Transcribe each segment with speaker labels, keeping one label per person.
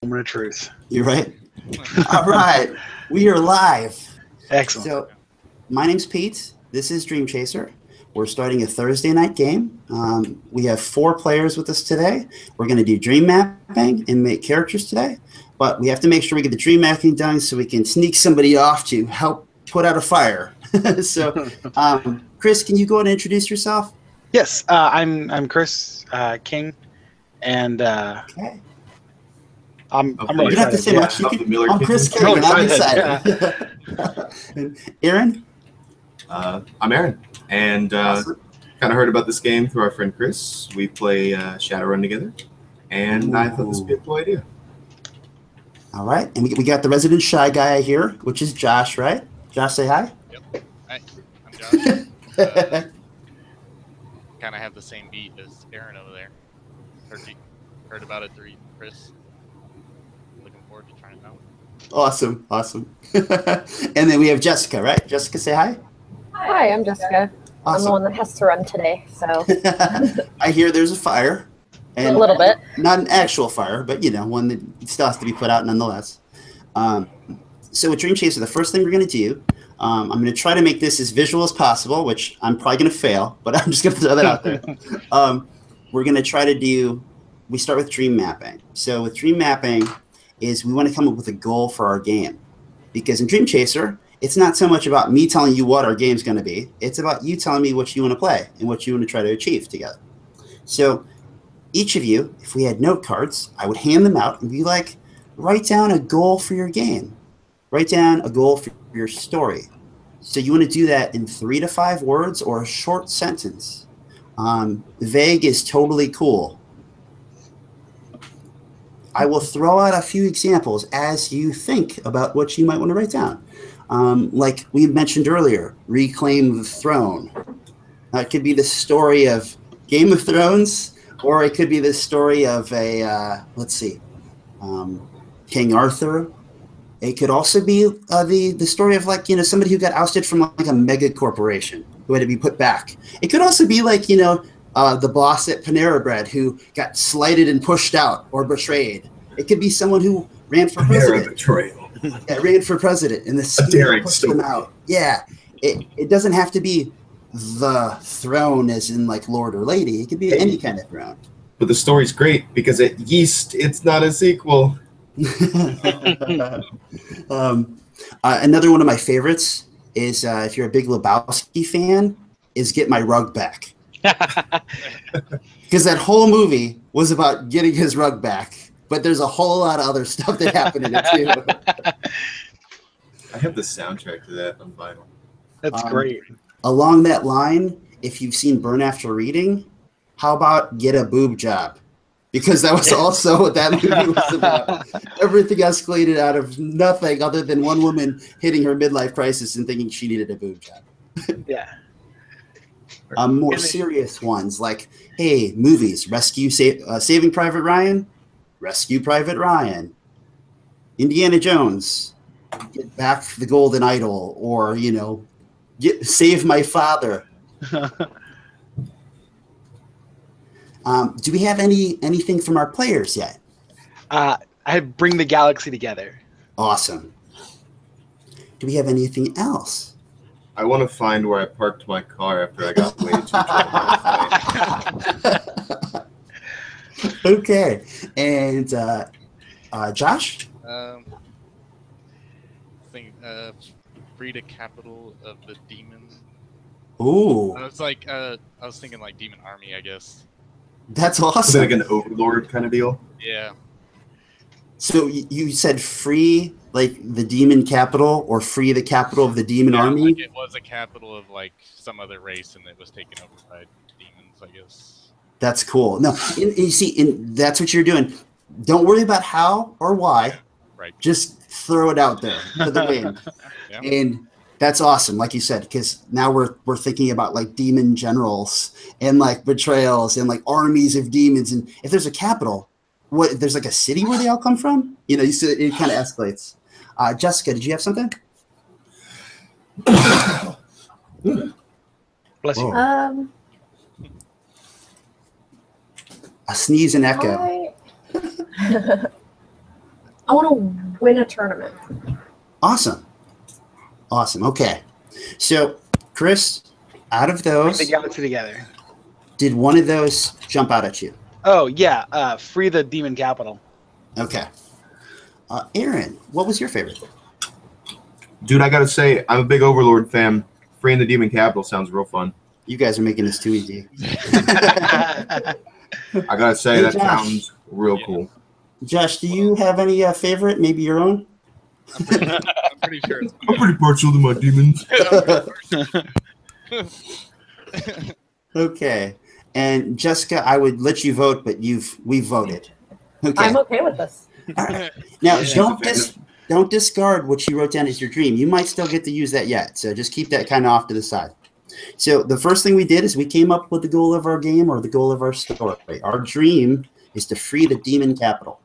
Speaker 1: Moment of truth.
Speaker 2: You're right. All right, we are live.
Speaker 1: Excellent.
Speaker 2: So, my name's Pete. This is Dream Chaser. We're starting a Thursday night game. We have 4 players with us today. We're going to do dream mapping and make characters today, but we have to make sure we get the dream mapping done so we can sneak somebody off to help put out a fire. So, Chris, can you go ahead and introduce yourself?
Speaker 1: Yes, I'm Chris King, and
Speaker 2: Okay.
Speaker 1: I'm
Speaker 2: You
Speaker 1: really
Speaker 2: don't have to say much. I'm Chris King, and I'm excited. And Aaron?
Speaker 3: I'm Aaron, and
Speaker 2: Awesome.
Speaker 3: kind of heard about this game through our friend Chris. We play Shadowrun together, and I thought this would be a cool idea.
Speaker 2: All right, and we got the resident shy guy here, which is Josh, right? Josh, say hi.
Speaker 4: Yep. Hi, I'm Josh. Kind of have the same beat as Aaron over there. Heard about it through Chris. Looking forward to trying it out.
Speaker 2: Awesome. And then we have Jessica, right? Jessica, say hi.
Speaker 5: Hi, I'm Jessica. I'm the
Speaker 2: Awesome.
Speaker 5: one that has to run today, so
Speaker 2: I hear there's a fire.
Speaker 5: a little bit.
Speaker 2: Not an actual fire, but, one that still has to be put out nonetheless. So with Dream Chaser, the first thing we're going to do, I'm going to try to make this as visual as possible, which I'm probably going to fail, but I'm just going to throw that out there. We're going to try to do, we start with dream mapping. So with dream mapping is we want to come up with a goal for our game. Because in Dream Chaser, it's not so much about me telling you what our game's going to be. It's about you telling me what you want to play and what you want to try to achieve together. So each of you, if we had note cards, I would hand them out and be like, write down a goal for your game. Write down a goal for your story. So you want to do that in 3 to 5 words or a short sentence. Vague is totally cool. I will throw out a few examples as you think about what you might want to write down. Like we mentioned earlier, reclaim the throne. It could be the story of Game of Thrones, or it could be the story of King Arthur. It could also be the story of somebody who got ousted from like a mega corporation who had to be put back. It could also be like the boss at Panera Bread who got slighted and pushed out or betrayed. It could be someone who ran for president.
Speaker 3: Betrayal.
Speaker 2: Yeah, ran for president and the scheme pushed them out. Yeah, it doesn't have to be the throne as in like Lord or Lady. It could be any kind of throne.
Speaker 3: But the story's great because at least it's not a sequel.
Speaker 2: Another one of my favorites is if you're a big Lebowski fan, is Get My Rug Back. Because that whole movie was about getting his rug back, but there's a whole lot of other stuff that happened in it too.
Speaker 3: I have the soundtrack to that on vinyl.
Speaker 1: That's great.
Speaker 2: Along that line, if you've seen Burn After Reading, how about Get a Boob Job? Because that was also what that movie was about. Everything escalated out of nothing other than one woman hitting her midlife crisis and thinking she needed a boob job.
Speaker 1: Yeah.
Speaker 2: More serious ones like, hey, movies, Saving Private Ryan, Rescue Private Ryan, Indiana Jones, Get Back the Golden Idol, or, Save My Father. Do we have anything from our players yet?
Speaker 1: I Bring the Galaxy Together.
Speaker 2: Awesome. Do we have anything else?
Speaker 3: I want to find where I parked my car after I got way too drunk.
Speaker 2: Okay. And Josh?
Speaker 4: Frida Capital of the Demons.
Speaker 2: Ooh,
Speaker 4: I was thinking like Demon Army, I guess.
Speaker 2: that's
Speaker 3: Is it
Speaker 2: awesome.
Speaker 3: like an overlord kind of deal?
Speaker 4: Yeah.
Speaker 2: So you said free like the demon capital or free the capital of the demon army?
Speaker 4: Like it was a capital of like some other race and it was taken over by demons, I guess.
Speaker 2: That's cool. No, you see, that's what you're doing. Don't worry about how or why.
Speaker 4: Right.
Speaker 2: Just throw it out there for the wind.
Speaker 4: Yeah.
Speaker 2: And that's awesome, like you said, because now we're thinking about like demon generals and like betrayals and like armies of demons. And if there's a capital, what there's like a city where they all come from? You see, it kind of escalates. Jessica, did you have something?
Speaker 1: Bless you.
Speaker 2: A sneeze and echo.
Speaker 5: I want to win a tournament.
Speaker 2: Awesome. Awesome. Okay. So, Chris, out of
Speaker 1: Bring
Speaker 2: those,
Speaker 1: the galaxy together.
Speaker 2: did one of those jump out at you?
Speaker 1: Oh yeah, free the demon capital.
Speaker 2: Okay. Aaron, what was your favorite?
Speaker 3: Dude, I gotta say, I'm a big Overlord fan. Freeing the Demon Capital sounds real fun.
Speaker 2: You guys are making this too easy.
Speaker 3: I gotta say,
Speaker 2: Hey,
Speaker 3: that
Speaker 2: Josh.
Speaker 3: sounds real cool.
Speaker 2: Josh, do you have any favorite? Maybe your own?
Speaker 4: I'm pretty sure it's
Speaker 3: I'm pretty partial to my demons.
Speaker 2: Okay. And Jessica, I would let you vote, but we voted. Okay.
Speaker 5: I'm okay with this.
Speaker 2: All right. Now,
Speaker 3: Yeah.
Speaker 2: don't discard what you wrote down as your dream. You might still get to use that yet, so just keep that kind of off to the side. So the first thing we did is we came up with the goal of our game or the goal of our story. Our dream is to free the demon capital.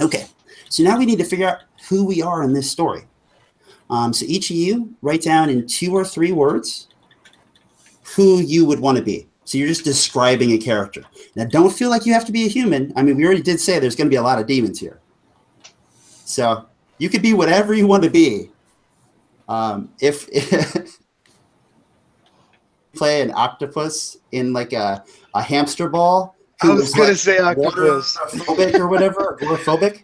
Speaker 2: Okay, so now we need to figure out who we are in this story. So each of you write down in 2 or 3 words who you would want to be. So you're just describing a character. Now, don't feel like you have to be a human. I mean, we already did say there's going to be a lot of demons here. So you could be whatever you want to be. If play an octopus in like a hamster ball.
Speaker 1: I was gonna
Speaker 2: like
Speaker 1: say octopus.
Speaker 2: Water-phobic or whatever, agoraphobic.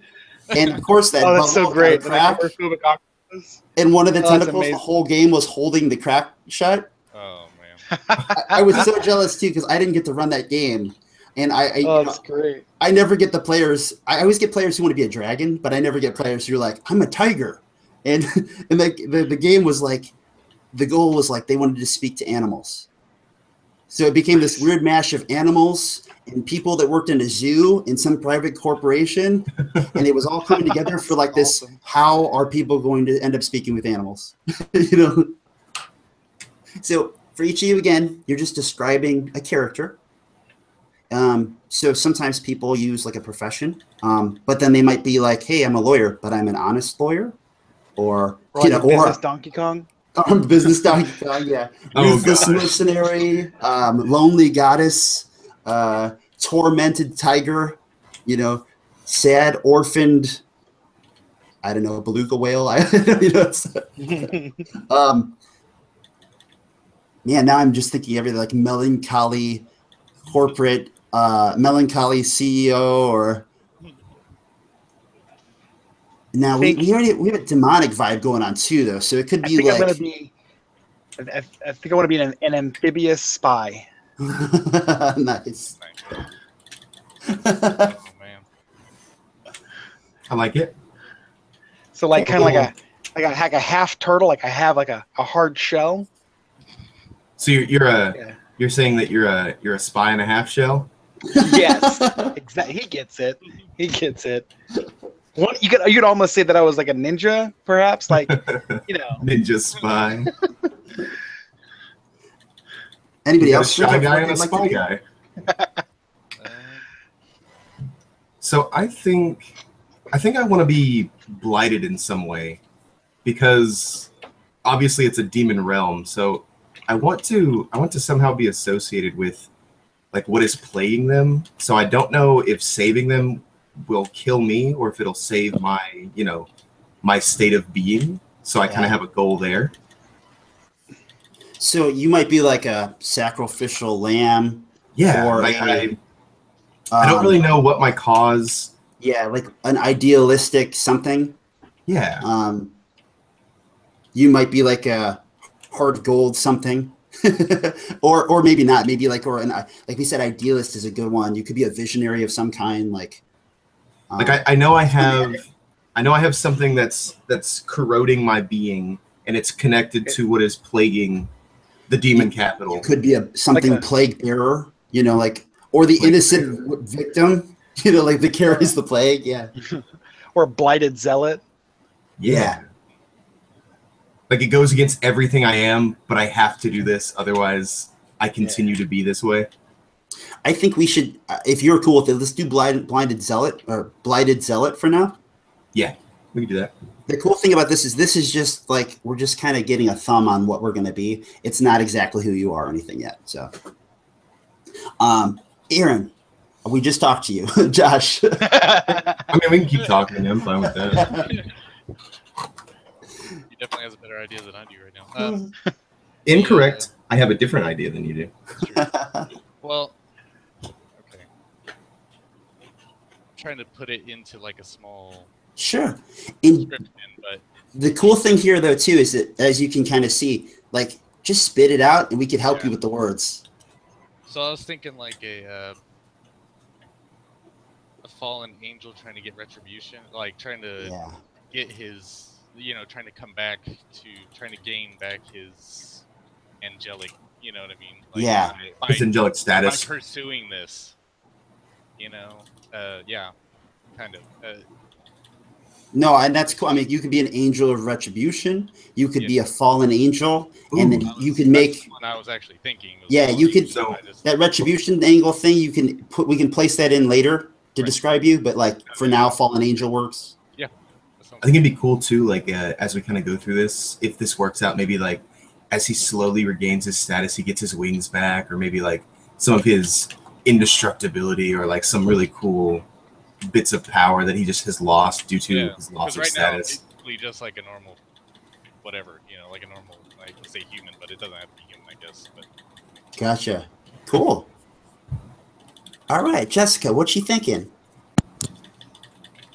Speaker 2: And of course that
Speaker 1: Oh, that's so
Speaker 2: bubble
Speaker 1: great.
Speaker 2: kind of cracked,
Speaker 1: Agoraphobic octopus.
Speaker 2: and one of the
Speaker 1: Oh, that's
Speaker 2: tentacles the
Speaker 1: amazing.
Speaker 2: whole game was holding the crack shut.
Speaker 4: Oh man.
Speaker 2: I was so jealous too because I didn't get to run that game. And
Speaker 1: Oh, that's great.
Speaker 2: I never get the players. I always get players who want to be a dragon, but I never get players who are like, I'm a tiger. And the game was like, the goal was like they wanted to speak to animals. So it became this weird mash of animals and people that worked in a zoo in some private corporation. And it was all coming together for like this,
Speaker 1: Awesome.
Speaker 2: how are people going to end up speaking with animals? You know? So for each of you, again, you're just describing a character. So sometimes people use like a profession, but then they might be like, hey, I'm a lawyer, but I'm an honest lawyer. Or
Speaker 1: Or like a business Donkey Kong.
Speaker 2: Business Donkey Kong, yeah.
Speaker 3: Oh,
Speaker 2: Ruthless
Speaker 3: gosh.
Speaker 2: mercenary, lonely goddess, tormented tiger, sad orphaned, I don't know, beluga whale. Now I'm just thinking everything like melancholy corporate, melancholy CEO, or now we have a demonic vibe going on too, though. So it could
Speaker 1: I
Speaker 2: be
Speaker 1: think
Speaker 2: like
Speaker 1: I'm gonna be. I think I want to be an amphibious spy.
Speaker 2: nice.
Speaker 4: Oh man.
Speaker 3: I like it.
Speaker 1: So like kind of like a half turtle. Like I have like a hard shell.
Speaker 3: So you're saying that you're a spy and a half shell?
Speaker 1: Yes, exactly. He gets it. He gets it. You could almost say that I was like a ninja, perhaps. Like
Speaker 3: Ninja spy.
Speaker 2: Anybody
Speaker 3: You got
Speaker 2: else?
Speaker 3: a shy
Speaker 2: think of
Speaker 3: guy
Speaker 2: what
Speaker 3: and a
Speaker 2: they'd
Speaker 3: spy
Speaker 2: like to
Speaker 3: guy. So I think I want to be blighted in some way, because obviously it's a demon realm. So I want to somehow be associated with like what is plaguing them. So I don't know if saving them will kill me or if it'll save my my state of being. So I kind of have a goal there.
Speaker 2: So you might be like a sacrificial lamb.
Speaker 3: Yeah,
Speaker 2: Or
Speaker 3: I don't really know what my cause.
Speaker 2: Yeah, like an idealistic something.
Speaker 3: Yeah.
Speaker 2: You might be like a hard gold something, or maybe not. Maybe like like we said, idealist is a good one. You could be a visionary of some kind. Like
Speaker 3: I know I have something that's corroding my being, and it's connected to what is plaguing the demon capital.
Speaker 2: you could be something
Speaker 1: Like a-
Speaker 2: plague bearer. Or the innocent victim. Like that carries the plague. Yeah.
Speaker 1: or a blighted zealot.
Speaker 3: Yeah. Like it goes against everything I am, but I have to do this, otherwise I continue to be this way.
Speaker 2: I think we should, if you're cool with it, let's do blighted zealot or blighted zealot for now.
Speaker 3: Yeah, we can do that.
Speaker 2: The cool thing about this is just like we're just kind of getting a thumb on what we're going to be. It's not exactly who you are or anything yet. So, Aaron, We just talked to you, Josh.
Speaker 3: I mean, we can keep talking. I'm fine with that.
Speaker 4: He definitely has a better idea than I do right now.
Speaker 3: Incorrect. I have a different idea than you do.
Speaker 4: Well, okay. I'm trying to put it into like a small
Speaker 2: Sure. And
Speaker 4: description, but
Speaker 2: the cool thing here, though, too, is that as you can kind of see, like, just spit it out, and we could help you with the words.
Speaker 4: so I was thinking like a fallen angel trying to get retribution, like trying to get his, trying to come back to, trying to gain back his angelic, you know what I mean? Like,
Speaker 3: His angelic status.
Speaker 4: by pursuing this, kind of.
Speaker 2: No, and that's cool. I mean, you could be an angel of retribution. You could be a fallen angel, and then you can make.
Speaker 4: That's what I was actually thinking.
Speaker 2: You could. So that retribution angle thing, you can put. We can place that in later to describe you, but like for now, fallen angel works.
Speaker 4: Yeah.
Speaker 3: I think it'd be cool too. Like as we kind of go through this, if this works out, maybe like as he slowly regains his status, he gets his wings back, or maybe like some of his indestructibility, or like some really cool bits of power that he just has lost due to his loss of status.
Speaker 4: Now, it's basically just like a normal, whatever, like a normal, like let's say human, but it doesn't have to be human, I guess. But
Speaker 2: Gotcha. Cool. All right, Jessica, what's she thinking?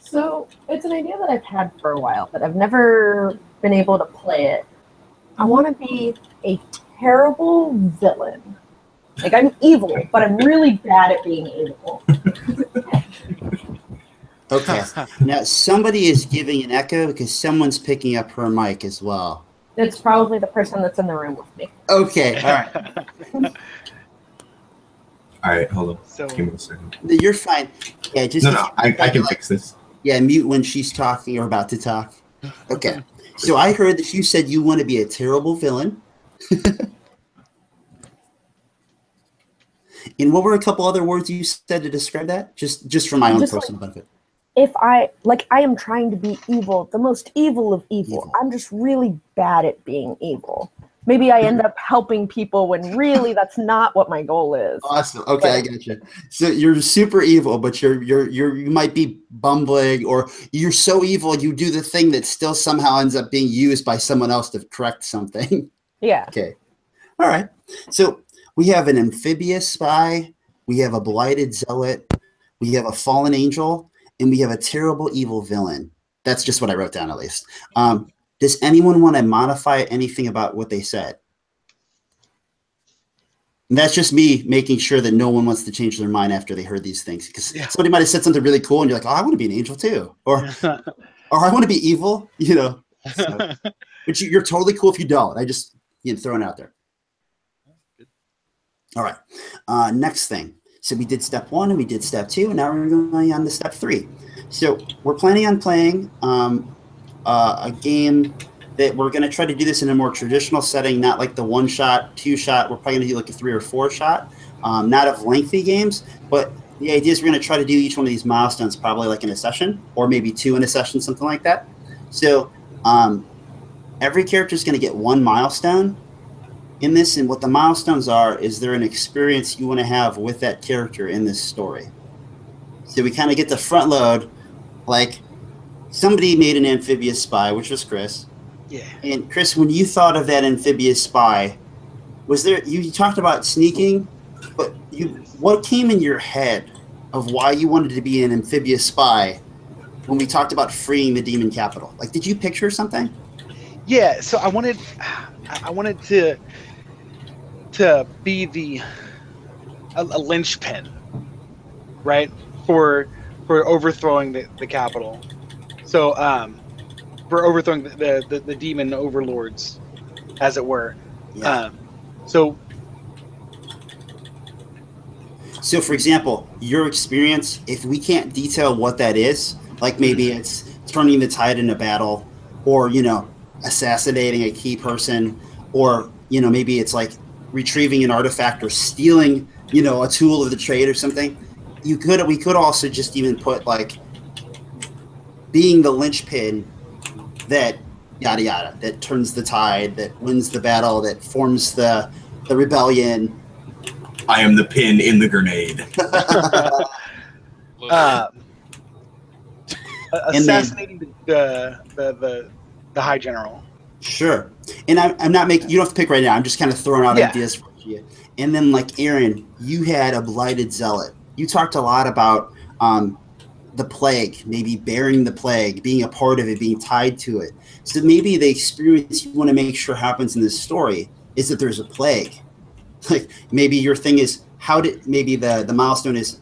Speaker 5: So it's an idea that I've had for a while, but I've never been able to play it. I want to be a terrible villain. Like, I'm evil, but I'm really bad at being evil.
Speaker 2: Okay. Now, somebody is giving an echo because someone's picking up her mic as well.
Speaker 5: It's probably the person that's in the room with me.
Speaker 2: Okay. All right.
Speaker 3: All right, hold on.
Speaker 1: So,
Speaker 3: give me a second.
Speaker 2: You're fine. Yeah, just
Speaker 3: No, I can fix this.
Speaker 2: Yeah, mute when she's talking or about to talk. Okay. So I heard that you said you want to be a terrible villain. And what were a couple other words you said to describe that? Just for my own personal benefit.
Speaker 5: If I am trying to be evil, the most evil of evil. I'm just really bad at being evil. Maybe I end up helping people when really that's not what my goal is.
Speaker 2: Awesome. Okay, I got you. So you're super evil, but you might be bumbling, or you're so evil you do the thing that still somehow ends up being used by someone else to correct something.
Speaker 5: Yeah.
Speaker 2: Okay. All right. So we have an amphibious spy, we have a blighted zealot, we have a fallen angel, and we have a terrible evil villain. That's just what I wrote down, at least. Does anyone want to modify anything about what they said? And that's just me making sure that no one wants to change their mind after they heard these things. Because somebody might have said something really cool, and you're like, oh, I want to be an angel too. Or I want to be evil, So, but you're totally cool if you don't. I just throwing it out there. All right. Next thing. So we did step 1 and we did step 2, and now we're going on to step 3. So we're planning on playing a game that we're going to try to do this in a more traditional setting, not like the 1-shot, 2-shot. We're probably going to do like a 3 or 4-shot, not of lengthy games. But the idea is we're going to try to do each one of these milestones probably like in a session, or maybe 2 in a session, something like that. So every character is going to get 1 milestone in this, and what the milestones are is they're an experience you want to have with that character in this story. So we kind of get the front load, like somebody made an amphibious spy, which was Chris.
Speaker 1: Yeah.
Speaker 2: And Chris, when you thought of that amphibious spy, was there, you talked about sneaking, but what came in your head of why you wanted to be an amphibious spy when we talked about freeing the demon capital? Like, did you picture something?
Speaker 1: Yeah, so I wanted to be a linchpin, right, for overthrowing the capital. So for overthrowing the demon overlords, as it were.
Speaker 2: Yeah.
Speaker 1: So
Speaker 2: for example, your experience, if we can't detail what that is, like maybe it's turning the tide in a battle, or assassinating a key person, or maybe it's like retrieving an artifact or stealing a tool of the trade or something, we could also just even put like being the linchpin that yada yada, that turns the tide, that wins the battle, that forms the rebellion.
Speaker 3: I am the pin in the grenade.
Speaker 1: Uh,
Speaker 2: And then-
Speaker 1: assassinating the High General.
Speaker 2: Sure. And I'm not making, you don't have to pick right now. I'm just kind of throwing out
Speaker 1: Yeah.
Speaker 2: ideas for you. And then, like, Aaron, you had a blighted zealot. You talked a lot about the plague, maybe bearing the plague, being a part of it, being tied to it. So maybe the experience you want to make sure happens in this story is that there's a plague. Like, maybe your thing is maybe the milestone is,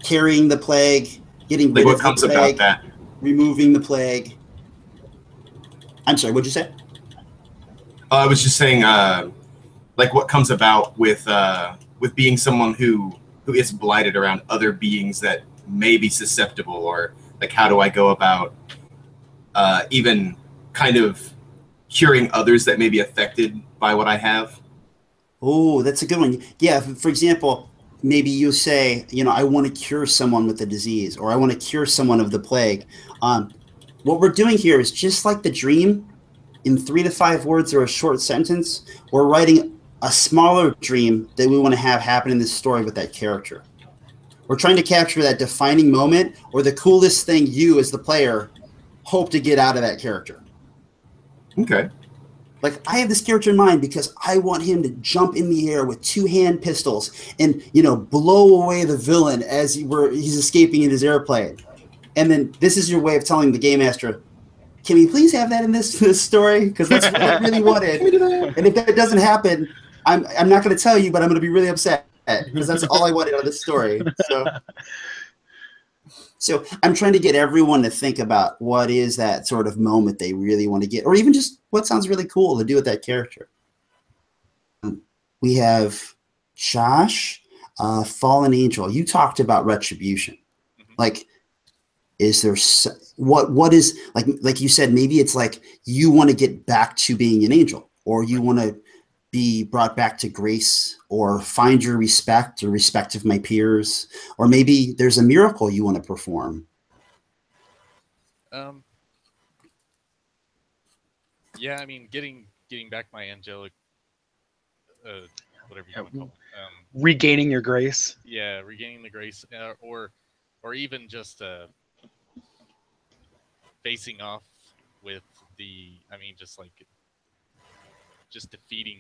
Speaker 2: carrying the plague, getting rid
Speaker 3: Like
Speaker 2: of
Speaker 3: what comes
Speaker 2: the plague,
Speaker 3: about that?
Speaker 2: removing the plague. I'm sorry, what'd you say?
Speaker 3: I was just saying, like what comes about with being someone who is blighted around other beings that may be susceptible, or like how do I go about even kind of curing others that may be affected by what I have?
Speaker 2: Oh, that's a good one. Yeah, for example, maybe you say, I want to cure someone with the disease, or I want to cure someone of the plague. What we're doing here is just like the dream, in 3 to 5 words or a short sentence, we're writing a smaller dream that we want to have happen in this story with that character. We're trying to capture that defining moment or the coolest thing you as the player hope to get out of that character.
Speaker 3: Okay.
Speaker 2: Like, I have this character in mind because I want him to jump in the air with 2 hand pistols and, blow away the villain as he's escaping in his airplane. And then this is your way of telling the game master, can we please have that in this story? Because that's what I really wanted. And if that doesn't happen, I'm not going to tell you, but I'm going to be really upset because that's all I wanted out of this story. So I'm trying to get everyone to think about what is that sort of moment they really want to get, or even just what sounds really cool to do with that character. We have Josh, Fallen Angel. You talked about retribution. Like, is there what is like you said, maybe it's like you want to get back to being an angel, or you want to be brought back to grace, or find your respect or respect of my peers, or maybe there's a miracle you want to perform.
Speaker 4: Yeah, I mean, getting back my angelic, whatever you want to call it.
Speaker 1: Regaining your grace.
Speaker 4: Yeah, regaining the grace, or even just facing off with just defeating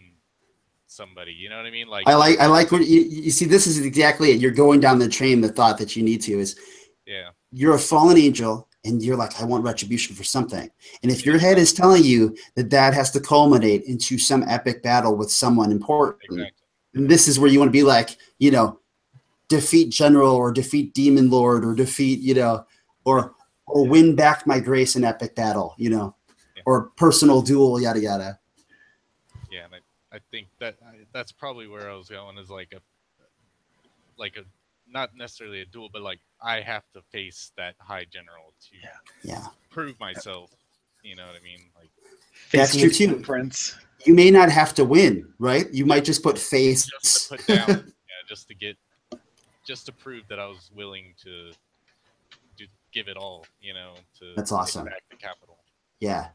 Speaker 4: somebody. You know what I mean? Like,
Speaker 2: I like what you see. This is exactly it. You're going down the train. The thought that you need to is,
Speaker 4: yeah,
Speaker 2: you're a fallen angel, and you're like, I want retribution for something. And if your head is telling you that has to culminate into some epic battle with someone important,
Speaker 4: exactly.
Speaker 2: And this is where you want to be like, defeat General, or defeat Demon Lord, or defeat, or win back my grace in epic battle, or personal duel, yada yada.
Speaker 4: Yeah, and I think that's probably where I was going, is like a not necessarily a duel, but like I have to face that High General to prove myself. You know what I mean? Like,
Speaker 2: that's true too.
Speaker 1: Prince.
Speaker 2: You may not have to win, right? You might just put face.
Speaker 4: Just to put down, just to prove that I was willing to give it all.
Speaker 2: That's awesome.
Speaker 4: Take back the capital.
Speaker 2: Yeah.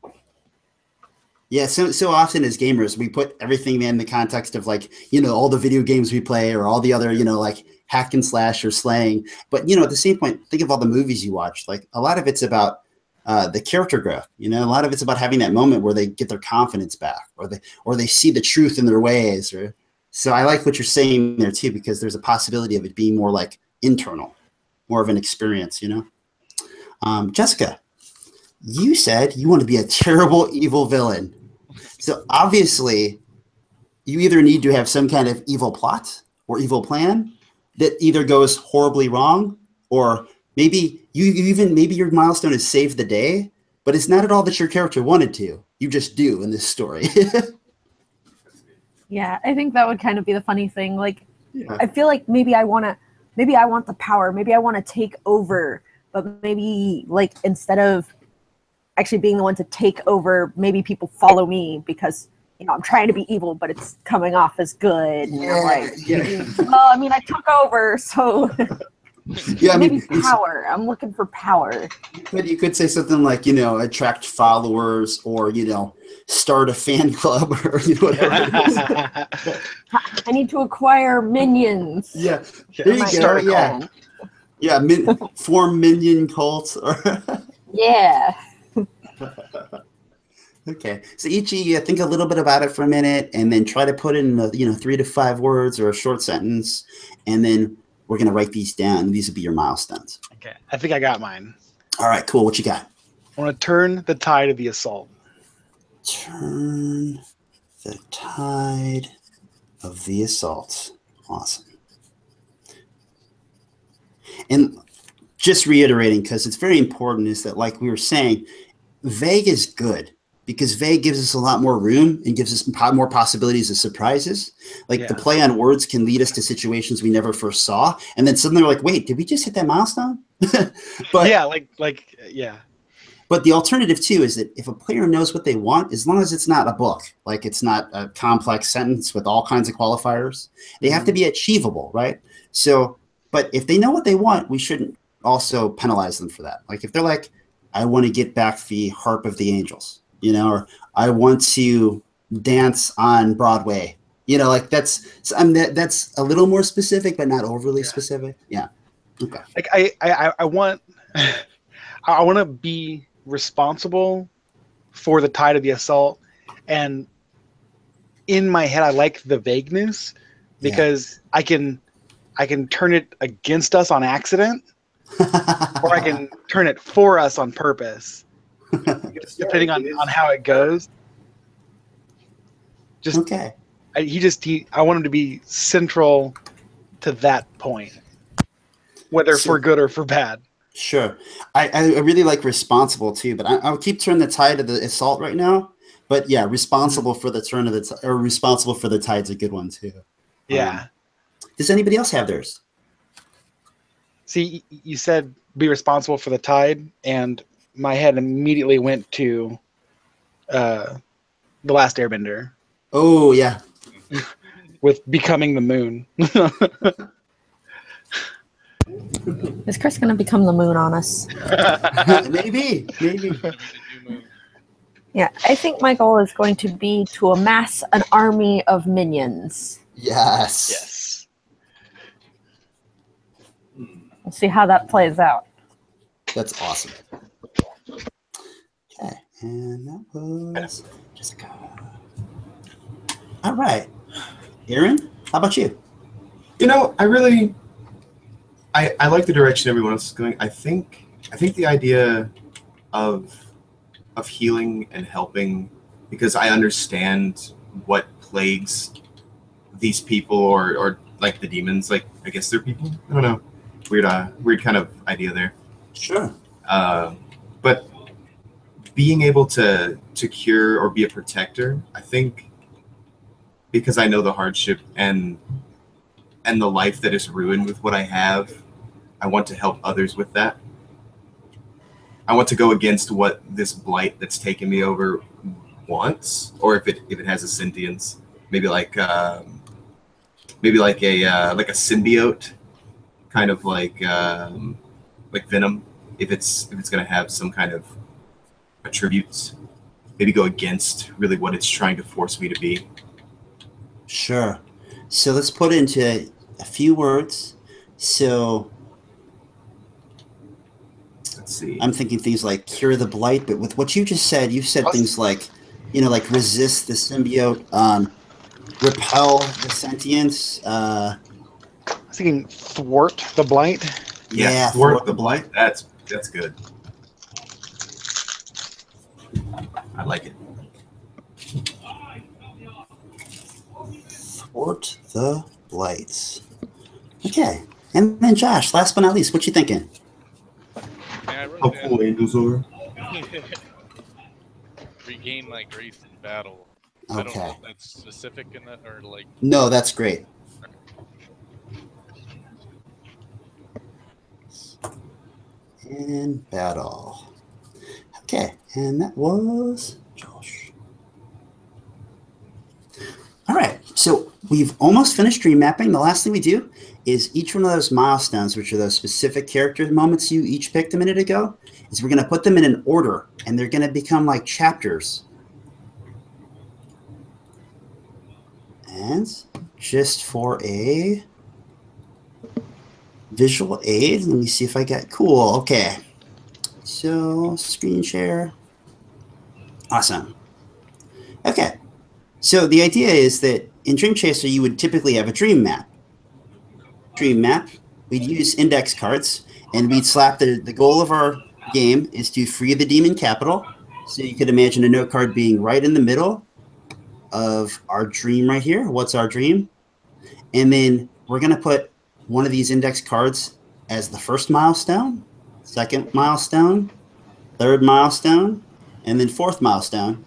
Speaker 2: Yeah, so often as gamers, we put everything in the context of like, all the video games we play, or all the other, like hack and slash or slaying. But, at the same point, think of all the movies you watch. Like, a lot of it's about the character growth. A lot of it's about having that moment where they get their confidence back, or they see the truth in their ways. So I like what you're saying there too, because there's a possibility of it being more like internal, more of an experience, Jessica, you said you want to be a terrible, evil villain. So obviously, you either need to have some kind of evil plot or evil plan that either goes horribly wrong, or maybe maybe your milestone is save the day, but it's not at all that your character wanted to. You just do in this story.
Speaker 5: Yeah, I think that would kind of be the funny thing. Like, I feel like maybe I want the power. Maybe I want to take over, but maybe like instead of actually being the one to take over, maybe people follow me because I'm trying to be evil, but it's coming off as good. And I'm like, well, I took over, so
Speaker 2: Yeah, I
Speaker 5: Maybe
Speaker 2: mean,
Speaker 5: power. I'm looking for power.
Speaker 2: you could say something like, attract followers, or, start a fan club, or whatever it is.
Speaker 5: I need to acquire minions.
Speaker 2: Yeah,
Speaker 1: Yeah,
Speaker 2: there you
Speaker 5: my
Speaker 2: go.
Speaker 1: start a
Speaker 2: Yeah,
Speaker 5: clan.
Speaker 2: yeah. Form minion cults.
Speaker 5: Yeah.
Speaker 2: Okay, so each of you think a little bit about it for a minute, and then try to put in 3 to 5 words or a short sentence, and then we're gonna write these down. These will be your milestones.
Speaker 1: Okay, I think I got mine.
Speaker 2: All right, cool. What you got?
Speaker 1: I want to turn the tide of the assault.
Speaker 2: Turn the tide of the assault. Awesome. And just reiterating, because it's very important, is that, like we were saying, vague is good, because vague gives us a lot more room and gives us more possibilities of surprises. Like the play on words can lead us to situations we never first saw, and then suddenly we're like, wait, did we just hit that milestone? But
Speaker 1: yeah.
Speaker 2: But the alternative too is that if a player knows what they want, as long as it's not a book, like it's not a complex sentence with all kinds of qualifiers, they have to be achievable, right? So, but if they know what they want, we shouldn't also penalize them for that. Like if they're like, I want to get back the Harp of the Angels, or I want to dance on Broadway, like that's a little more specific, but not overly specific. Yeah. Okay.
Speaker 1: Like I want I want to be responsible for the tide of the assault, and in my head I like the vagueness because I can turn it against us on accident, or I can turn it for us on purpose, depending on how it goes. Just
Speaker 2: okay.
Speaker 1: I want him to be central to that point, whether for good or for bad.
Speaker 2: Sure. I really like responsible too, but I'll keep turning the tide of the assault right now. But yeah, responsible for the turn of the or responsible for the tide's a good one too.
Speaker 1: Yeah.
Speaker 2: Does anybody else have theirs?
Speaker 1: See, you said be responsible for the tide, and my head immediately went to The Last Airbender
Speaker 2: Oh yeah.
Speaker 1: with becoming the moon.
Speaker 5: Is Chris going to become the moon on us?
Speaker 2: maybe.
Speaker 5: Yeah, I think my goal is going to be to amass an army of minions.
Speaker 2: Yes.
Speaker 1: Yes.
Speaker 5: We'll see how that plays out.
Speaker 2: That's awesome. Okay, and that was Jessica. All right, Aaron, how about you?
Speaker 3: I like the direction everyone else is going. I think the idea of healing and helping, because I understand what plagues these people or like the demons. Like I guess they're people. I don't know. Weird kind of idea there.
Speaker 2: Sure.
Speaker 3: But being able to cure or be a protector, I think, because I know the hardship and the life that is ruined with what I have, I want to help others with that. I want to go against what this blight that's taken me over wants, or if it has a sentience, maybe like a symbiote, kind of like Venom. If it's going to have some kind of attributes, maybe go against really what it's trying to force me to be.
Speaker 2: Sure. So let's put it into a few words. So
Speaker 3: Let's see.
Speaker 2: I'm thinking things like cure the blight, but with what you just said, you said things like, like resist the symbiote, repel the sentience.
Speaker 1: I was thinking thwart the blight.
Speaker 2: Yeah,
Speaker 3: thwart the blight. That's good. I like it.
Speaker 2: Thwart the blights. Okay. And then Josh, last but not least, what you thinking?
Speaker 4: Yeah, I wrote
Speaker 3: How
Speaker 4: down
Speaker 3: cool angels are.
Speaker 4: regain my grace in battle. I don't know
Speaker 2: Okay.
Speaker 4: if that's specific in that or like.
Speaker 2: No, that's great. In battle. Okay, and that was Josh. All right, So we've almost finished dream mapping. The last thing we do is each one of those milestones, which are those specific character moments you each picked a minute ago, is we're going to put them in an order, and they're going to become like chapters. And just for a visual aid, let me see if I got cool. Okay. So screen share. Awesome. Okay. So the idea is that in Dream Chaser, you would typically have a dream map. Dream map, we'd use index cards, and we'd slap the goal of our game is to free the demon capital. So you could imagine a note card being right in the middle of our dream right here. What's our dream? And then we're going to put one of these index cards as the first milestone, second milestone, third milestone, and then fourth milestone.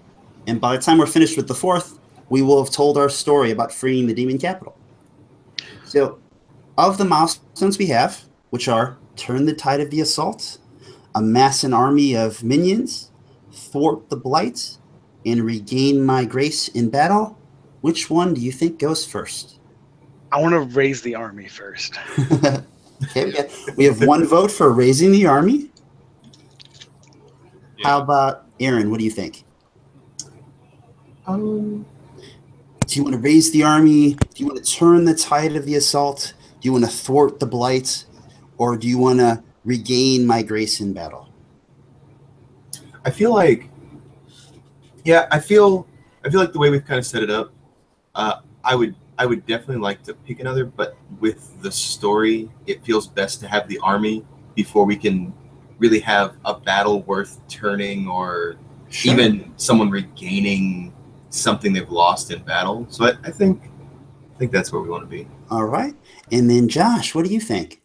Speaker 2: And by the time we're finished with the fourth, we will have told our story about freeing the demon capital. So of the milestones we have, which are turn the tide of the assault, amass an army of minions, thwart the blight, and regain my grace in battle, which one do you think goes first?
Speaker 1: I want to raise the army first.
Speaker 2: Okay, we have one vote for raising the army.
Speaker 4: Yeah.
Speaker 2: How about Aaron? What do you think?
Speaker 5: Um,
Speaker 2: Do you want to raise the army? Do you want to turn the tide of the assault? Do you want to thwart the blight? Or do you want to regain my grace in battle?
Speaker 3: I feel like, yeah, I feel like the way we've kind of set it up, I would definitely like to pick another, but with the story, it feels best to have the army before we can really have a battle worth turning, or even someone regaining something they've lost in battle. So I think that's where we want to be.
Speaker 2: All right. And then Josh, what do you think?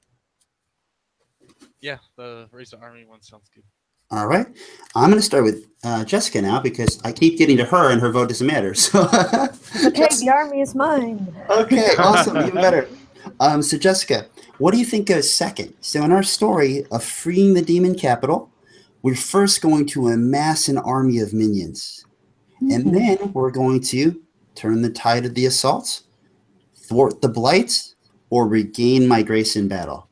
Speaker 4: Yeah, the Raise the Army one sounds good.
Speaker 2: All right. I'm going to start with Jessica now because I keep getting to her and her vote doesn't matter. So
Speaker 5: okay, the army is mine.
Speaker 2: Okay, awesome. Even better. So Jessica, what do you think goes second? So in our story of freeing the demon capital, we're first going to amass an army of minions. And then we're going to turn the tide of the assault, thwart the blight, or regain my grace in battle.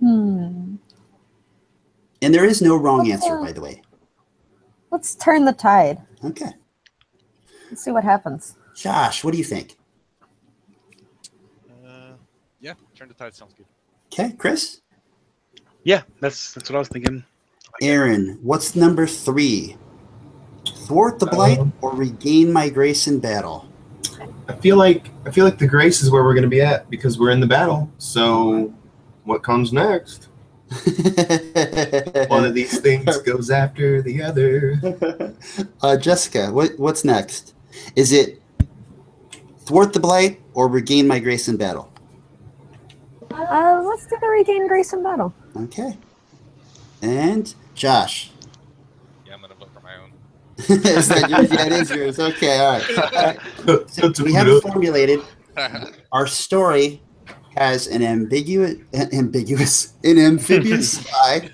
Speaker 2: And there is no wrong answer, by the way.
Speaker 5: Let's turn the tide.
Speaker 2: Okay.
Speaker 5: Let's see what happens.
Speaker 2: Josh, what do you think?
Speaker 4: Yeah, Turn the Tide sounds good.
Speaker 2: Okay, Chris?
Speaker 1: Yeah, that's what I was thinking.
Speaker 2: Aaron, what's number 3? Thwart the blight or regain my grace in battle?
Speaker 3: I feel like the grace is where we're going to be at because we're in the battle. So what comes next? One of these things goes after the other.
Speaker 2: Jessica, what's next? Is it thwart the blight or regain my grace in battle?
Speaker 5: Let's do the regain grace in battle.
Speaker 2: Okay. And Josh.
Speaker 4: Yeah, I'm gonna vote for my own.
Speaker 2: Is that yours? Yeah, it is yours. Okay, all right. So we have it formulated. Our story has an amphibious spy,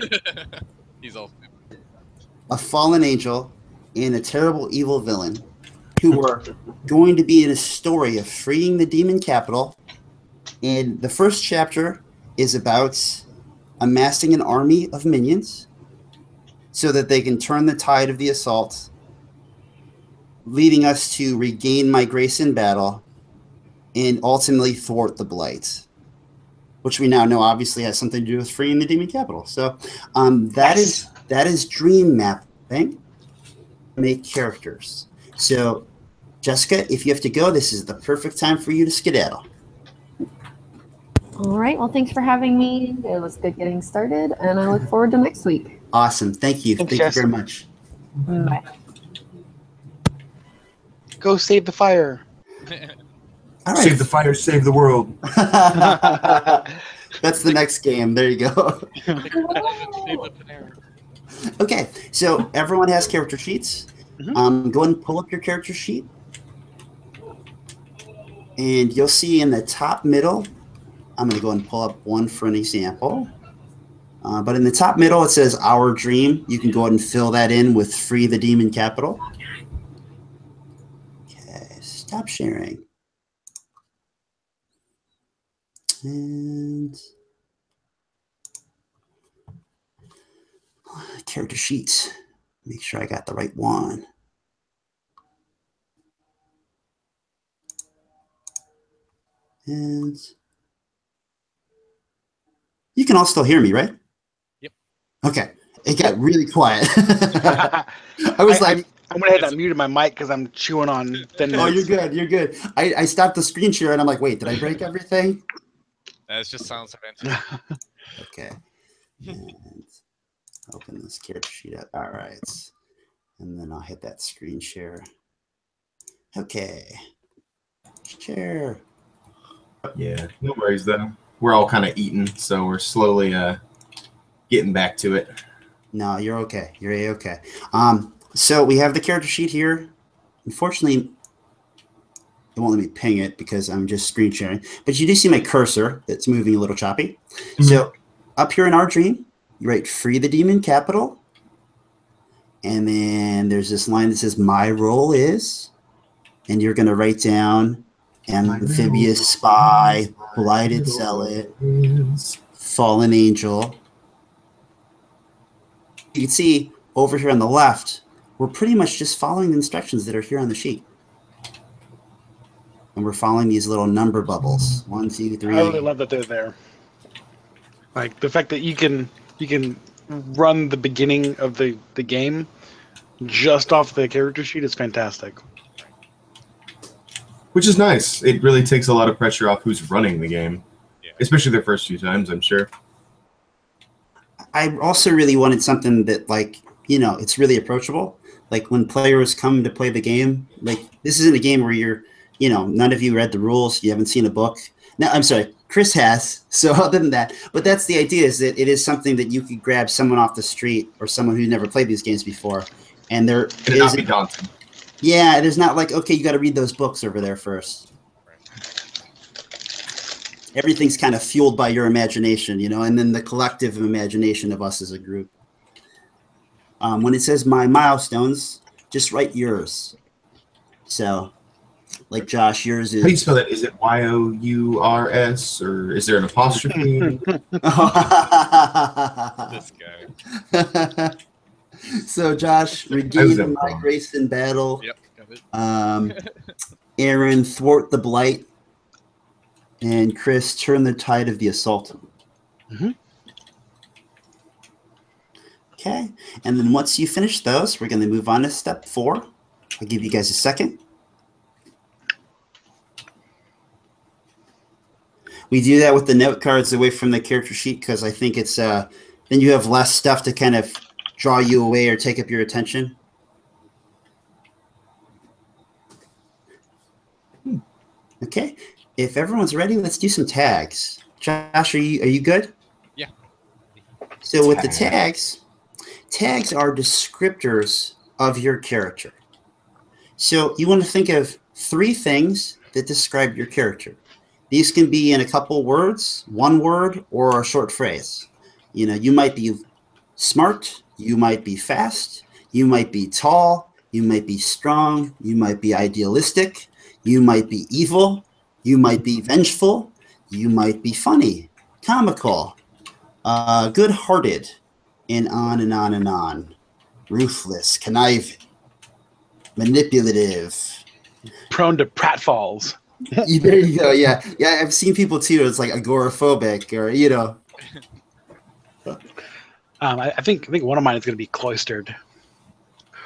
Speaker 4: He's all
Speaker 2: a fallen angel, and a terrible evil villain who are going to be in a story of freeing the demon capital. And the first chapter is about amassing an army of minions so that they can turn the tide of the assault, leading us to regain my grace in battle and ultimately thwart the blight, which we now know obviously has something to do with freeing the demon capital. So that is dream mapping. Make characters. So Jessica, if you have to go, this is the perfect time for you to skedaddle.
Speaker 5: All right. Well, thanks for having me. It was good getting started, and I look forward to next week.
Speaker 2: Awesome. Thank you.
Speaker 1: Thanks,
Speaker 2: Thank you
Speaker 1: Jess.
Speaker 2: very much.
Speaker 5: Bye.
Speaker 1: Go save the fire.
Speaker 2: All right.
Speaker 3: Save the fire, save the world.
Speaker 2: That's the next game. There you go.
Speaker 4: Save the Panera.
Speaker 2: Okay, so everyone has character sheets. Go ahead and pull up your character sheet. And you'll see in the top middle, I'm going to go ahead and pull up one for an example. But in the top middle, it says Our Dream. You can go ahead and fill that in with Free the Demon Capital. Stop sharing. And character sheets. Make sure I got the right one. And you can all still hear me, right?
Speaker 4: Yep.
Speaker 2: Okay. It got really quiet. I was like,
Speaker 1: I'm gonna hit that muted my mic because I'm chewing on thin
Speaker 2: oh,
Speaker 1: mints.
Speaker 2: you're good. You're good. I stopped the screen share and I'm like, wait, did I break everything?
Speaker 4: It's just sounds event.
Speaker 2: Okay. And open this character sheet up. All right. And then I'll hit that screen share. Okay. Share.
Speaker 3: Yeah, no worries though. We're all kind of eating, so we're slowly getting back to it.
Speaker 2: No, you're okay. You're okay. So we have the character sheet here. Unfortunately, it won't let me ping it because I'm just screen sharing. But you do see my cursor that's moving a little choppy.
Speaker 3: Mm-hmm.
Speaker 2: So up here in our dream, you write "Free the Demon" capital. And then there's this line that says "My role is," and you're going to write down amphibious spy, blighted zealot, fallen angel. You can see over here on the left, we're pretty much just following the instructions that are here on the sheet. And we're following these little number bubbles. 1, 2, 3.
Speaker 1: I really love that they're there. Like the fact that you can run the beginning of the game just off the character sheet is fantastic.
Speaker 3: Which is nice. It really takes a lot of pressure off who's running the game,
Speaker 4: Yeah.
Speaker 3: especially the first few times, I'm sure.
Speaker 2: I also really wanted something that, like, you know, it's really approachable. Like when players come to play the game, like this isn't a game where you're, you know, none of you read the rules, you haven't seen a book. No, I'm sorry, Chris has. So other than that, but that's the idea, is that it is something that you could grab someone off the street or someone who never played these games before, and there
Speaker 3: It'd not be daunting.
Speaker 2: Yeah, it is not like, okay, you got to read those books over there first. Everything's kind of fueled by your imagination, you know, and then the collective imagination of us as a group. When it says "my milestones," just write yours. So, like Josh, yours is.
Speaker 3: How do you spell that? Is it Y-O-U-R-S, or is there an apostrophe?
Speaker 4: This guy.
Speaker 2: So, Josh, regain my grace in battle.
Speaker 4: Yep, got it.
Speaker 2: Aaron, thwart the blight. And Chris, turn the tide of the assault.
Speaker 1: Mm-hmm.
Speaker 2: Okay. And then once you finish those, we're going to move on to step 4. I'll give you guys a second. We do that with the note cards away from the character sheet because I think it's then you have less stuff to kind of draw you away or take up your attention. Okay. If everyone's ready, let's do some tags. Josh, are you good?
Speaker 4: Yeah.
Speaker 2: So with the tags are descriptors of your character. So you want to think of 3 things that describe your character. These can be in a couple words, 1 word, or a short phrase. You know, you might be smart, you might be fast, you might be tall, you might be strong, you might be idealistic, you might be evil, you might be vengeful, you might be funny, comical, good-hearted, and on and on and on. Ruthless, conniving, manipulative.
Speaker 1: Prone to pratfalls.
Speaker 2: There you go. Yeah. I've seen people too. It's like agoraphobic, or you know.
Speaker 1: I think one of mine is going to be cloistered.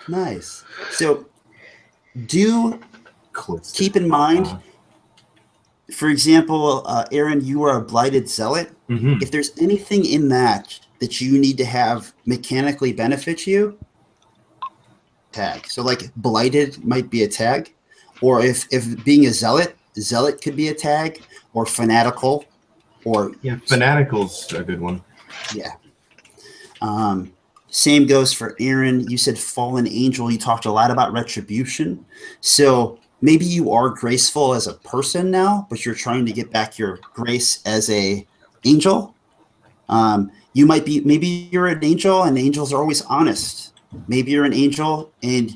Speaker 2: Nice. So, do
Speaker 3: Close.
Speaker 2: keep in mind. For example, Aaron, you are a blighted zealot.
Speaker 3: Mm-hmm.
Speaker 2: If there's anything in that you need to have mechanically benefit you, tag. So like blighted might be a tag, or if being a zealot could be a tag, or fanatical, or
Speaker 3: fanatical's a good one.
Speaker 2: Yeah. Same goes for Aaron. You said fallen angel. You talked a lot about retribution. So maybe you are graceful as a person now, but you're trying to get back your grace as a angel. You might be, maybe you're an angel and angels are always honest. Maybe you're an angel and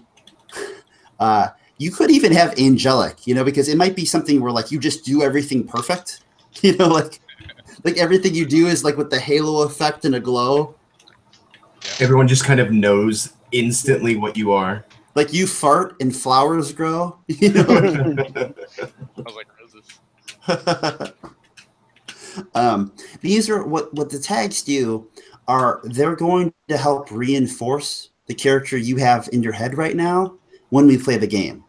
Speaker 2: You could even have angelic, you know, because it might be something where like you just do everything perfect, you know, like everything you do is like with the halo effect and a glow.
Speaker 3: Everyone just kind of knows instantly what you are.
Speaker 2: Like you fart and flowers grow, you know.
Speaker 4: Smells like roses.
Speaker 2: These are what the tags do. They're going to help reinforce the character you have in your head right now when we play the game.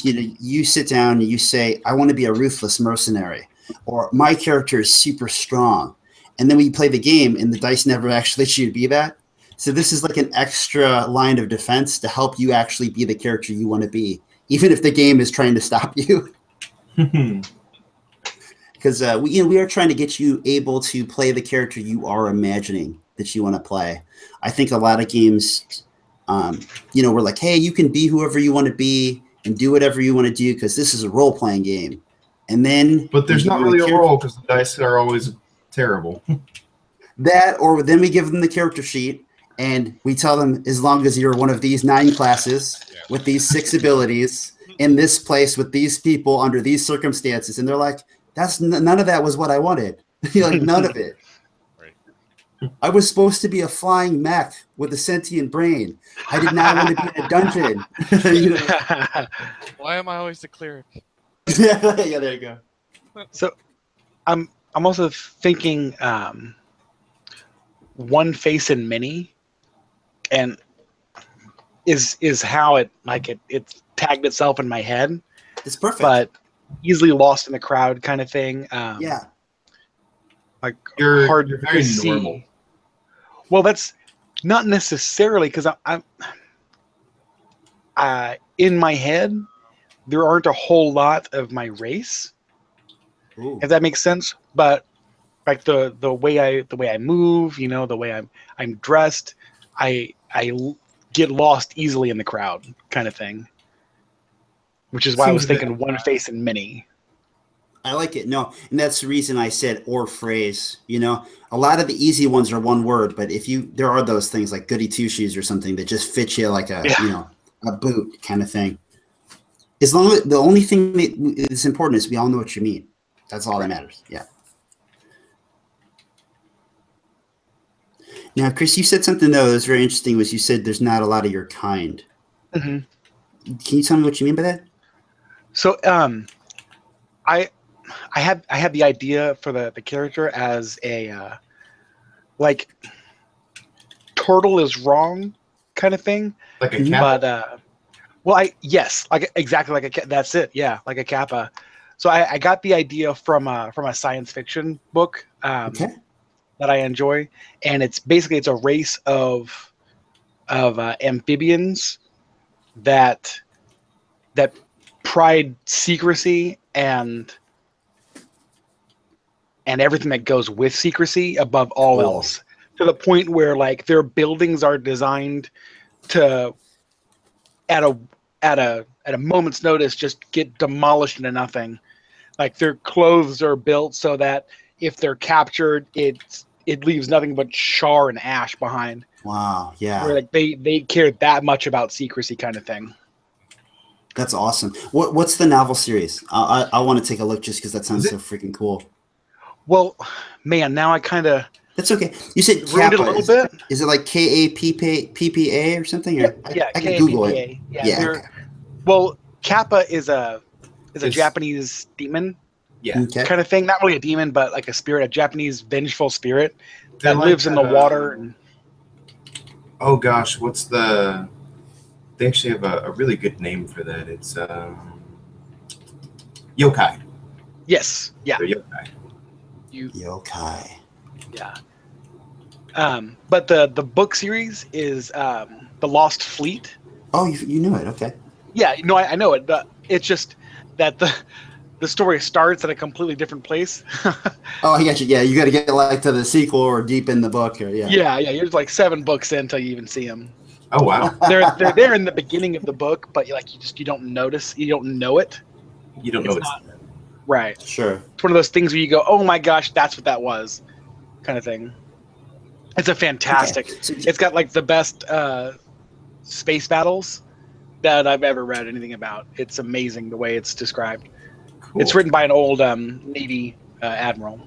Speaker 2: You know, you sit down and you say, I want to be a ruthless mercenary, or my character is super strong. And then we play the game and the dice never actually let you be that. So this is like an extra line of defense to help you actually be the character you want to be, even if the game is trying to stop you. Because we are trying to get you able to play the character you are imagining that you want to play. I think a lot of games, we're like, hey, you can be whoever you want to be and do whatever you want to do because this is a role-playing game. And then,
Speaker 3: but there's not really a role because the dice are always terrible.
Speaker 2: Or then we give them the character sheet and we tell them, as long as you're one of these 9 classes with these 6 abilities in this place with these people under these circumstances, and they're like, none of that was what I wanted. Like none of it.
Speaker 4: Right.
Speaker 2: I was supposed to be a flying mech with a sentient brain. I did not want to be in a dungeon.
Speaker 4: Why am I always the cleric?
Speaker 2: Yeah, there you go.
Speaker 1: So, I'm also thinking one face in many, and is how it tagged itself in my head.
Speaker 2: It's perfect.
Speaker 1: But easily lost in the crowd kind of thing.
Speaker 2: Yeah.
Speaker 1: Like
Speaker 3: You're
Speaker 1: hard
Speaker 3: very
Speaker 1: to see.
Speaker 3: normal.
Speaker 1: Well, that's not necessarily because I'm in my head. There aren't a whole lot of my race,
Speaker 2: Ooh.
Speaker 1: if that makes sense. But like the way I move, you know, the way I'm dressed, I get lost easily in the crowd, kind of thing. Which is why I was thinking one face in many.
Speaker 2: I like it. No, and that's the reason I said or phrase. You know, a lot of the easy ones are one word, but there are those things like goody two shoes or something that just fit you like a boot kind of thing. As long as the only thing that is important is we all know what you mean. That's all that matters. Yeah. Now, Chris, you said something though that was very interesting. Was you said there's not a lot of your kind.
Speaker 1: Mm-hmm.
Speaker 2: Can you tell me what you mean by that?
Speaker 1: So, I had the idea for the character as a like turtle is wrong kind of thing.
Speaker 3: Like a cat.
Speaker 1: But exactly like a that's it. Yeah, like a kappa. So I got the idea from a science fiction book that I enjoy, and it's a race of amphibians that pride secrecy and everything that goes with secrecy above all else, to the point where like their buildings are designed to at a moment's notice just get demolished into nothing. Like their clothes are built so that if they're captured, it leaves nothing but char and ash behind.
Speaker 2: Wow, yeah.
Speaker 1: Where like they care that much about secrecy, kind of thing.
Speaker 2: That's awesome. What's the novel series? I want to take a look just because that sounds so freaking cool.
Speaker 1: Well, man, now I kind of.
Speaker 2: That's okay. You said
Speaker 1: ruined
Speaker 2: Kappa.
Speaker 1: it a little bit.
Speaker 2: Is it like KAPPA or something? Or
Speaker 1: Yeah,
Speaker 2: I can Google it.
Speaker 1: Yeah.
Speaker 2: Okay.
Speaker 1: Well, Kappa is a Japanese demon.
Speaker 3: Yeah.
Speaker 2: Okay.
Speaker 1: Kind of thing. Not really a demon, but like a spirit, a Japanese vengeful spirit
Speaker 3: They're
Speaker 1: that
Speaker 3: like,
Speaker 1: lives in the water. And...
Speaker 3: Oh gosh, what's the? They actually have a really good name for that. It's yokai.
Speaker 1: Yes. Yeah.
Speaker 3: They're yokai.
Speaker 2: Yokai.
Speaker 1: Yeah. But the book series is The Lost Fleet.
Speaker 2: Oh, you knew it. Okay.
Speaker 1: Yeah, no, I know it, but it's just that the story starts at a completely different place.
Speaker 2: Oh, I got you. Yeah, you got to get like to the sequel or deep in the book. Or
Speaker 1: Yeah. You're like 7 books in until you even see them.
Speaker 3: Oh wow.
Speaker 1: They're there in the beginning of the book, but you don't notice, you don't know it.
Speaker 3: You don't know it's
Speaker 1: right.
Speaker 2: Sure.
Speaker 1: It's one of those things where you go, "Oh my gosh, that's what that was," kind of thing. It's a fantastic.
Speaker 2: Okay. So,
Speaker 1: it's got like the best space battles that I've ever read anything about. It's amazing the way it's described.
Speaker 3: Cool.
Speaker 1: It's written by an old Navy admiral.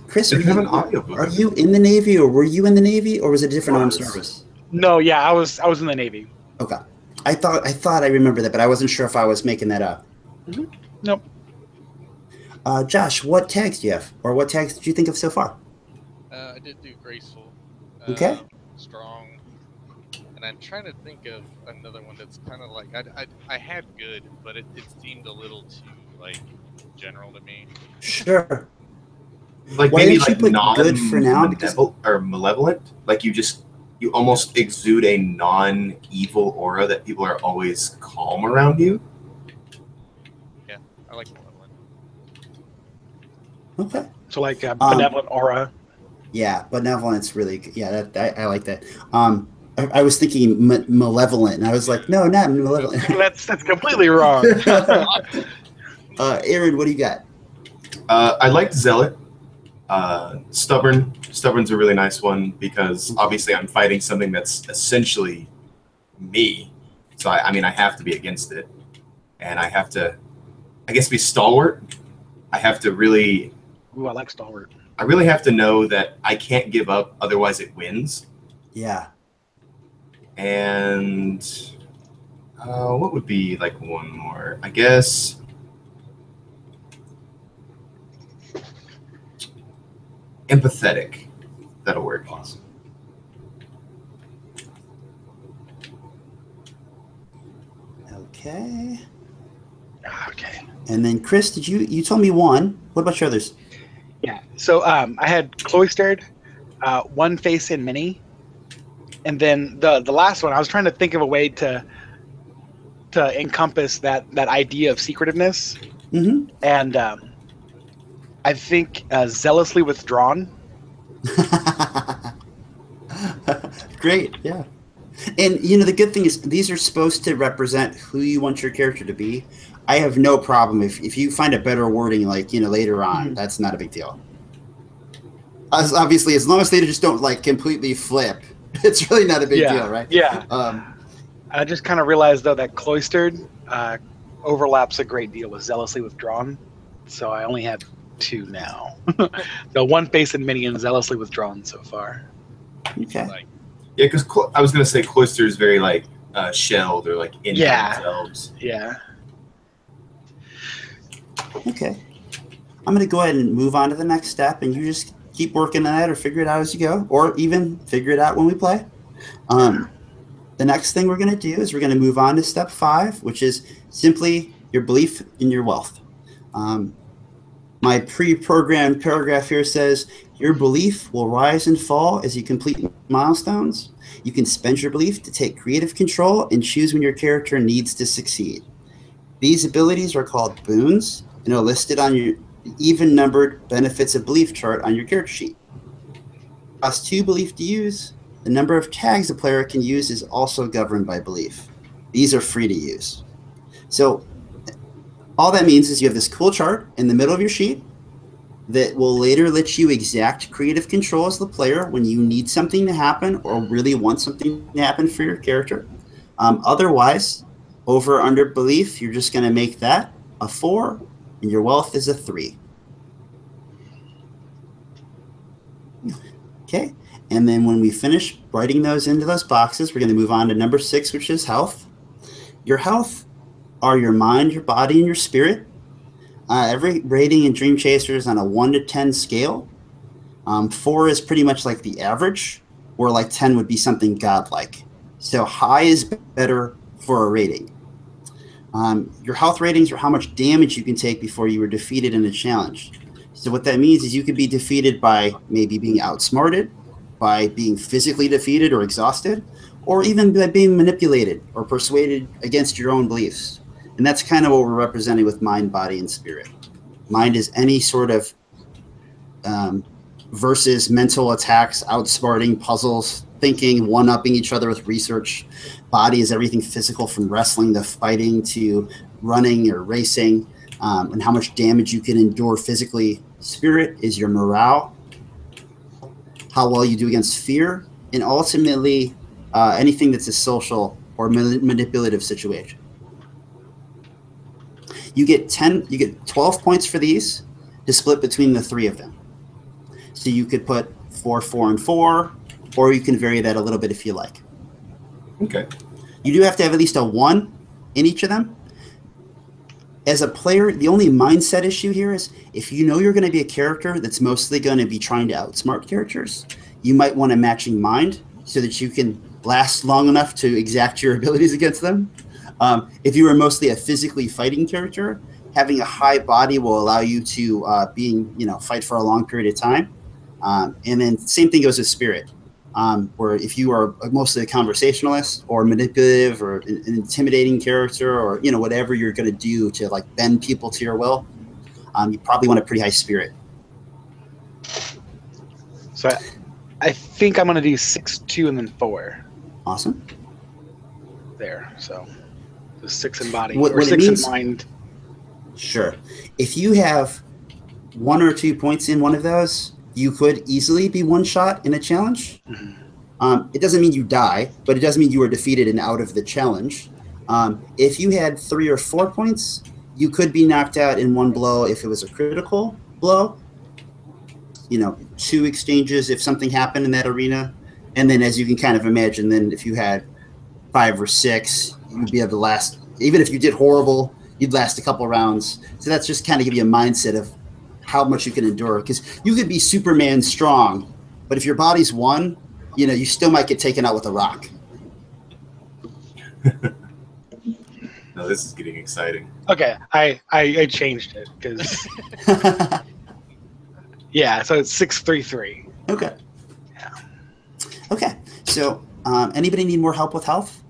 Speaker 2: Chris,
Speaker 3: They have an audiobook.
Speaker 2: are you in the Navy, or were you in the Navy, or was it a different armed service?
Speaker 1: No, yeah, I was in the Navy.
Speaker 2: Okay, I thought I remember that, but I wasn't sure if I was making that up.
Speaker 1: Nope.
Speaker 2: Josh, what tags do you have, or what tags did you think of so far?
Speaker 4: I did do graceful.
Speaker 2: Okay.
Speaker 4: Strong. And I'm trying to think of another one that's kind of like I had good, but it seemed a little too like general to me.
Speaker 2: Sure.
Speaker 3: Like
Speaker 2: Why
Speaker 3: maybe
Speaker 2: didn't you
Speaker 3: like
Speaker 2: put
Speaker 3: non
Speaker 2: good for now? Because
Speaker 3: or malevolent. Like you almost exude a non-evil aura that people are always calm around you.
Speaker 4: Yeah, I like malevolent.
Speaker 2: okay.
Speaker 1: So like benevolent aura.
Speaker 2: Yeah, benevolence really. Yeah, I like that. I was thinking malevolent, and I was like, no, not malevolent.
Speaker 1: That's completely wrong.
Speaker 2: Aaron, what do you got?
Speaker 3: I liked Zealot. Stubborn. Stubborn's a really nice one because obviously I'm fighting something that's essentially me. So I mean I have to be against it, and I have to, I guess, be stalwart. I have to really.
Speaker 1: Ooh, I like stalwart.
Speaker 3: I really have to know that I can't give up, otherwise it wins.
Speaker 2: Yeah.
Speaker 3: And what would be like one more? I guess. Empathetic. That'll work.
Speaker 2: Awesome. Okay.
Speaker 1: Okay.
Speaker 2: And then Chris, you told me one. What about your others?
Speaker 1: Yeah. So I had cloistered, one face in many, and then the last one. I was trying to think of a way to encompass that idea of secretiveness, and I think zealously withdrawn.
Speaker 2: Great. Yeah. And the good thing is these are supposed to represent who you want your character to be. I have no problem if you find a better wording, like later on. That's not a big deal. Obviously, as long as they just don't like completely flip, it's really not a big deal, right?
Speaker 1: Yeah. I just kind of realized though that cloistered overlaps a great deal with zealously withdrawn, so I only have two now. The one face and many and zealously withdrawn so far.
Speaker 2: Okay.
Speaker 3: Yeah, because I was gonna say cloister is very like shelled or like in themselves.
Speaker 1: Yeah.
Speaker 2: Okay. I'm going to go ahead and move on to the next step, and you just keep working on that or figure it out as you go, or even figure it out when we play. The next thing we're going to do is we're going to move on to step 5, which is simply your belief in your wealth. My pre-programmed paragraph here says, your belief will rise and fall as you complete milestones. You can spend your belief to take creative control and choose when your character needs to succeed. These abilities are called boons and are listed on your even-numbered benefits of belief chart on your character sheet. Cost 2 belief to use. The number of tags a player can use is also governed by belief. These are free to use. So all that means is you have this cool chart in the middle of your sheet that will later let you exact creative control as the player when you need something to happen or really want something to happen for your character. Otherwise, over or under belief, you're just going to make that a 4, and your wealth is a 3. Okay, and then when we finish writing those into those boxes, we're going to move on to number 6, which is health. Your health are your mind, your body, and your spirit. Every rating in Dream Chaser is on a 1 to 10 scale. 4 is pretty much like the average, or like 10 would be something godlike. So high is better for a rating. Your health ratings are how much damage you can take before you were defeated in a challenge. So what that means is you could be defeated by maybe being outsmarted, by being physically defeated or exhausted, or even by being manipulated or persuaded against your own beliefs. And that's kind of what we're representing with mind, body, and spirit. Mind is any sort of versus mental attacks, outsmarting, puzzles, thinking, one-upping each other with research. Body is everything physical, from wrestling to fighting to running or racing, and how much damage you can endure physically. Spirit is your morale, how well you do against fear, and ultimately anything that's a social or manipulative situation. You get 12 points for these to split between the three of them. So you could put 4, 4, and 4, or you can vary that a little bit if you like.
Speaker 3: Okay.
Speaker 2: You do have to have at least a 1 in each of them. As a player, the only mindset issue here is if you know you're going to be a character that's mostly going to be trying to outsmart characters, you might want a matching mind so that you can last long enough to exact your abilities against them. If you are mostly a physically fighting character, having a high body will allow you to fight for a long period of time. And then same thing goes with spirit. Where if you are mostly a conversationalist or manipulative or an intimidating character or whatever you're going to do to like bend people to your will, you probably want a pretty high spirit.
Speaker 1: So I think I'm going to do 6, 2, and then 4
Speaker 2: Awesome.
Speaker 1: there. So 6 in body
Speaker 2: What
Speaker 1: or
Speaker 2: it
Speaker 1: 6
Speaker 2: means-
Speaker 1: in mind.
Speaker 2: Sure. If you have 1 or 2 points in one of those, you could easily be one shot in a challenge.
Speaker 1: Mm-hmm.
Speaker 2: It doesn't mean you die, but it does mean you are defeated and out of the challenge. If you had 3 or 4 points, you could be knocked out in one blow if it was a critical blow. 2 exchanges if something happened in that arena. And then as you can kind of imagine, then if you had 5 or 6, you'd be able to last. Even if you did horrible, you'd last a couple rounds. So that's just kind of give you a mindset of how much you can endure. Because you could be Superman strong, but if your body's 1, you still might get taken out with a rock.
Speaker 3: No, this is getting exciting.
Speaker 1: Okay, I changed it because yeah. So it's 6, 3, 3.
Speaker 2: Okay.
Speaker 1: Yeah.
Speaker 2: Okay. So anybody need more help with health?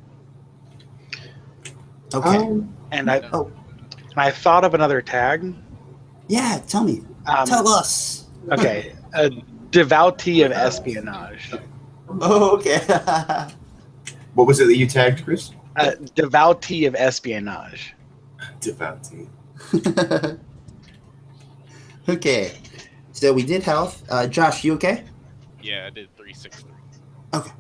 Speaker 2: Okay.
Speaker 1: And I thought of another tag.
Speaker 2: Yeah, tell me. Tell us.
Speaker 1: Okay, a devotee of espionage.
Speaker 2: Oh, okay.
Speaker 3: What was it that you tagged, Chris?
Speaker 1: A devotee of espionage.
Speaker 3: Devotee.
Speaker 2: Okay. So we did health. Josh, you okay?
Speaker 4: Yeah, I did 3, 6, 3.
Speaker 2: Okay.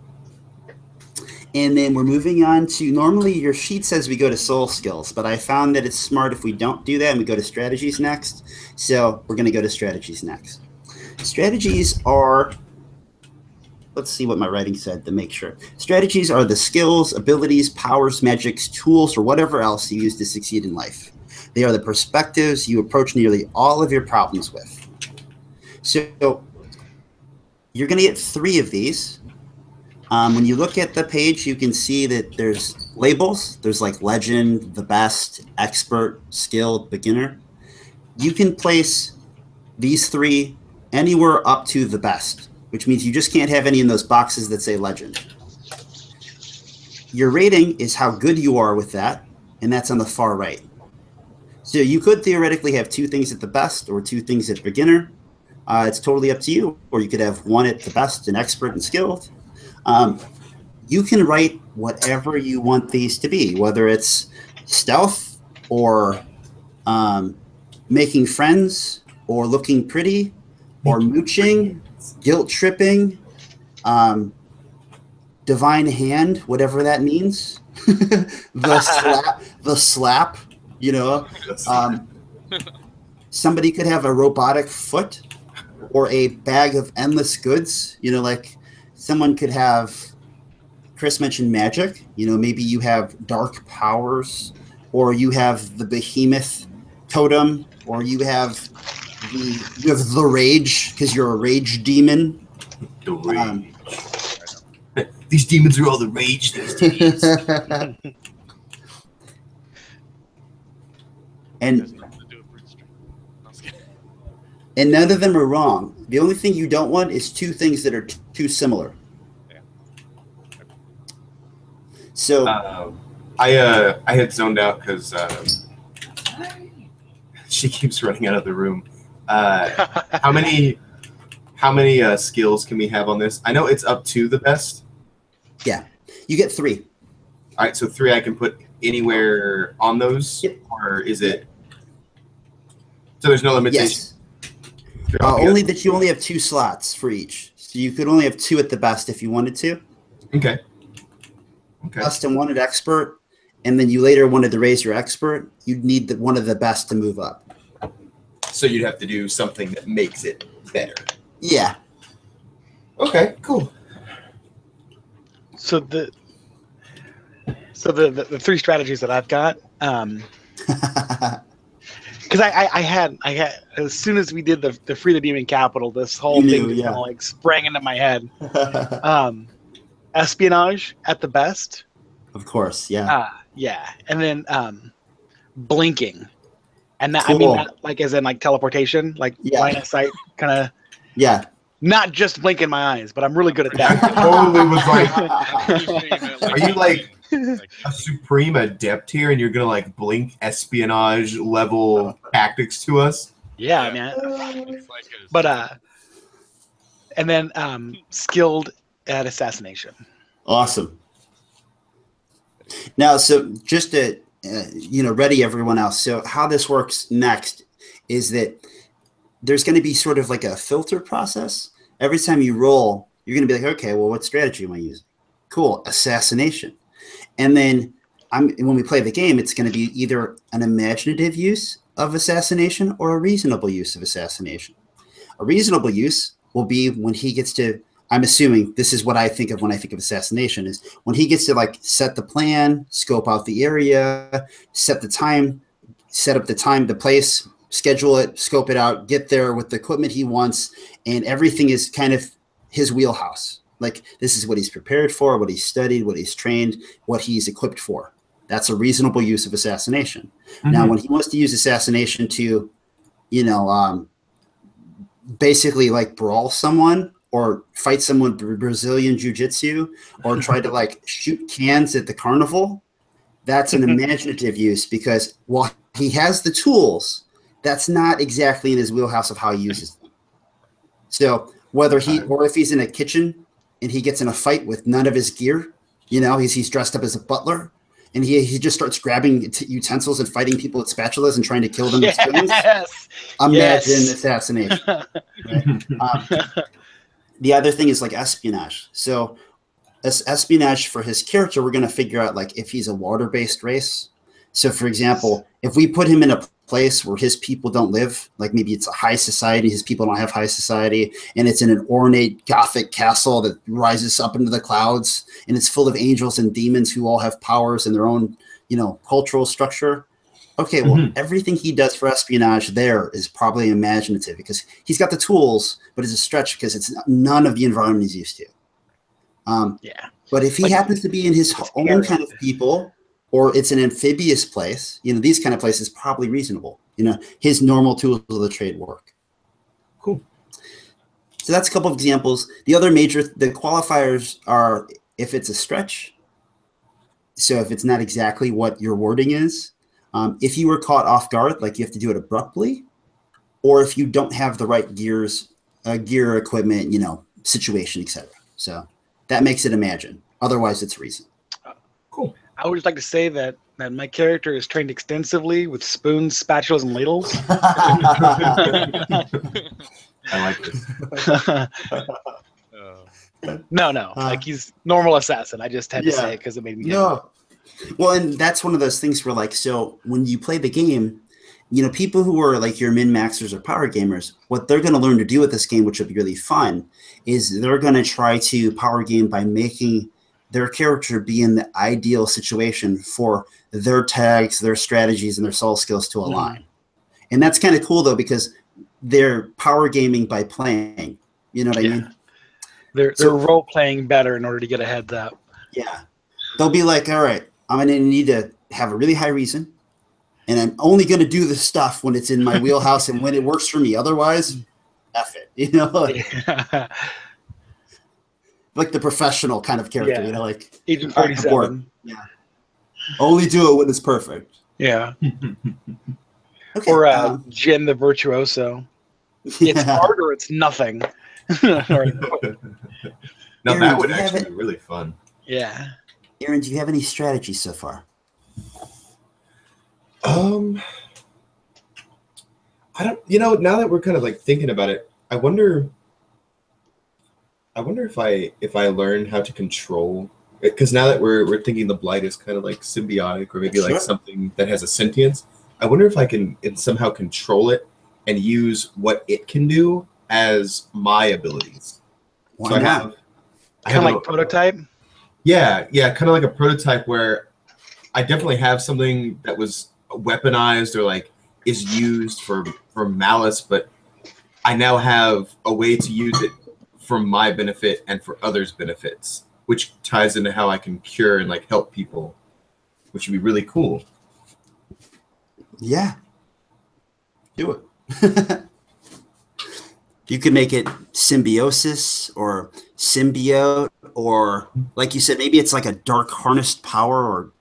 Speaker 2: And then we're moving on to, normally your sheet says we go to soul skills, but I found that it's smart if we don't do that and we go to strategies next. So we're going to go to strategies next. Strategies are, let's see what my writing said to make sure. Strategies are the skills, abilities, powers, magics, tools, or whatever else you use to succeed in life. They are the perspectives you approach nearly all of your problems with. So you're going to get 3 of these. When you look at the page, you can see that there's labels. There's like legend, the best, expert, skilled, beginner. You can place these 3 anywhere up to the best, which means you just can't have any in those boxes that say legend. Your rating is how good you are with that, and that's on the far right. So you could theoretically have 2 things at the best or 2 things at beginner. It's totally up to you. Or you could have 1 at the best and expert and skilled. You can write whatever you want these to be, whether it's stealth or making friends or looking pretty or mooching, guilt tripping, divine hand, whatever that means. the slap, somebody could have a robotic foot or a bag of endless goods, like someone could have, Chris mentioned magic, maybe you have dark powers, or you have the behemoth totem, or you have the rage because you're a rage demon.
Speaker 3: The rage. These demons are all the rage these days.
Speaker 2: And none of them are wrong. The only thing you don't want is 2 things that are too similar.
Speaker 4: Yeah.
Speaker 2: So
Speaker 3: I had zoned out because she keeps running out of the room. How many skills can we have on this? I know it's up to the best.
Speaker 2: Yeah, you get 3.
Speaker 3: All right, so 3 I can put anywhere on those,
Speaker 2: Yep.
Speaker 3: or is it? So there's no limitation.
Speaker 2: Yes. Only that you only have 2 slots for each. So you could only have 2 at the best if you wanted to.
Speaker 3: Okay.
Speaker 2: Best and 1 at expert, and then you later wanted to raise your expert, you'd need one of the best to move up.
Speaker 3: So you'd have to do something that makes it better.
Speaker 2: Yeah.
Speaker 3: Okay, cool.
Speaker 1: So the 3 strategies that I've got, because I had as soon as we did the Free the Demon Capital, this whole thing just kind of like sprang into my head. Espionage at the best.
Speaker 2: Of course, yeah.
Speaker 1: Yeah, and then blinking, and that
Speaker 2: Cool.
Speaker 1: I mean that like as in like teleportation, like line of sight, kind of.
Speaker 2: Yeah.
Speaker 1: Not just blinking my eyes, but I'm really good at that.
Speaker 3: Totally was like, are you like a supreme adept here, and you're gonna like blink espionage level tactics to us?
Speaker 1: Yeah, man. But and then skilled at assassination.
Speaker 2: Awesome. Now, so just to ready everyone else. So how this works next is that there's going to be sort of like a filter process. Every time you roll, you're going to be like, okay, well, what strategy am I using? Cool, assassination. And then when we play the game, it's going to be either an imaginative use of assassination or a reasonable use of assassination. A reasonable use will be when he gets to, I'm assuming this is what I think of when I think of assassination, is when he gets to like set the plan, scope out the area, set the time, set up the time, the place, schedule it, scope it out, get there with the equipment he wants, and everything is kind of his wheelhouse. Like this is what he's prepared for, what he's studied, what he's trained, what he's equipped for. That's a reasonable use of assassination. Mm-hmm. Now, when he wants to use assassination to, basically like brawl someone or fight someone Brazilian jiu-jitsu or try to like shoot cans at the carnival, that's an imaginative use because while he has the tools, that's not exactly in his wheelhouse of how he uses them. So whether or if he's in a kitchen and he gets in a fight with none of his gear, he's dressed up as a butler and he just starts grabbing utensils and fighting people with spatulas and trying to kill them with spoons. Imagine assassination. Right? The other thing is like espionage. So espionage for his character, we're going to figure out like if he's a water-based race. So for example, if we put him in a place where his people don't live, like maybe it's a high society, his people don't have high society, and it's in an ornate Gothic castle that rises up into the clouds, and it's full of angels and demons who all have powers in their own, cultural structure. Okay, well, everything he does for espionage there is probably imaginative because he's got the tools, but it's a stretch because it's none of the environment he's used to. But if he happens to be in his own kind of people, or it's an amphibious place, these kind of places probably reasonable. His normal tools of the trade work.
Speaker 3: Cool.
Speaker 2: So that's a couple of examples. The other the qualifiers are if it's a stretch. So if it's not exactly what your wording is, if you were caught off guard, like you have to do it abruptly, or if you don't have the right gear, equipment, situation, etc. So that makes it imagine. Otherwise, it's reason.
Speaker 3: Cool.
Speaker 1: I would just like to say that my character is trained extensively with spoons, spatulas, and ladles.
Speaker 3: I like this.
Speaker 1: No. Like he's normal assassin. I just had to say it because it made me.
Speaker 2: No. Well, and that's one of those things where, like, so when you play the game, people who are like your min-maxers or power gamers, what they're going to learn to do with this game, which will be really fun, is they're going to try to power game by making their character be in the ideal situation for their tags, their strategies, and their soul skills to align. And that's kind of cool, though, because they're power gaming by playing. You know what I mean?
Speaker 1: They're role-playing better in order to get a heads up. Yeah.
Speaker 2: They'll be like, all right, I'm going to need to have a really high reason, and I'm only going to do this stuff when it's in my wheelhouse and when it works for me. Otherwise, F it. Like the professional kind of character, like
Speaker 1: Agent 47.
Speaker 2: Yeah. Only do it when it's perfect.
Speaker 1: Yeah.
Speaker 2: Okay.
Speaker 1: Or Jin the Virtuoso. It's hard or it's nothing.
Speaker 3: Now that would actually be really fun.
Speaker 1: Yeah.
Speaker 2: Aaron, do you have any strategies so far?
Speaker 3: I don't. Now that we're kind of like thinking about it, I wonder. If I learn how to control, because now that we're thinking the blight is kind of like symbiotic or maybe like something that has a sentience. I wonder if I can somehow control it and use what it can do as my abilities.
Speaker 2: Why
Speaker 3: so
Speaker 2: not?
Speaker 3: I
Speaker 1: Kind
Speaker 3: have
Speaker 1: of like prototype.
Speaker 3: Yeah, kind of like a prototype where I definitely have something that was weaponized or like is used for malice, but I now have a way to use it for my benefit and for others' benefits, which ties into how I can cure and like help people, which would be really cool.
Speaker 2: Yeah. Do it. You could make it symbiosis or symbiote, or like you said, maybe it's like a dark harnessed power, or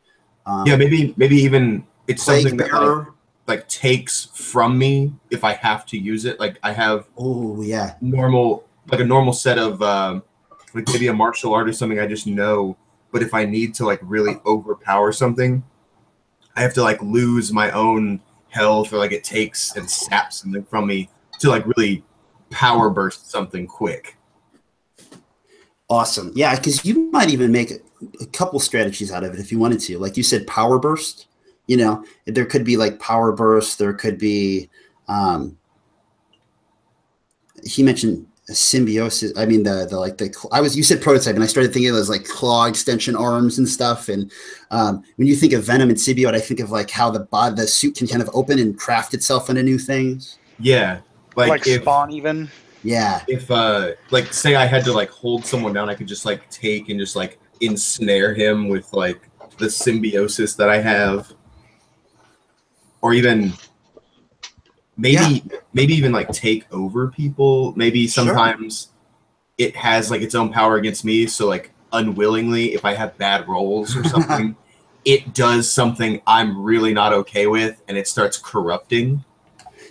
Speaker 3: maybe even it's something
Speaker 2: bearer.
Speaker 3: that like takes from me if I have to use it. Like I have a normal set of like maybe a martial art or something I just know, but if I need to like really overpower something, I have to like lose my own health, or like it takes and saps something from me to like really power burst something quick.
Speaker 2: Awesome. Yeah, because you might even make a couple strategies out of it if you wanted to. Like you said, power burst. There could be like power burst. There could be. He mentioned symbiosis. I mean, you said prototype, and I started thinking of those like claw extension arms and stuff. And when you think of Venom and symbiote, I think of like how the suit can kind of open and craft itself into new things.
Speaker 3: Yeah,
Speaker 1: like Spawn even.
Speaker 2: Yeah.
Speaker 3: If like say I had to like hold someone down, I could just like take and just like ensnare him with like the symbiosis that I have, or even maybe even like take over people. Maybe sometimes it has like its own power against me, so like unwillingly, if I have bad rolls or something, it does something I'm really not okay with, and it starts corrupting.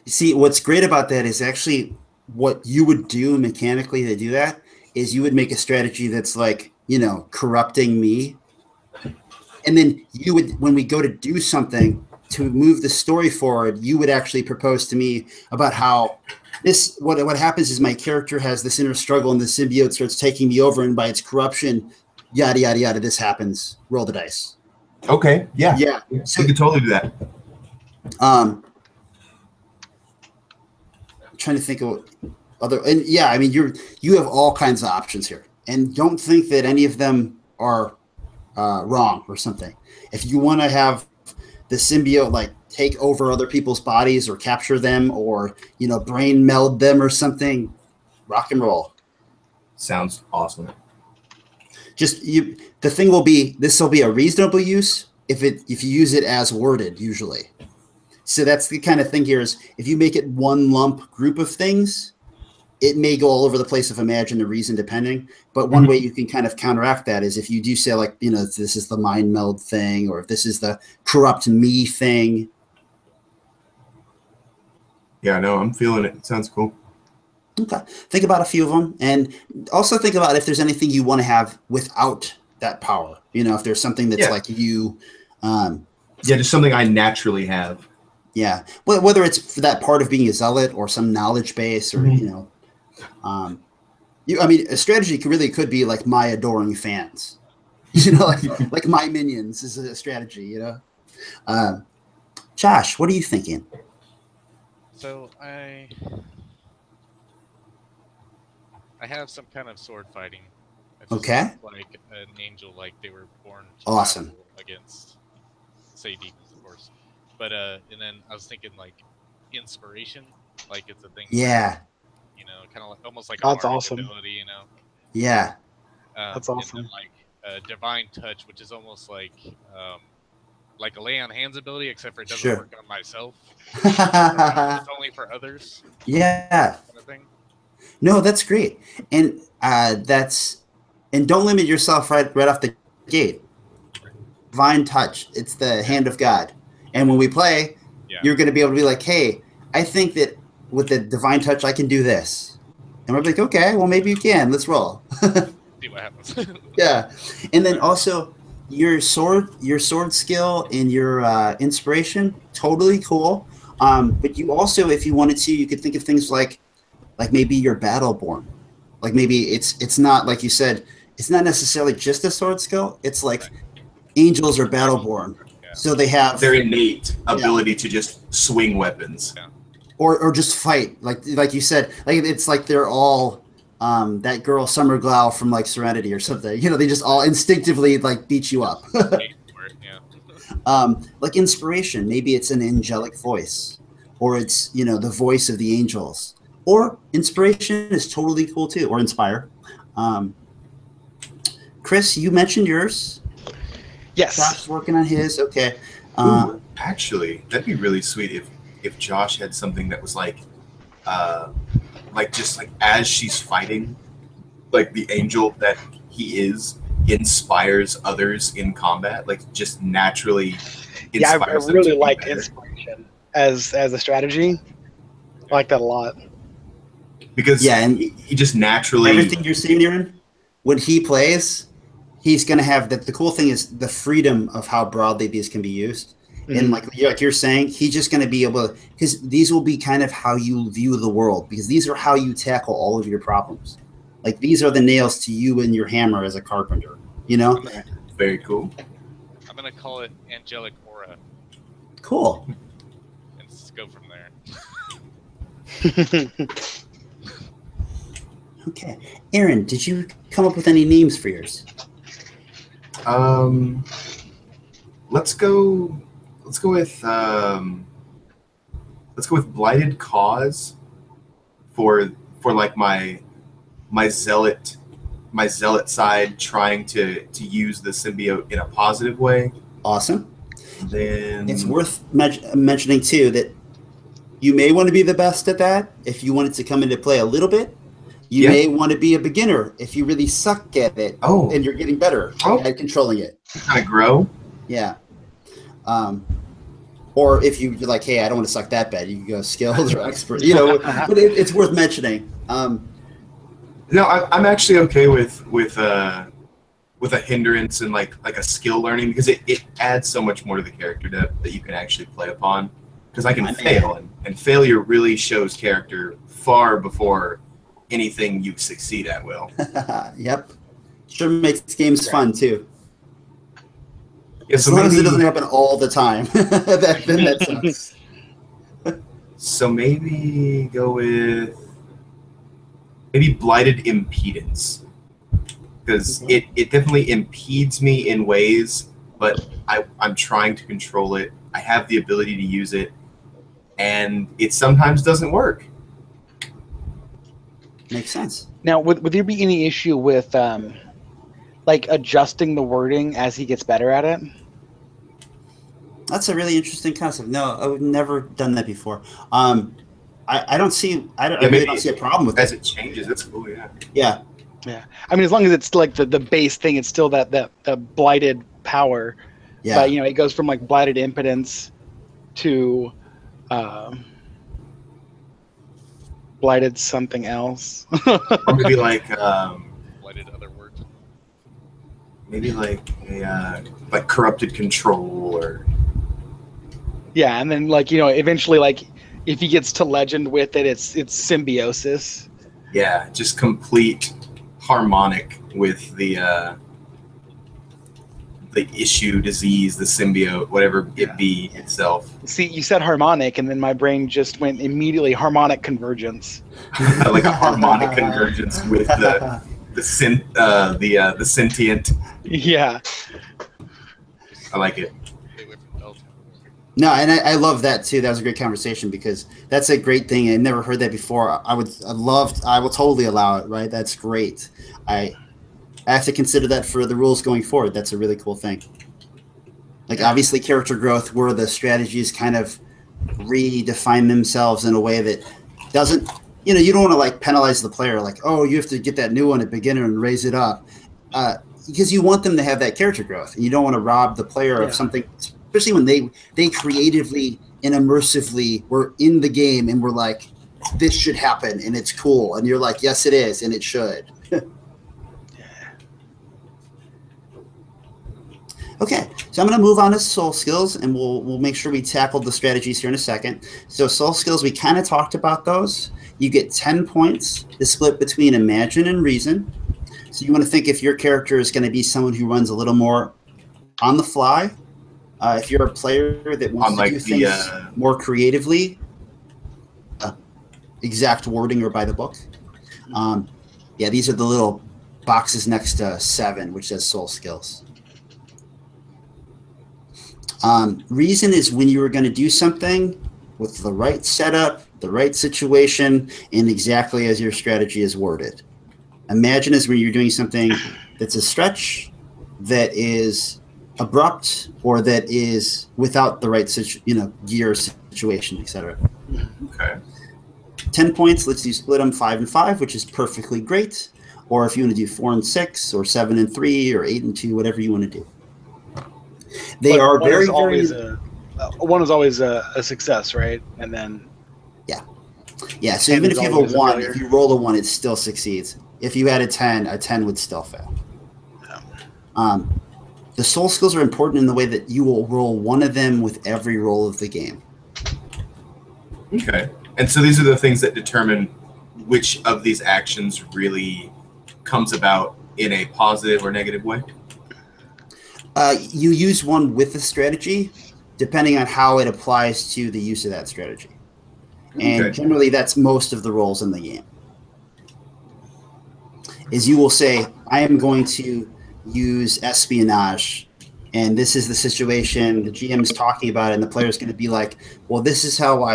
Speaker 2: You see, what's great about that is actually what you would do mechanically to do that is you would make a strategy that's like, corrupting me. And then you would, when we go to do something to move the story forward, you would actually propose to me about how what happens is my character has this inner struggle and the symbiote starts taking me over, and by its corruption, yada, yada, yada, this happens. Roll the dice.
Speaker 3: Okay. Yeah.
Speaker 2: Yeah.
Speaker 3: So we could totally do that.
Speaker 2: I'm trying to think of I mean, you have all kinds of options here, and don't think that any of them are wrong or something. If you want to have the symbiote like take over other people's bodies or capture them, or brain meld them or something, rock and roll.
Speaker 3: Sounds awesome.
Speaker 2: The thing will be, this will be a reasonable use if you use it as worded usually. So that's the kind of thing here is if you make it one lump group of things, it may go all over the place of imagine the reason depending. But one way you can kind of counteract that is if you do say like, this is the mind meld thing, or if this is the corrupt me thing.
Speaker 3: Yeah, no, I'm feeling it. It sounds cool.
Speaker 2: Okay. Think about a few of them, and also think about if there's anything you want to have without that power. If there's something that's like you.
Speaker 3: Just something I naturally have.
Speaker 2: Yeah, whether it's for that part of being a zealot or some knowledge base, or I mean, a strategy could be like my adoring fans, like my minions is a strategy. Josh, what are you thinking?
Speaker 4: So I have some kind of sword fighting.
Speaker 2: Okay.
Speaker 4: Like an angel, like they were born to
Speaker 2: awesome
Speaker 4: battle against, say, demons, of course. But and then I was thinking like inspiration, like it's a thing.
Speaker 2: Yeah.
Speaker 4: Kind of like almost like
Speaker 1: that's
Speaker 4: a
Speaker 1: awesome
Speaker 4: ability,
Speaker 2: Yeah.
Speaker 1: That's awesome.
Speaker 4: And then, like divine touch, which is almost like a lay on hands ability, except for it doesn't work on myself. It's only for others.
Speaker 2: Yeah.
Speaker 4: Kind of thing.
Speaker 2: No, that's great, and don't limit yourself right off the gate. Divine touch, it's the hand of God, and when we play, you're going to be able to be like, hey, I think that with the divine touch, I can do this, and we're like, okay, well maybe you can. Let's roll.
Speaker 4: See what happens.
Speaker 2: Yeah, and then also your sword skill and your inspiration, totally cool. But you also, if you wanted to, you could think of things like maybe you're Battleborn. Like maybe it's not, like you said, it's not necessarily just a sword skill. It's like angels are Battleborn.
Speaker 4: Yeah.
Speaker 2: So they have
Speaker 3: Their innate ability to just swing weapons.
Speaker 4: Yeah.
Speaker 2: or just fight. Like you said, like it's like they're all that girl Summer Glau from like Serenity or something. You know, they just all instinctively like beat you up.
Speaker 4: Yeah.
Speaker 2: Like inspiration, maybe it's an angelic voice, or it's, you know, the voice of the angels, or inspiration is totally cool too, or inspire. Chris, you mentioned yours.
Speaker 1: Yes.
Speaker 2: Josh's working on his. Okay.
Speaker 3: Ooh, actually, that'd be really sweet if Josh had something that was like just like as she's fighting, like the angel that he is inspires others in combat, like just naturally
Speaker 1: Yeah, I
Speaker 3: inspires them
Speaker 1: really
Speaker 3: to be
Speaker 1: like
Speaker 3: better.
Speaker 1: inspiration as a strategy. I like that a lot.
Speaker 3: Because
Speaker 2: Yeah, and
Speaker 3: he just naturally
Speaker 2: everything you're seeing, Aaron, when he plays, he's going to have the cool thing is the freedom of how broadly these can be used. And like you're saying, he's just going to be able to, because these will be kind of how you view the world, because these are how you tackle all of your problems. Like these are the nails to you and your hammer as a carpenter, you know?
Speaker 3: very cool.
Speaker 4: I'm gonna call it angelic aura
Speaker 2: Cool.
Speaker 4: and go from there.
Speaker 2: Okay. Aaron, did you come up with any names for yours?
Speaker 3: Let's go with Blighted Cause for like my zealot side, trying to use the symbiote in a positive way.
Speaker 2: Awesome.
Speaker 3: Then
Speaker 2: It's worth mentioning too that you may want to be the best at that if you want it to come into play a little bit. You may want to be a beginner if you really suck at it and you're getting better at controlling it.
Speaker 3: kind of grow.
Speaker 2: Yeah. Or if you're like, hey, I don't want to suck that bad, you can go skilled or expert. You know, but it's worth mentioning.
Speaker 3: No, I'm actually okay with a hindrance and like a skill learning, because it adds so much more to the character depth that you can actually play upon. Because I can fail, and failure really shows character far before anything you succeed at will.
Speaker 2: Yep. Sure makes games fun too.
Speaker 3: Yeah,
Speaker 2: As long as it doesn't happen all the time. then that sucks.
Speaker 3: So maybe go with Blighted Impedance, because it definitely impedes me in ways, but I'm trying to control it. I have the ability to use it, and it sometimes doesn't work.
Speaker 2: Makes sense.
Speaker 1: Now, would there be any issue with like adjusting the wording as he gets better at it?
Speaker 2: That's a really interesting concept. No, I've never done that before. I don't see. I really don't see a problem with
Speaker 3: as
Speaker 2: it.
Speaker 3: it changes. It's cool, yeah.
Speaker 2: Yeah.
Speaker 1: Yeah, I mean, as long as it's like the base thing, it's still that blighted power.
Speaker 2: Yeah.
Speaker 1: But you know, it goes from like blighted impotence to blighted something else.
Speaker 3: Or maybe like
Speaker 4: Blighted other words.
Speaker 3: maybe like a like corrupted control, or
Speaker 1: Yeah, and then like, you know, eventually like if he gets to legend with it, it's symbiosis.
Speaker 3: yeah, just complete harmonic with the issue, disease, the symbiote, whatever it be itself.
Speaker 1: See, you said harmonic, and then my brain just went immediately harmonic convergence.
Speaker 3: Like a harmonic convergence with the sentient.
Speaker 1: Yeah.
Speaker 3: I like it.
Speaker 4: Stay away from Delta.
Speaker 2: No, and I love that too. That was a great conversation, because that's a great thing. I never heard that before. I will totally allow it. Right, that's great. I have to consider that for the rules going forward. That's a really cool thing. Like obviously character growth, where the strategies kind of redefine themselves in a way that doesn't, you know, you don't want to like penalize the player. Like, oh, you have to get that new one at beginner and raise it up, because you want them to have that character growth, and you don't want to rob the player of something. Especially when they creatively and immersively were in the game and were like, this should happen and it's cool. And you're like, yes, it is. And it should. Okay, so I'm going to move on to soul skills, and we'll make sure we tackle the strategies here in a second. So soul skills, we kind of talked about those. You get 10 points to split between imagine and reason. So you want to think if your character is going to be someone who runs a little more on the fly. If you're a player that wants to do things more creatively, exact wording or by the book. Yeah, these are the little boxes next to 7, which says soul skills. Reason is when you are going to do something with the right setup, the right situation, and exactly as your strategy is worded. Imagine is when you're doing something that's a stretch, that is abrupt, or that is without the right gear, situation, etc.
Speaker 3: Okay.
Speaker 2: 10 points lets you split them 5 and 5, which is perfectly great. Or if you want to do 4 and 6, or 7 and 3, or 8 and 2, whatever you want to do. They are very, very.
Speaker 1: One is always a success, right? And then.
Speaker 2: Yeah. So even if you have a 1, if you roll a 1, it still succeeds. If you had a 10 would still fail. Yeah. The soul skills are important in the way that you will roll one of them with every roll of the game.
Speaker 3: Okay. And so these are the things that determine which of these actions really comes about in a positive or negative way?
Speaker 2: You use one with the strategy, depending on how it applies to the use of that strategy. And generally, that's most of the roles in the game. Is you will say, I am going to use espionage, and this is the situation the GM is talking about, and the player is going to be like, well, this is how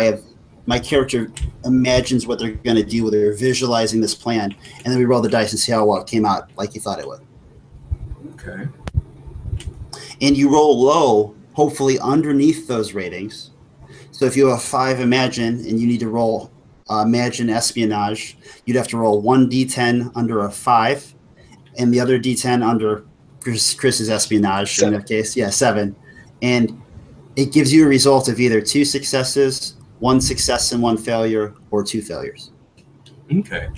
Speaker 2: my character imagines what they're going to do. They're visualizing this plan, and then we roll the dice and see how well it came out like you thought it would.
Speaker 3: Okay.
Speaker 2: And you roll low, hopefully underneath those ratings. So if you have a 5 imagine and you need to roll imagine espionage, you'd have to roll 1 d10 under a 5, and the other d10 under Chris's espionage.
Speaker 1: 7.
Speaker 2: In that case, 7. And it gives you a result of either 2 successes, 1 success and 1 failure, or 2 failures.
Speaker 3: Okay.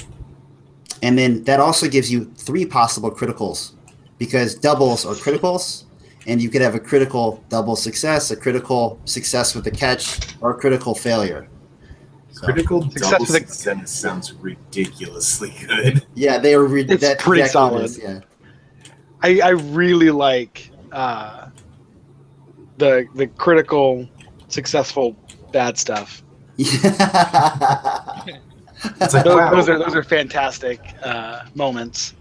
Speaker 2: And then that also gives you 3 possible criticals, because doubles are criticals, and you could have a critical double success, a critical success with a catch, or a critical failure. So,
Speaker 3: critical double success sounds ridiculously good.
Speaker 2: Yeah, they are.
Speaker 1: It's pretty solid.
Speaker 2: Yeah.
Speaker 1: I really like the critical successful bad stuff.
Speaker 2: Yeah.
Speaker 3: It's like, wow.
Speaker 1: Those are fantastic moments.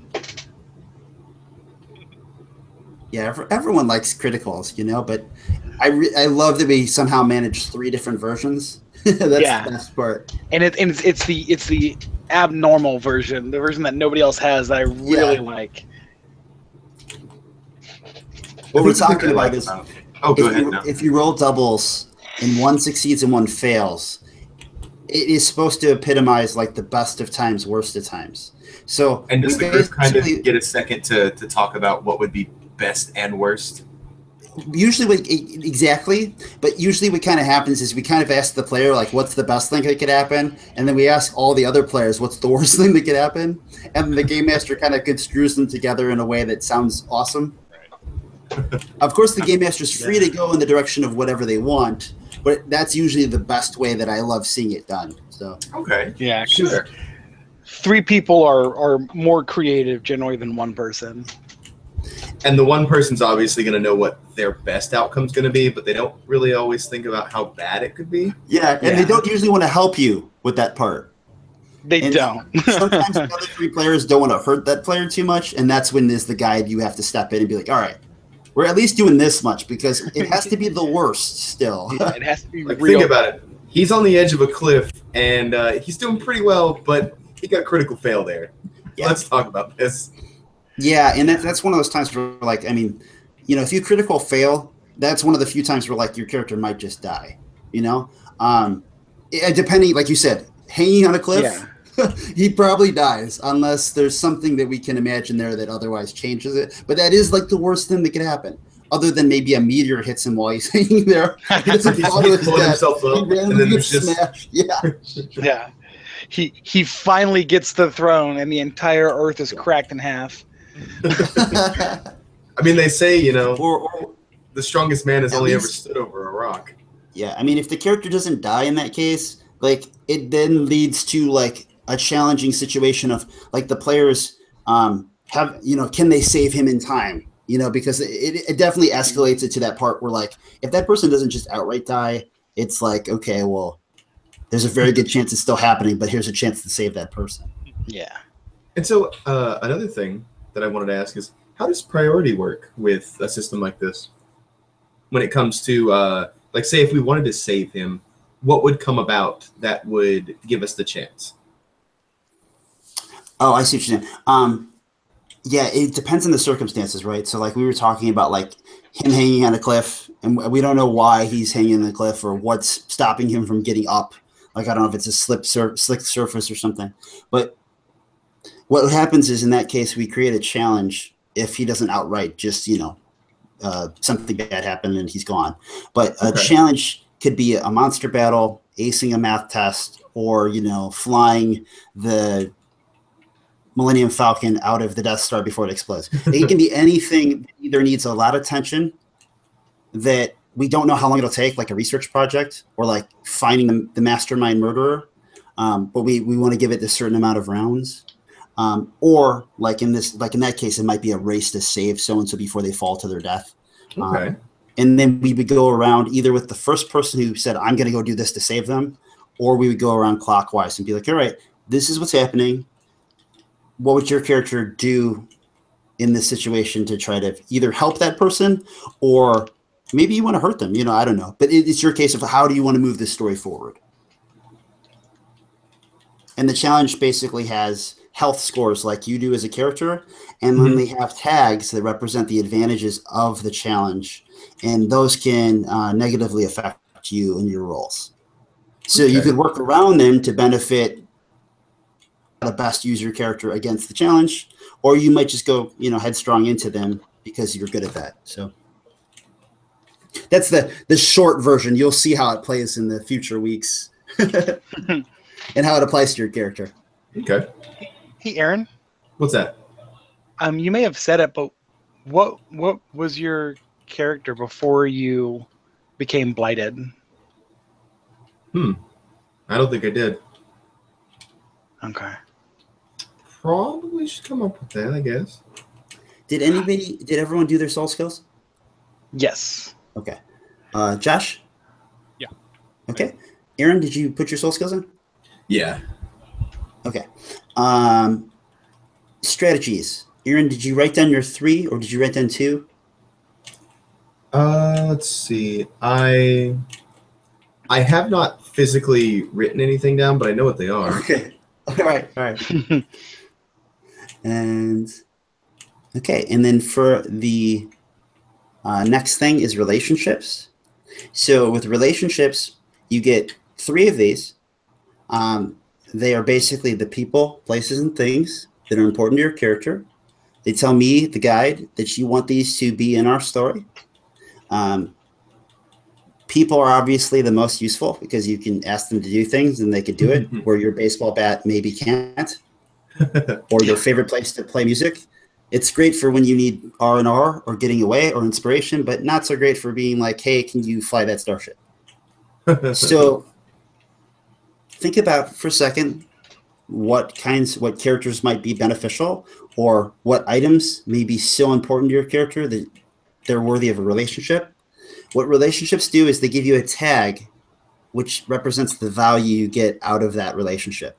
Speaker 2: Yeah, everyone likes criticals, but I love that we somehow managed 3 different versions. That's the best part. And
Speaker 1: it's the abnormal version, the version that nobody else has that I really like.
Speaker 2: What we're talking about is
Speaker 3: if
Speaker 2: you roll doubles and 1 succeeds and 1 fails, it is supposed to epitomize like the best of times, worst of times. So,
Speaker 3: and does the group kind of get a second to talk about what would be best and worst?
Speaker 2: Usually, exactly. But usually, what kind of happens is we kind of ask the player, like, what's the best thing that could happen? And then we ask all the other players, what's the worst thing that could happen? And the game master kind of construes them together in a way that sounds awesome. Of course, the game master is free to go in the direction of whatever they want, but that's usually the best way that I love seeing it done. So
Speaker 3: okay,
Speaker 1: yeah,
Speaker 3: sure.
Speaker 1: 3 people are more creative generally than 1 person.
Speaker 3: And the 1 person's obviously going to know what their best outcome's going to be, but they don't really always think about how bad it could be.
Speaker 2: Yeah, and they don't usually want to help you with that part.
Speaker 1: They don't.
Speaker 2: Sometimes the other 3 players don't want to hurt that player too much, and that's when there's the guide you have to step in and be like, all right, we're at least doing this much, because it has to be the worst still.
Speaker 1: Yeah, it has to be
Speaker 3: like,
Speaker 1: real.
Speaker 3: Think about it. He's on the edge of a cliff, and he's doing pretty well, but he got a critical fail there. Yeah. Let's talk about this.
Speaker 2: Yeah, and that's one of those times where, like, I mean, if you critical fail, that's one of the few times where, like, your character might just die, depending, like you said, hanging on a cliff, he probably dies, unless there's something that we can imagine there that otherwise changes it. But that is, like, the worst thing that could happen, other than maybe a meteor hits him while he's hanging there. He doesn't follow his death. He randomly gets smashed. Yeah.
Speaker 1: Yeah. He finally gets the throne, and the entire Earth is cracked in half.
Speaker 3: I mean, they say,
Speaker 2: Or
Speaker 3: the strongest man has
Speaker 2: At
Speaker 3: only ever
Speaker 2: least-
Speaker 3: stood over a rock.
Speaker 2: yeah, I mean, if the character doesn't die in that case, like it then leads to like a challenging situation of like the players have, can they save him in time? Because it definitely escalates it to that part where like if that person doesn't just outright die, it's like, okay, well, there's a very good chance it's still happening, but here's a chance to save that person.
Speaker 1: Yeah.
Speaker 3: And so another thing that I wanted to ask is, how does priority work with a system like this? When it comes to, like, say, if we wanted to save him, what would come about that would give us the chance?
Speaker 2: Oh, I see what you're saying. Yeah, it depends on the circumstances, right? So, like we were talking about, like him hanging on a cliff, and we don't know why he's hanging on the cliff or what's stopping him from getting up. Like I don't know if it's a slick surface or something. But what happens is in that case, we create a challenge if he doesn't outright just something bad happened and he's gone. But a challenge could be a monster battle, acing a math test, or flying the Millennium Falcon out of the Death Star before it explodes. It can be anything that either needs a lot of attention that we don't know how long it'll take, like a research project, or like finding the mastermind murderer. But we want to give it a certain amount of rounds. Or like in that case, it might be a race to save so-and-so before they fall to their death.
Speaker 3: Okay.
Speaker 2: And then we would go around either with the first person who said, I'm going to go do this to save them, or we would go around clockwise and be like, all right, this is what's happening. What would your character do in this situation to try to either help that person, or maybe you want to hurt them? I don't know. But it's your case of how do you want to move this story forward? And the challenge basically has health scores like you do as a character, and then they have tags that represent the advantages of the challenge, and those can negatively affect you in your roles. So you could work around them to benefit the best use your character against the challenge, or you might just go headstrong into them because you're good at that. So that's the short version. You'll see how it plays in the future weeks and how it applies to your character.
Speaker 3: Okay.
Speaker 1: Hey, Aaron.
Speaker 3: What's that?
Speaker 1: You may have said it, but what was your character before you became blighted?
Speaker 3: I don't think I did.
Speaker 1: Okay.
Speaker 3: Probably should come up with that, I guess.
Speaker 2: Did everyone do their soul skills?
Speaker 1: Yes.
Speaker 2: Okay. Josh?
Speaker 4: Yeah.
Speaker 2: Okay. Aaron, did you put your soul skills in?
Speaker 3: Yeah.
Speaker 2: Okay. Strategies. Aaron, did you write down your 3 or did you write down 2?
Speaker 3: Let's see. I have not physically written anything down, but I know what they are.
Speaker 2: Okay. All right. And okay. And then for the next thing is relationships. So with relationships, you get 3 of these. They are basically the people, places, and things that are important to your character. They tell me, the guide, that you want these to be in our story. People are obviously the most useful because you can ask them to do things and they could do it, where your baseball bat maybe can't, or your favorite place to play music. It's great for when you need R&R or getting away or inspiration, but not so great for being like, hey, can you fly that starship? So think about for a second what characters might be beneficial, or what items may be so important to your character that they're worthy of a relationship. What relationships do is they give you a tag which represents the value you get out of that relationship.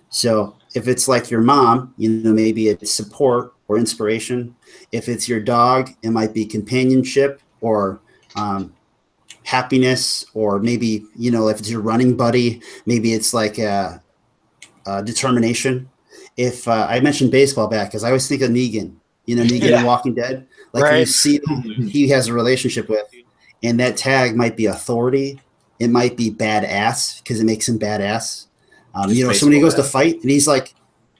Speaker 2: So if it's like your mom, maybe it's support or inspiration. If it's your dog, it might be companionship or happiness, or maybe, if it's your running buddy, maybe it's like determination. If I mentioned baseball bat, because I always think of Negan, Negan in Walking Dead, like
Speaker 1: Right.
Speaker 2: you see he has a relationship with, and that tag might be authority. It might be badass because it makes him badass. Somebody goes to fight and he's like,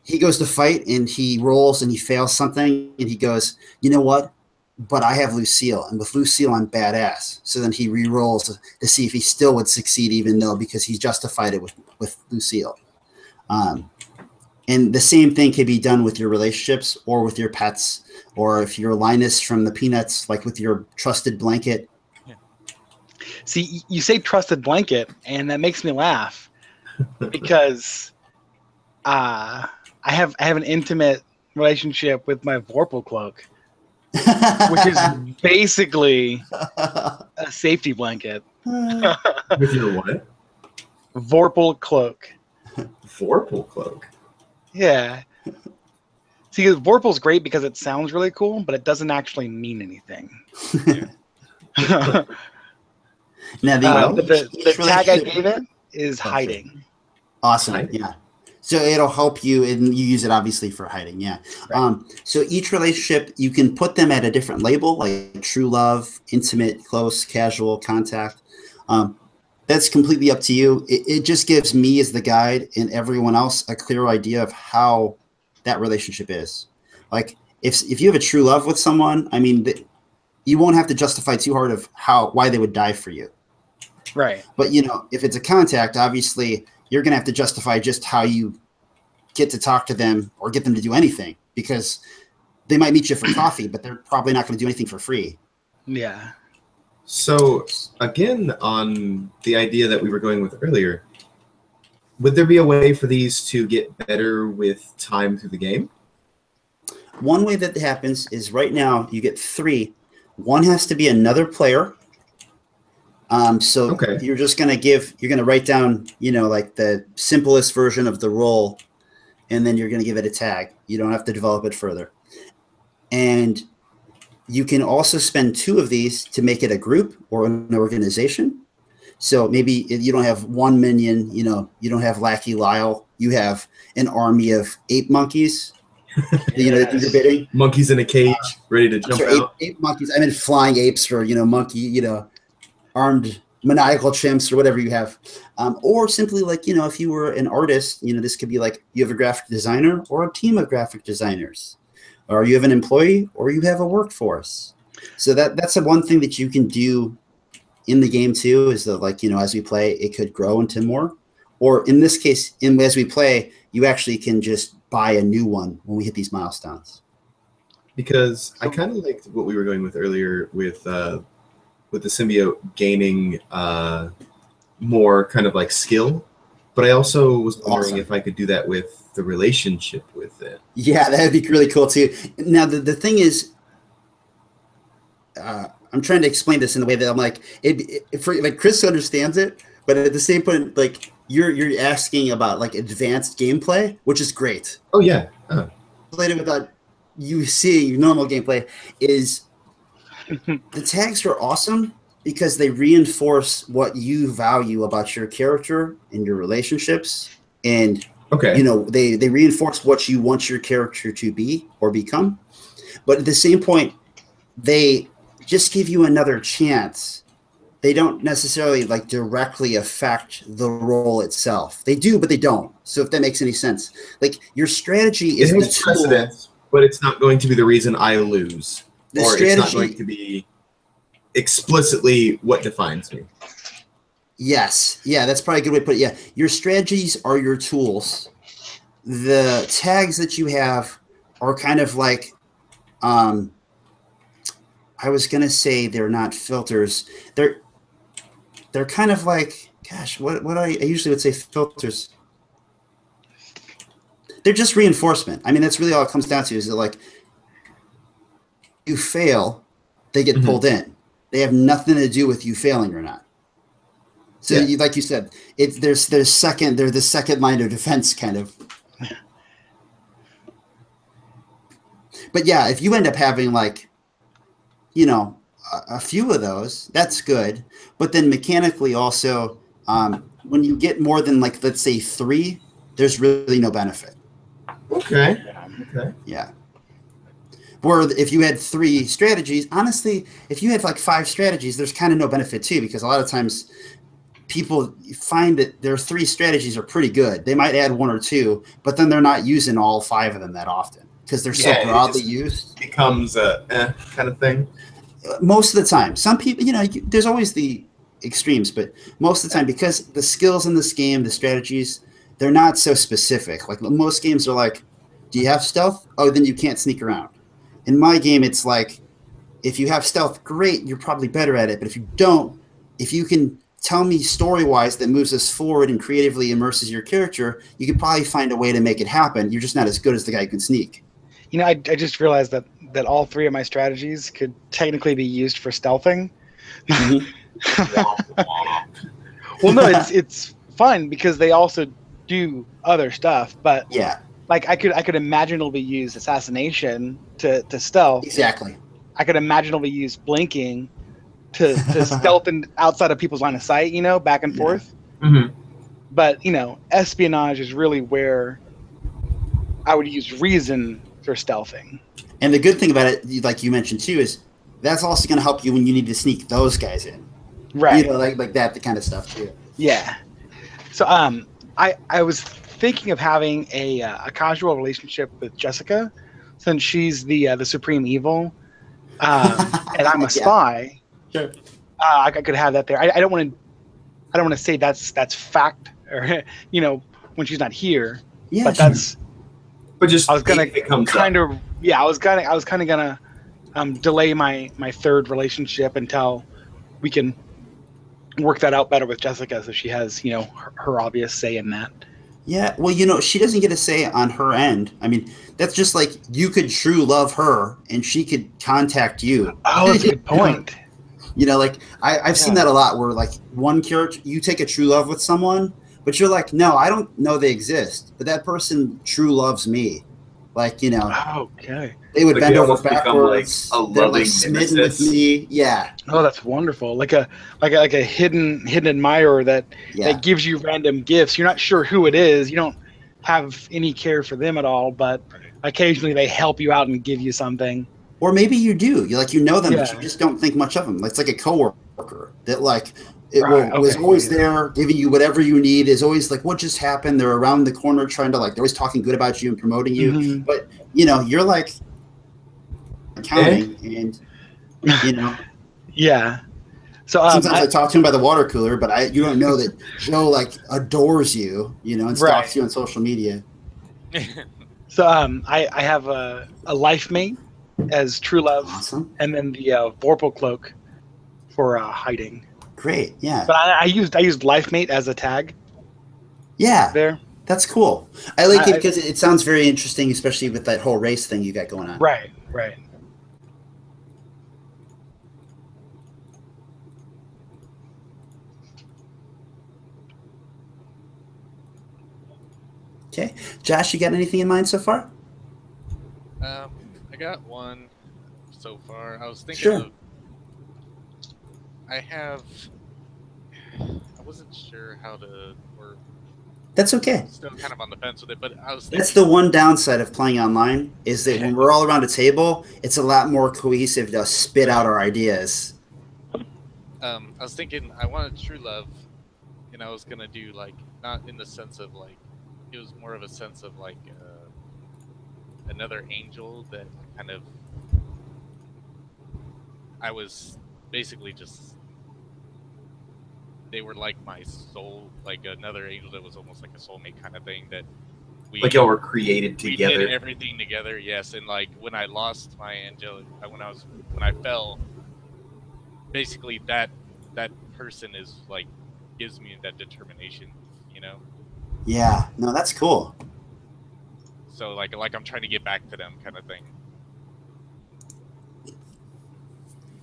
Speaker 2: he goes to fight and he rolls and he fails something and he goes, you know what? But I have Lucille, and with Lucille, I'm badass. So then he re-rolls to see if he still would succeed, even though because he justified it with Lucille. And the same thing can be done with your relationships or with your pets or if you're Linus from the Peanuts, like with your trusted blanket.
Speaker 1: See, you say trusted blanket, and that makes me laugh because I have an intimate relationship with my Vorpal cloak, which is basically a safety blanket.
Speaker 3: With your what?
Speaker 1: Vorpal cloak.
Speaker 3: Vorpal cloak.
Speaker 1: Yeah. See, Vorpal's great because it sounds really cool, but it doesn't actually mean anything.
Speaker 2: Now,
Speaker 1: the tag I gave it is hiding.
Speaker 2: Awesome.
Speaker 3: Hiding.
Speaker 2: Yeah. So it'll help you, and you use it obviously for hiding. Yeah.
Speaker 1: Right.
Speaker 2: So each relationship, you can put them at a different label, like true love, intimate, close, casual, contact. That's completely up to you. It just gives me as the guide and everyone else a clear idea of how that relationship is. Like if you have a true love with someone, I mean, you won't have to justify too hard of why they would die for you.
Speaker 1: Right.
Speaker 2: But if it's a contact, obviously you're going to have to justify just how you get to talk to them or get them to do anything, because they might meet you for coffee, but they're probably not going to do anything for free.
Speaker 1: Yeah.
Speaker 3: So again, on the idea that we were going with earlier, would there be a way for these to get better with time through the game?
Speaker 2: One way that happens is right now you get 3. One has to be another player. So
Speaker 3: Okay.
Speaker 2: you're going to write down, like the simplest version of the role, and then you're going to give it a tag. You don't have to develop it further. And you can also spend 2 of these to make it a group or an organization. So maybe you don't have one minion, you don't have Lackey Lyle. You have an army of ape monkeys. That you're bidding.
Speaker 3: Monkeys in a cage, ready to jump out.
Speaker 2: Ape monkeys. I mean, flying apes, or monkey, armed maniacal chimps, or whatever you have. Or simply like if you were an artist, this could be like you have a graphic designer or a team of graphic designers, or you have an employee, or you have a workforce. So that's the one thing that you can do in the game too, is that as we play, it could grow into more. Or in this case, as we play, you actually can just buy a new one when we hit these milestones.
Speaker 3: Because I kind of liked what we were going with earlier with the symbiote gaining more kind of like skill, but I also was wondering if I could do that with the relationship with it.
Speaker 2: Yeah, that would be really cool too. Now the thing is, I'm trying to explain this in the way that I'm like, Chris understands it, but at the same point, like you're asking about like advanced gameplay, which is great.
Speaker 3: Oh yeah.
Speaker 2: Related without you seeing normal gameplay is the tags are awesome because they reinforce what you value about your character and your relationships, and they reinforce what you want your character to be or become. But at the same point, they just give you another chance. They don't necessarily like directly affect the role itself. They do, but they don't. So if that makes any sense, like your strategy is the tool,
Speaker 3: precedence, but it's not going to be the reason I lose, or it's not going to be explicitly what defines me.
Speaker 2: Yes. Yeah, that's probably a good way to put it. Yeah, your strategies are your tools. The tags that you have are kind of like, I was gonna say they're not filters. They're kind of like, gosh, what I usually would say filters. They're just reinforcement. I mean, that's really all it comes down to, is that like you fail, they get pulled in. They have nothing to do with you failing or not. So like you said, they're the second line of defense kind of. But yeah, if you end up having like, a few of those, that's good. But then mechanically also, when you get more than like, let's say 3, there's really no benefit.
Speaker 3: Okay.
Speaker 2: Yeah. Where if you had 3 strategies, honestly, if you had like 5 strategies, there's kind of no benefit too, because a lot of times people find that their 3 strategies are pretty good. They might add 1 or 2, but then they're not using all 5 of them that often because they're so broadly used.
Speaker 3: Becomes a kind of thing.
Speaker 2: Most of the time. Some people, there's always the extremes, but most of the time, because the skills in this game, the strategies, they're not so specific. Like most games are like, do you have stealth? Oh, then you can't sneak around. in my game, it's like if you have stealth, great, you're probably better at it. But if you don't, if you can tell me story-wise that moves us forward and creatively immerses your character, you could probably find a way to make it happen. You're just not as good as the guy who can sneak.
Speaker 1: You know, I just realized that all three of my strategies could technically be used for stealthing.
Speaker 2: Mhm.
Speaker 1: Well, no, it's fun because they also do other stuff, but
Speaker 2: Yeah,
Speaker 1: like I could imagine it'll be used assassination to stealth.
Speaker 2: exactly.
Speaker 1: I could imagine it'll be used blinking to stealth and outside of people's line of sight, you know, back and
Speaker 2: Yeah.
Speaker 1: forth.
Speaker 3: Mm-hmm.
Speaker 1: But, you know, espionage is really where I would use reason for stealthing.
Speaker 2: And the good thing about it, like you mentioned too, is that's also going to help you when you need to sneak those guys in.
Speaker 1: Right.
Speaker 2: You know, like that, the kind of stuff too.
Speaker 1: Yeah. So I was thinking of having a casual relationship with Jessica, since she's the supreme evil, and I'm a spy.
Speaker 2: Sure.
Speaker 1: I could have that there. I don't want to say that's fact, or you know, when she's not here.
Speaker 2: Yeah,
Speaker 1: But
Speaker 2: sure.
Speaker 1: that's
Speaker 3: But just
Speaker 1: I was gonna
Speaker 3: if it comes
Speaker 1: kind
Speaker 3: up.
Speaker 1: of I was kind of gonna delay my third relationship until we can work that out better with Jessica, so she has, you know, her obvious say in that.
Speaker 2: Yeah, well, you know, she doesn't get a say on her end. I mean, that's just like you could true love her and she could contact you.
Speaker 1: Oh, that's a good point.
Speaker 2: You know, like I've seen that a lot where like one character, you take a true love with someone, but you're like, no, I don't know they exist, but that person true loves me. Like, you know,
Speaker 1: Okay.
Speaker 2: they would
Speaker 3: Like
Speaker 2: bend
Speaker 3: they
Speaker 2: over
Speaker 3: almost become,
Speaker 2: backwards.
Speaker 3: like, a
Speaker 2: They're
Speaker 3: loving
Speaker 2: like smitten
Speaker 3: nemesis.
Speaker 2: with me. Yeah.
Speaker 1: Oh, that's wonderful. Like a hidden admirer that
Speaker 2: Yeah.
Speaker 1: gives you random gifts. You're not sure who it is. You don't have any care for them at all, but occasionally they help you out and give you something.
Speaker 2: Or maybe you do. You like, you know them, but
Speaker 1: Yeah.
Speaker 2: you just don't think much of them. It's like a coworker that like
Speaker 1: Right,
Speaker 2: was
Speaker 1: okay,
Speaker 2: always
Speaker 1: yeah.
Speaker 2: there, giving you whatever you need. Is always like, what just happened? They're around the corner trying to like, they're always talking good about you and promoting you.
Speaker 1: Mhm.
Speaker 2: But you know, you're like accounting, and you know,
Speaker 1: Yeah. So
Speaker 2: sometimes I talk to him by the water cooler, but you don't know that Joe like adores you, you know, and stalks
Speaker 1: Right.
Speaker 2: you on social media.
Speaker 1: I have a life mate as true love,
Speaker 2: Awesome,
Speaker 1: and then the Vorpal cloak for hiding.
Speaker 2: great, yeah,
Speaker 1: But I used life mate as a tag
Speaker 2: yeah.
Speaker 1: there.
Speaker 2: That's cool. I like it
Speaker 1: I-
Speaker 2: because it sounds very interesting, especially with that whole race thing you got going on.
Speaker 1: Right.
Speaker 2: Okay, Josh, you got anything in mind so far?
Speaker 4: I got one so far. I was thinking
Speaker 2: Sure.
Speaker 4: of. I wasn't sure how to. Or
Speaker 2: That's okay.
Speaker 4: still kind of on the fence with it, but I was thinking.
Speaker 2: That's the one downside of playing online is that when we're all around a table, it's a lot more cohesive to spit out our ideas.
Speaker 4: I was thinking I wanted true love, and I was gonna do like not in the sense of like it was more of a sense of like another angel that kind of I was basically just they were like my soul, like another angel that was almost like a soulmate kind of thing that we
Speaker 3: Like y'all were created
Speaker 4: we
Speaker 3: together.
Speaker 4: did everything together. Yes, and like when I lost my angelic, when I fell, basically that person is like gives me that determination, you know.
Speaker 2: Yeah, no, that's cool.
Speaker 4: So like I'm trying to get back to them, kind of thing.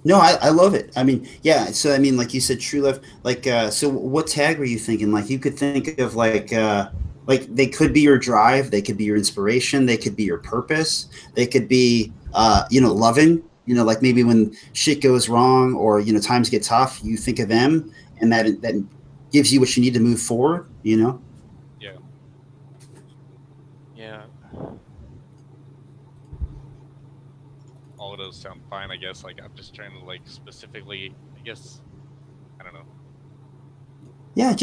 Speaker 2: No, I love it. I mean, yeah. So I mean, like you said, true love. Like, so what tag were you thinking? Like, you could think of like they could be your drive, they could be your inspiration, they could be your purpose, they could be you know, loving. You know, like maybe when shit goes wrong or you know times get tough, you think of them, and that gives you what you need to move forward. You know.
Speaker 4: Yeah. All of those sound fine, I guess. Like I'm just trying to like specifically, I guess, I don't know.
Speaker 2: Yeah,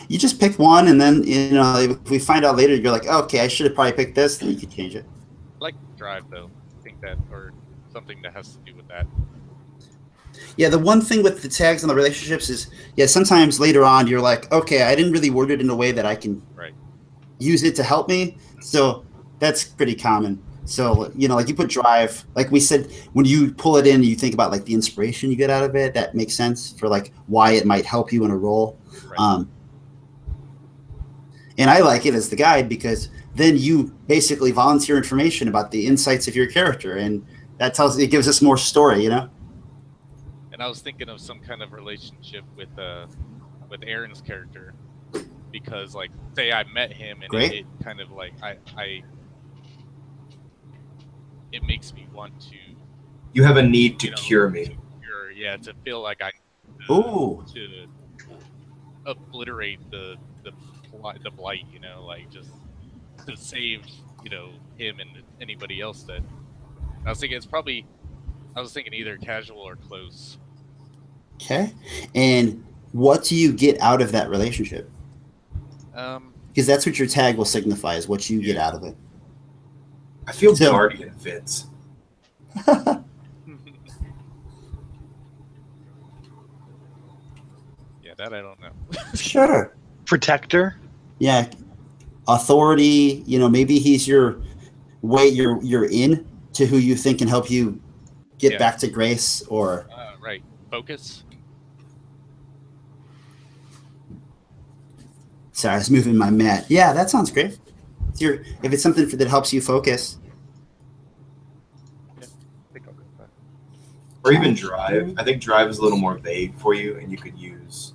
Speaker 2: you just pick one, and then you know if we find out later, you're like, okay, I should have probably picked this. Then you could change it.
Speaker 4: I like drive though. I think that or something that has to do with that.
Speaker 2: Yeah, the one thing with the tags and the relationships is, yeah, sometimes later on you're like, okay, I didn't really word it in a way that I can
Speaker 4: Right.
Speaker 2: use it to help me. So that's pretty common. So, like you put drive, like we said, when you pull it in, you think about like the inspiration you get out of it. That makes sense for like why it might help you in a role.
Speaker 4: Right.
Speaker 2: And I like it as the guide because then you basically volunteer information about the insights of your character, and it gives us more story,
Speaker 4: And I was thinking of some kind of relationship with Aaron's character, because like say I met him and it kind of like it makes me want to.
Speaker 3: You have a need to cure me.
Speaker 4: To feel like I to obliterate the blight, like just to save him and anybody else. That I was thinking either casual or close.
Speaker 2: Okay. And what do you get out of that relationship? Because that's what your tag will signify, is what you get out of it.
Speaker 3: I feel Guardian fits.
Speaker 4: Yeah, that I don't know.
Speaker 2: Sure.
Speaker 1: Protector.
Speaker 2: Yeah. Authority. Maybe he's your way. You're in to who you think can help you get back to grace, or
Speaker 4: right. Focus.
Speaker 2: Sorry, I was moving my mat. Yeah, that sounds great. If it's something that helps you focus.
Speaker 3: Or even drive. I think drive is a little more vague for you, and you could use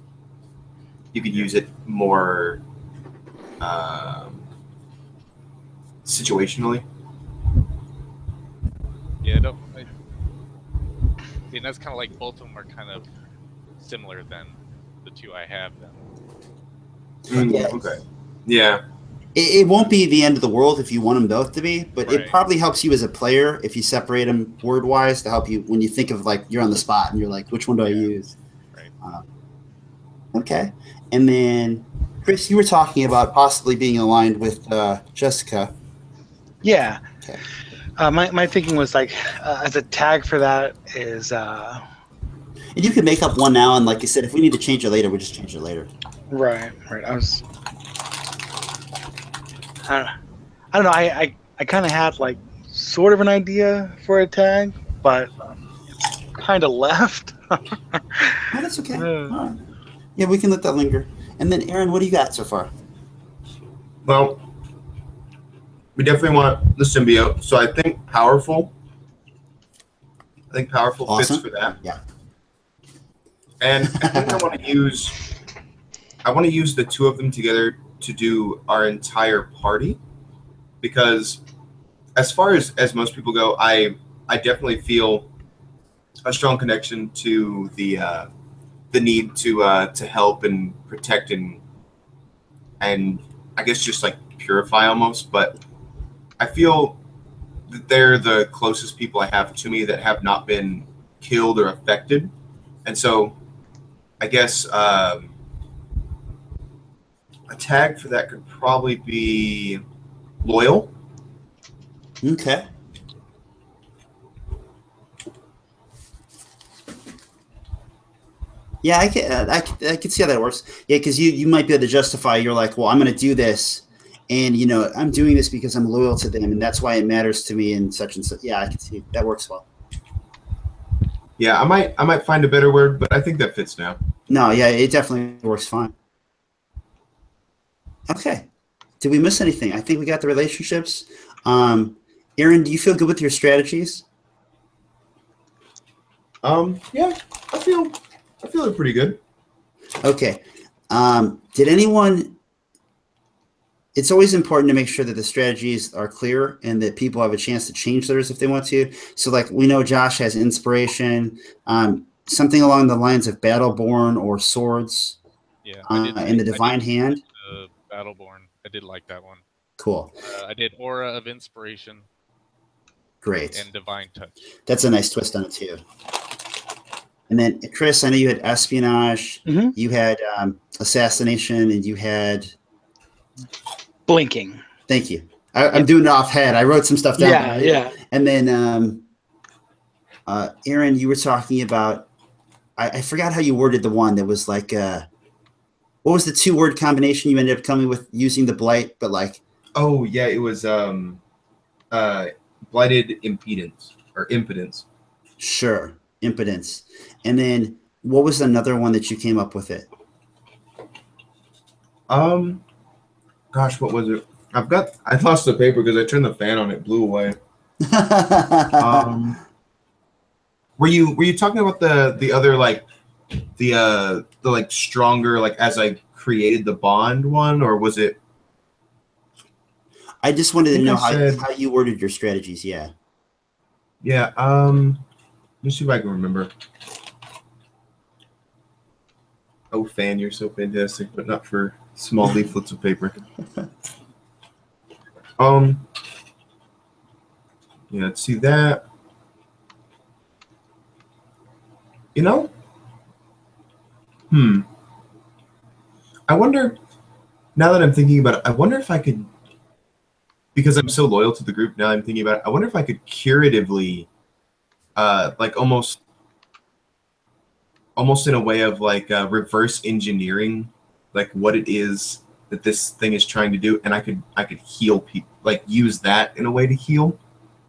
Speaker 3: it more situationally.
Speaker 4: Yeah, that's kind of like both of them are kind of similar than the two I have then.
Speaker 2: Yeah.
Speaker 3: Okay. Yeah.
Speaker 2: It won't be the end of the world if you want them both to be, but it probably helps you as a player if you separate them word-wise to help you when you think of like you're on the spot and you're like, which one do I use?
Speaker 4: Right.
Speaker 2: Okay. And then, Chris, you were talking about possibly being aligned with Jessica.
Speaker 1: Yeah.
Speaker 2: Okay.
Speaker 1: My thinking was like, as a tag for that is.
Speaker 2: And you can make up one now, and like you said, if we need to change it later, we'll just change it later.
Speaker 1: Right. I don't know. I kind of had like sort of an idea for a tag, but it's kind of left.
Speaker 2: Oh, that's okay. All right. Yeah, we can let that linger. And then, Aaron, what do you got so far?
Speaker 3: Well, we definitely want the symbiote. So I think powerful.
Speaker 2: Awesome.
Speaker 3: Fits for that.
Speaker 2: Yeah.
Speaker 3: And I think I want to use the two of them together to do our entire party, because as far as most people go, I definitely feel a strong connection to the need to help and protect and I guess just like purify almost. But I feel that they're the closest people I have to me that have not been killed or affected, and so I guess a tag for that could probably be loyal.
Speaker 2: Okay. Yeah, I can see how that works. Yeah, because you might be able to justify. You're like, well, I'm going to do this, and I'm doing this because I'm loyal to them, and that's why it matters to me, and such and such. Yeah, I can see that works well.
Speaker 3: Yeah, I might find a better word, but I think that fits now.
Speaker 2: No, yeah, it definitely works fine. Okay. Did we miss anything? I think we got the relationships. Aaron, do you feel good with your strategies?
Speaker 3: Yeah, I feel it pretty good.
Speaker 2: Okay. Did anyone? It's always important to make sure that the strategies are clear and that people have a chance to change theirs if they want to. So, like, we know Josh has inspiration, something along the lines of Battleborn or Swords.
Speaker 4: Yeah.
Speaker 2: And the Divine Hand.
Speaker 4: Battleborn. I did like that one.
Speaker 2: Cool.
Speaker 4: I did Aura of Inspiration.
Speaker 2: Great.
Speaker 4: And Divine Touch.
Speaker 2: That's a nice twist on it too. And then, Chris, I know you had Espionage, you had Assassination, and you had
Speaker 1: Blinking.
Speaker 2: Thank you. I'm doing it off head. I wrote some stuff down.
Speaker 1: Yeah.
Speaker 2: And then, Aaron, you were talking about. I forgot how you worded the one that was like. What was the 2-word combination you ended up coming with using the blight? But like.
Speaker 3: Oh yeah, it was blighted impedance or impotence.
Speaker 2: Sure, impotence. And then what was another one that you came up with it?
Speaker 3: Gosh, what was it? I lost the paper because I turned the fan on. It blew away. Were you talking about the other like the like stronger like as I created the bond one, or was it?
Speaker 2: I just wanted to know
Speaker 3: I
Speaker 2: how you worded your strategies. Yeah.
Speaker 3: Yeah. Let me see if I can remember. Oh, fan, you're so fantastic, but not for small leaflets of paper. Yeah, let's see that. You know? I wonder, now that I'm thinking about it, I wonder if I could, because I'm so loyal to the group now I'm thinking about it, I wonder if I could curatively, like almost in a way of like reverse engineering, like what it is that this thing is trying to do, and I could heal people, like use that in a way to heal.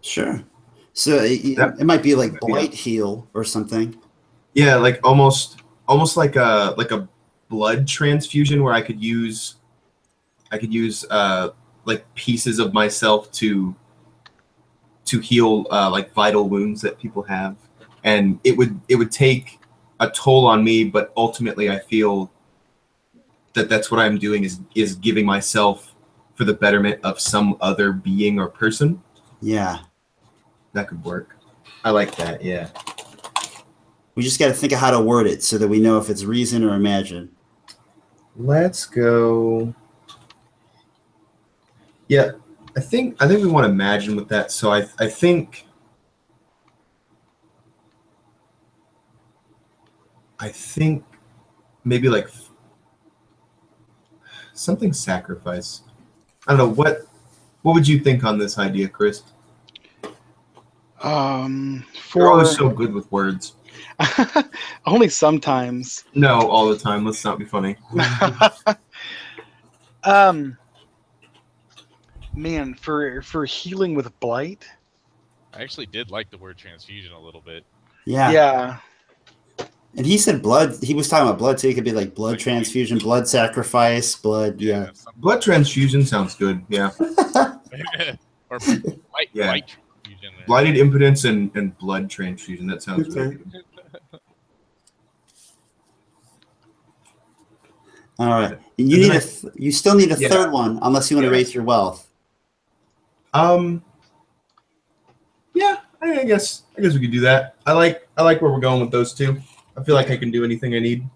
Speaker 2: Sure. So it might be like blight heal or something.
Speaker 3: Yeah, like almost like a blood transfusion where I could use like pieces of myself to heal like vital wounds that people have, and it would take a toll on me, but ultimately I feel that that's what I'm doing is giving myself for the betterment of some other being or person.
Speaker 2: Yeah.
Speaker 3: That could work. I like that. Yeah.
Speaker 2: We just got to think of how to word it so that we know if it's reason or imagine.
Speaker 3: Let's go. Yeah, I think we want to imagine with that. So I think maybe like something sacrifice. I don't know what would you think on this idea, Chris? You're always so good with words.
Speaker 1: Only sometimes.
Speaker 3: No, all the time. Let's not be funny.
Speaker 1: Man, for healing with blight.
Speaker 4: I actually did like the word transfusion a little bit.
Speaker 2: Yeah.
Speaker 1: Yeah.
Speaker 2: And he said blood. He was talking about blood, so it could be like blood transfusion, blood sacrifice, blood. Yeah.
Speaker 3: Blood transfusion sounds good. Yeah.
Speaker 4: Or blight transfusion.
Speaker 3: Blighted impotence and blood transfusion. That sounds really good.
Speaker 2: All right. You still need a third one unless you want to raise your wealth.
Speaker 3: Yeah, I guess we could do that. I like where we're going with those two. I feel like I can do anything I need.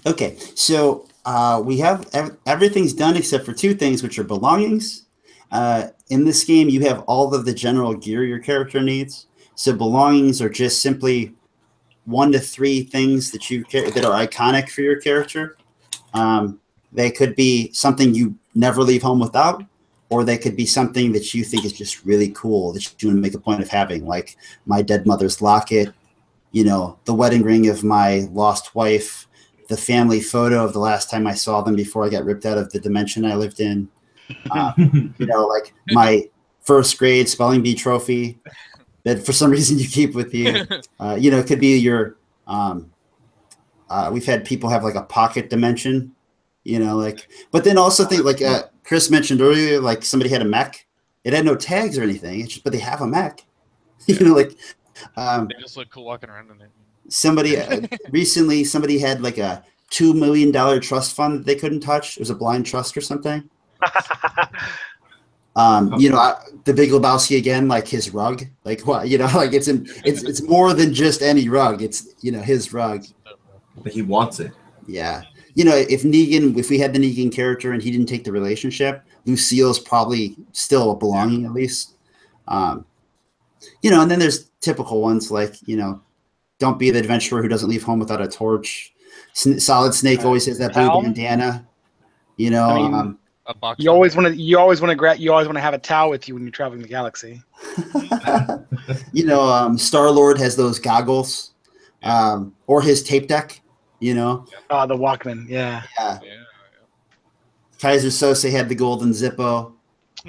Speaker 2: Okay, so we have everything's done except for two things, which are belongings. In this game, you have all of the general gear your character needs. So belongings are just simply 1 to 3 things that that are iconic for your character. They could be something you never leave home without, or they could be something that you think is just really cool that you want to make a point of having, like my dead mother's locket, the wedding ring of my lost wife, the family photo of the last time I saw them before I got ripped out of the dimension I lived in, like my first grade spelling bee trophy that for some reason you keep with you. It could be your we've had people have like a pocket dimension, but then also think like Chris mentioned earlier, like somebody had a mech. It had no tags or anything, but they have a mech.
Speaker 4: Yeah. They just look cool walking around in it.
Speaker 2: Somebody recently, somebody had like a $2 million trust fund that they couldn't touch. It was a blind trust or something. The Big Lebowski again, like his rug, like what, like it's more than just any rug. It's his rug.
Speaker 3: But he wants it.
Speaker 2: Yeah. If we had the Negan character and he didn't take the relationship, Lucille's probably still a belonging at least. And then there's typical ones like, don't be the adventurer who doesn't leave home without a torch. Solid Snake always has that blue bandana.
Speaker 4: A box.
Speaker 1: You always want to have a towel with you when you're traveling the galaxy.
Speaker 2: Star-Lord has those goggles, or his tape deck.
Speaker 1: The Walkman. Yeah.
Speaker 2: Kaiser Sose had the golden Zippo.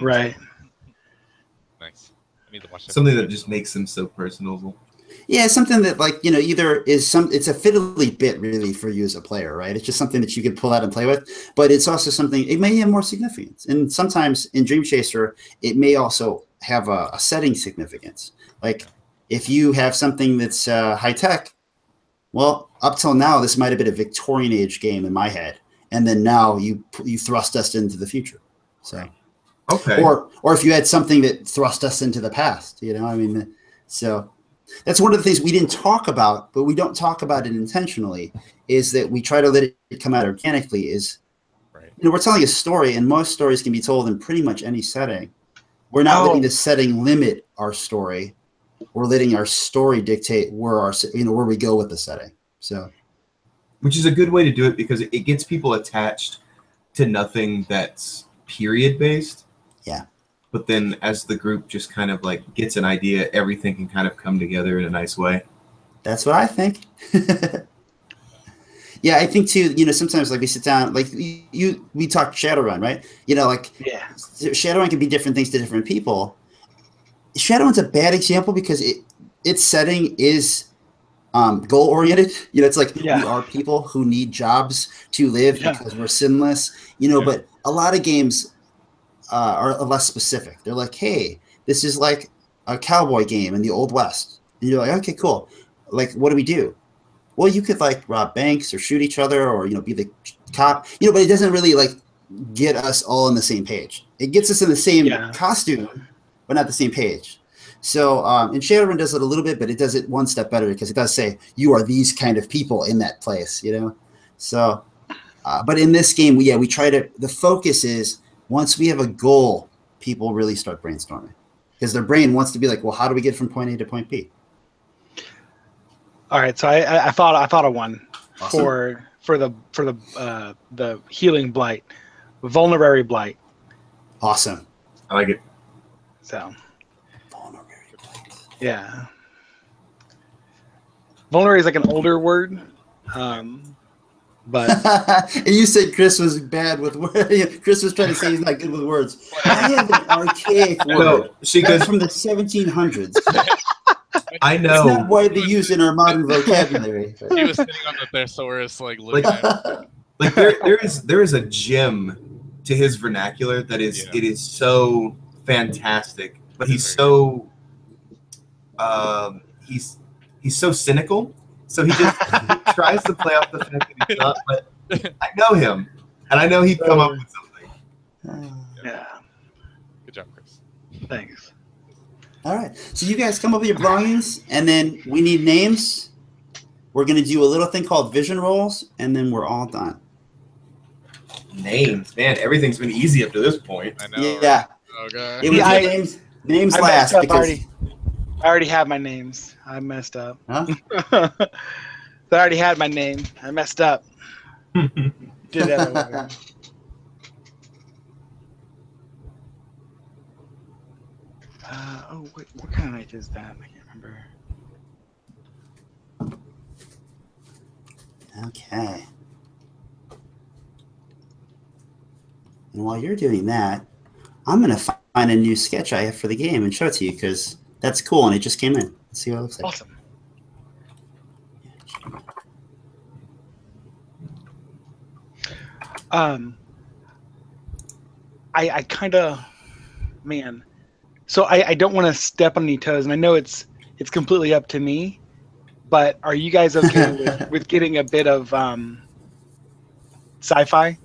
Speaker 1: Right.
Speaker 4: Nice. need to watch that.
Speaker 3: Something that just makes them so personal.
Speaker 2: Yeah, something that like, you know, either is it's a fiddly bit really for you as a player, right? It's just something that you can pull out and play with, but it's also something, it may have more significance. And sometimes in Dream Chaser, it may also have a setting significance. Like if you have something that's high tech, well, up till now, this might have been a Victorian age game in my head. And then now you thrust us into the future. So,
Speaker 3: Okay.
Speaker 2: or if you had something that thrust us into the past, you know, I mean, so that's one of the things we didn't talk about, but we don't talk about it intentionally, is that we try to let it come out organically. Is,
Speaker 4: Right.
Speaker 2: you know, we're telling a story, and most stories can be told in pretty much any setting. We're not letting the setting limit our story. We're letting our story dictate where where we go with the setting. So,
Speaker 3: which is a good way to do it because it gets people attached to nothing that's period based.
Speaker 2: Yeah.
Speaker 3: But then as the group just kind of like gets an idea, everything can kind of come together in a nice way.
Speaker 2: That's what I think. Yeah, I think too, you know, sometimes like we sit down, like we talk Shadowrun, right? You know, like Shadowrun can be different things to different people. Shadowrun's a bad example because its setting is goal oriented. You know, it's like we are people who need jobs to live because we're sinless, you know, but a lot of games are less specific. They're like, hey, this is like a cowboy game in the Old West. And you're like, okay, cool. Like, what do we do? Well, you could like rob banks or shoot each other or, you know, be the cop, you know, but it doesn't really like get us all on the same page. It gets us in the same costume, but not the same page. So, and Shadowrun does it a little bit, but it does it one step better because it does say you are these kind of people in that place, you know? So, but in this game, we try to, the focus is once we have a goal, people really start brainstorming because their brain wants to be like, well, how do we get from point A to point B?
Speaker 1: All right, so I thought of one for the healing blight, vulnerary blight.
Speaker 2: Awesome.
Speaker 3: I like it.
Speaker 1: So, yeah, vulnerary is like an older word, but
Speaker 2: and you said Chris was bad with words. Chris was trying to say he's not good with words. I have an archaic word.
Speaker 3: No, she goes
Speaker 2: from the 1700s.
Speaker 3: I know.
Speaker 2: It's not widely used in our modern vocabulary.
Speaker 4: He was sitting on the thesaurus, like looking at
Speaker 3: like there is a gem to his vernacular that is it is so fantastic, but he's so he's so cynical. So he just he tries to play off the fact that he's not. But I know him, and I know he'd come up with something.
Speaker 1: Yeah.
Speaker 4: Good job, Chris.
Speaker 1: Thanks.
Speaker 2: All right. So you guys come up with your belongings, and then we need names. We're going to do a little thing called vision rolls, and then we're all done.
Speaker 3: Names, man. Everything's been easy up to this point.
Speaker 4: I know.
Speaker 2: Yeah.
Speaker 4: Right? Okay.
Speaker 2: It was names
Speaker 1: I
Speaker 2: last.
Speaker 1: messed up
Speaker 2: Because,
Speaker 1: I already have my names. I messed up.
Speaker 2: huh?
Speaker 1: I already had my name. I messed up. Did that. Wait, what kind of knife is that? I can't remember.
Speaker 2: Okay. And while you're doing that, I'm going to find a new sketch I have for the game and show it to you because that's cool and it just came in. Let's see what it looks like.
Speaker 1: Awesome. I kind of, man. So I don't want to step on any toes, and I know it's completely up to me. But are you guys okay with getting a bit of sci-fi?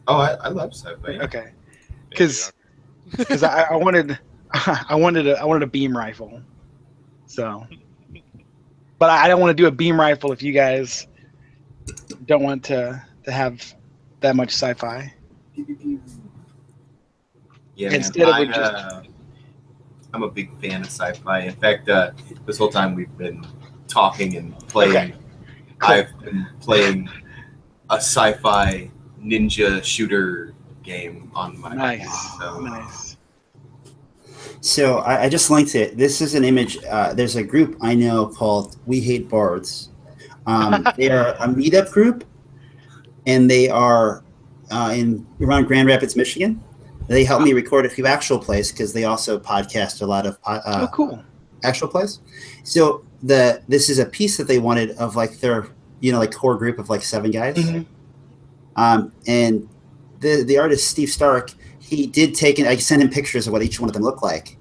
Speaker 3: Oh, I love sci-fi.
Speaker 1: Okay, because I wanted a beam rifle. So, but I don't want to do a beam rifle if you guys don't want to have that much sci-fi.
Speaker 3: Yeah,
Speaker 1: Instead
Speaker 3: man.
Speaker 1: of just
Speaker 3: I'm a big fan of sci-fi. In fact, this whole time we've been talking and playing.
Speaker 1: Okay. Cool.
Speaker 3: I've been playing a sci-fi ninja shooter game on my
Speaker 1: nice.
Speaker 3: phone, so.
Speaker 1: Nice.
Speaker 2: So I just linked it. This is an image. There's a group I know called We Hate Bards. They are a meetup group, and they are around Grand Rapids, Michigan. They helped me record a few actual plays because they also podcast a lot of
Speaker 1: cool.
Speaker 2: actual plays. So this is a piece that they wanted of like their like core group of like 7 guys. And the artist Steve Stark, he did I sent him pictures of what each one of them looked like,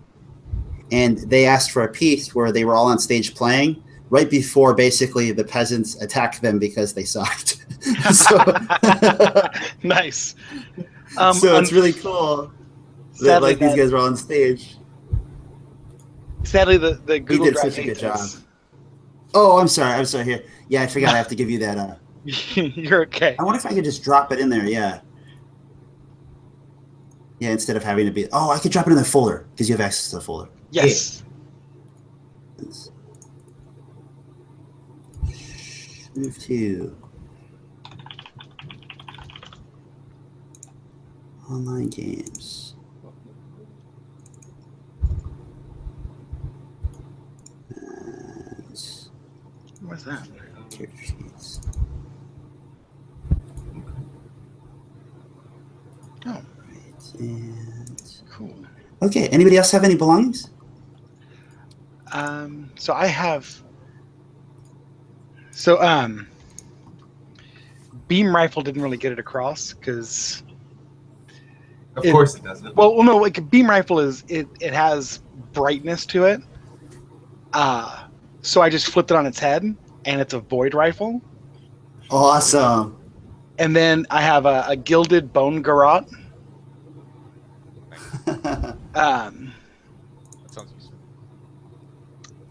Speaker 2: and they asked for a piece where they were all on stage playing right before basically the peasants attacked them because they sucked. So
Speaker 1: nice.
Speaker 2: So it's really cool that like these guys were on stage.
Speaker 1: Sadly, the Google
Speaker 2: he did
Speaker 1: Drive
Speaker 2: such a good job.
Speaker 1: this.
Speaker 2: Oh, I'm sorry. Here. Yeah, I forgot. I have to give you that.
Speaker 1: You're okay.
Speaker 2: I wonder if I could just drop it in there. Yeah. Yeah, instead of having to be. Oh, I could drop it in the folder because you have access to the folder.
Speaker 1: Yes.
Speaker 2: Move to online games.
Speaker 1: What's that?
Speaker 2: Character sheets.
Speaker 1: Oh,
Speaker 2: right. And
Speaker 1: cool.
Speaker 2: Okay. Anybody else have any belongings?
Speaker 1: So I have. So beam rifle didn't really get it across because.
Speaker 3: Of course it doesn't.
Speaker 1: Well, no, like a beam rifle is it has brightness to it. So I just flipped it on its head, and it's a void rifle.
Speaker 2: Awesome.
Speaker 1: And then I have a gilded bone garrote.
Speaker 4: That sounds useful.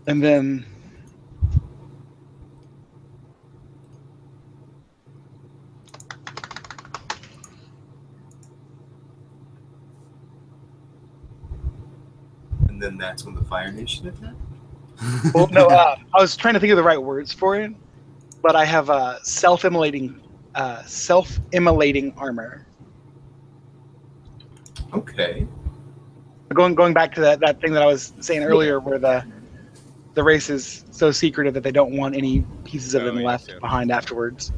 Speaker 1: And then
Speaker 3: And then that's when the Fire Nation attacked?
Speaker 1: well, no, I was trying to think of the right words for it, but I have a self-immolating armor.
Speaker 3: Okay.
Speaker 1: Going back to that thing that I was saying earlier, where the race is so secretive that they don't want any pieces of them left behind afterwards.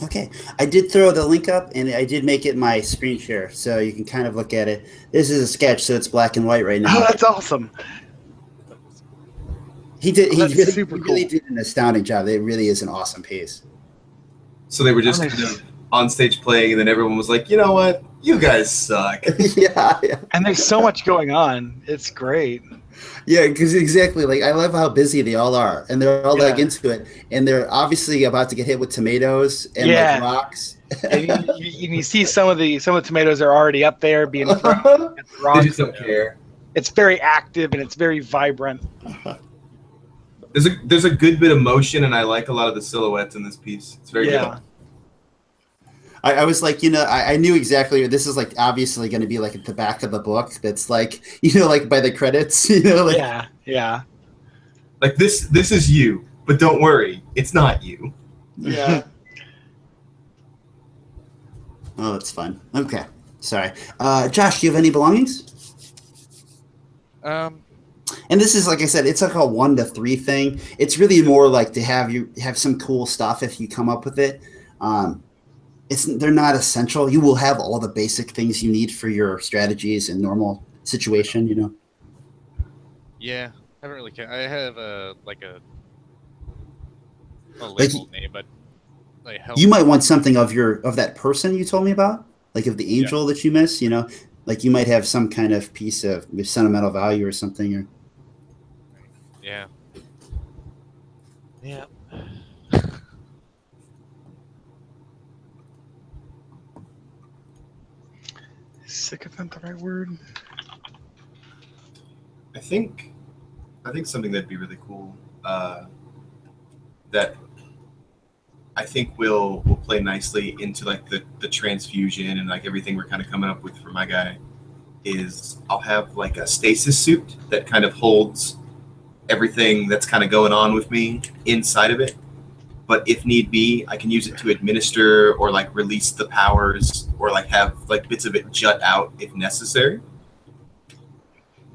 Speaker 2: Okay, I did throw the link up, and I did make it my screen share, so you can kind of look at it. This is a sketch, so it's black and white right now.
Speaker 1: Oh, that's awesome!
Speaker 2: He did. He
Speaker 1: That's
Speaker 2: really did an astounding job. It really is an awesome piece.
Speaker 3: So they were just kind of on stage playing, and then everyone was like, you know what? You guys suck.
Speaker 2: yeah.
Speaker 1: And there's so much going on. It's great.
Speaker 2: Yeah, because exactly. Like, I love how busy they all are, and they're all like into it, and they're obviously about to get hit with tomatoes and like rocks.
Speaker 1: And you see some of the tomatoes are already up there being thrown.
Speaker 3: They just don't care.
Speaker 1: It's very active and it's very vibrant.
Speaker 3: There's a good bit of motion, and I like a lot of the silhouettes in this piece. It's very good.
Speaker 2: I was like, I knew exactly. This is like obviously going to be like at the back of the book. That's like, like by the credits. Like,
Speaker 1: yeah.
Speaker 3: Like this is you, but don't worry, it's not you.
Speaker 2: Yeah. Oh, that's fun. Okay, sorry, Josh. Do you have any belongings? And this is, like I said, it's like a 1 to 3 thing. It's really more like to have some cool stuff if you come up with it. They're not essential. You will have all the basic things you need for your strategies in normal situation.
Speaker 4: Yeah, I haven't really cared. I have a label name, but like
Speaker 2: you might want something of that person you told me about, like of the angel that you miss. Like you might have some kind of piece of sentimental value or something. Or
Speaker 4: yeah.
Speaker 1: Sycophant, the right word?
Speaker 3: I think something that'd be really cool. That I think will play nicely into like the transfusion and like everything we're kind of coming up with for my guy is I'll have like a stasis suit that kind of holds everything that's kind of going on with me inside of it. But if need be, I can use it to administer or like release the powers or like have like bits of it jut out if necessary.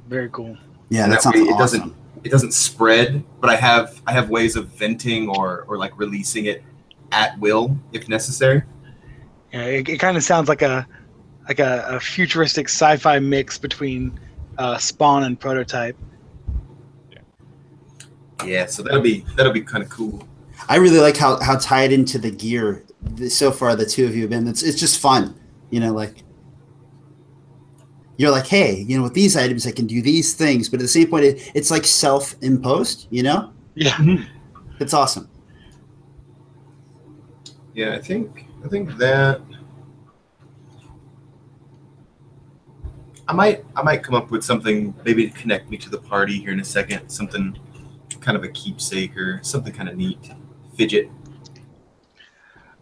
Speaker 1: Very cool.
Speaker 2: Yeah, that sounds awesome.
Speaker 3: It doesn't spread, but I have ways of venting or like releasing it at will if necessary.
Speaker 1: Yeah, it kind of sounds like a futuristic sci-fi mix between Spawn and Prototype.
Speaker 3: Yeah, so that'll be kind of cool.
Speaker 2: I really like how tied into the gear so far the two of you have been. It's just fun, like you're like, hey, with these items I can do these things, but at the same point it's like self-imposed,
Speaker 1: Yeah.
Speaker 2: It's awesome.
Speaker 3: Yeah, I think that I might come up with something maybe to connect me to the party here in a second. Something kind of a keepsake or something kind of neat. Fidget.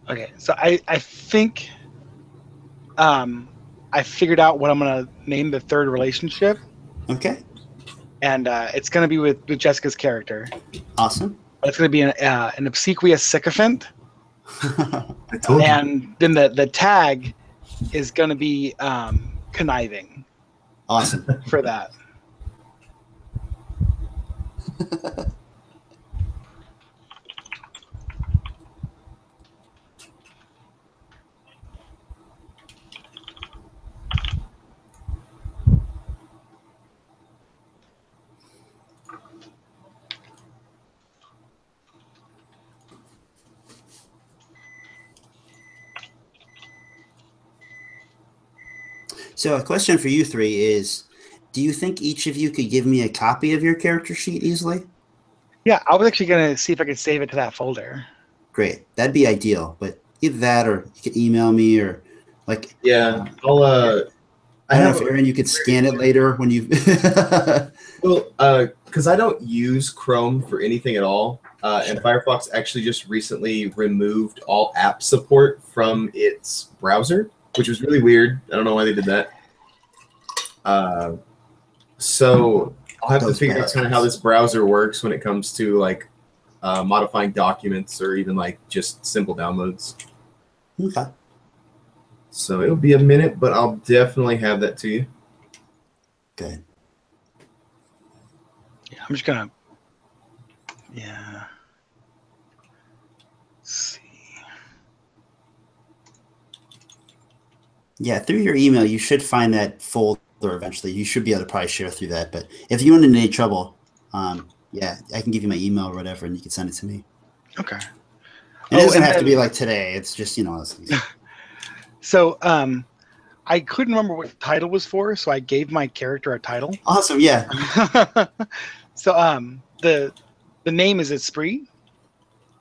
Speaker 1: Okay, so I think I figured out what I'm gonna name the third relationship,
Speaker 2: Okay.
Speaker 1: and it's gonna be with Jessica's character.
Speaker 2: Awesome.
Speaker 1: But it's gonna be an obsequious sycophant,
Speaker 3: I told you.
Speaker 1: and then the tag is gonna be conniving
Speaker 2: Awesome.
Speaker 1: for that.
Speaker 2: So a question for you three is, do you think each of you could give me a copy of your character sheet easily?
Speaker 1: Yeah, I was actually gonna see if I could save it to that folder.
Speaker 2: Great. That'd be ideal, but either that or you could email me or like,
Speaker 3: Yeah, I'll
Speaker 2: I don't know if Aaron, you could scan it later when you.
Speaker 3: well, because I don't use Chrome for anything at all, and Firefox actually just recently removed all app support from its browser, which was really weird. I don't know why they did that. So I'll have to figure out kind of how this browser works when it comes to like modifying documents or even like just simple downloads.
Speaker 2: Okay.
Speaker 3: So it'll be a minute, but I'll definitely have that to you.
Speaker 2: Good.
Speaker 1: Yeah, I'm just gonna. Yeah. Let's see.
Speaker 2: Yeah, through your email, you should find that folder eventually. You should be able to probably share through that. But if you run into any trouble, yeah, I can give you my email or whatever, and you can send it to me.
Speaker 1: Okay.
Speaker 2: It doesn't have to be like today. It's just, those things.
Speaker 1: So, I couldn't remember what the title was for, so I gave my character a title.
Speaker 2: Awesome, yeah.
Speaker 1: So, the name is Esprit.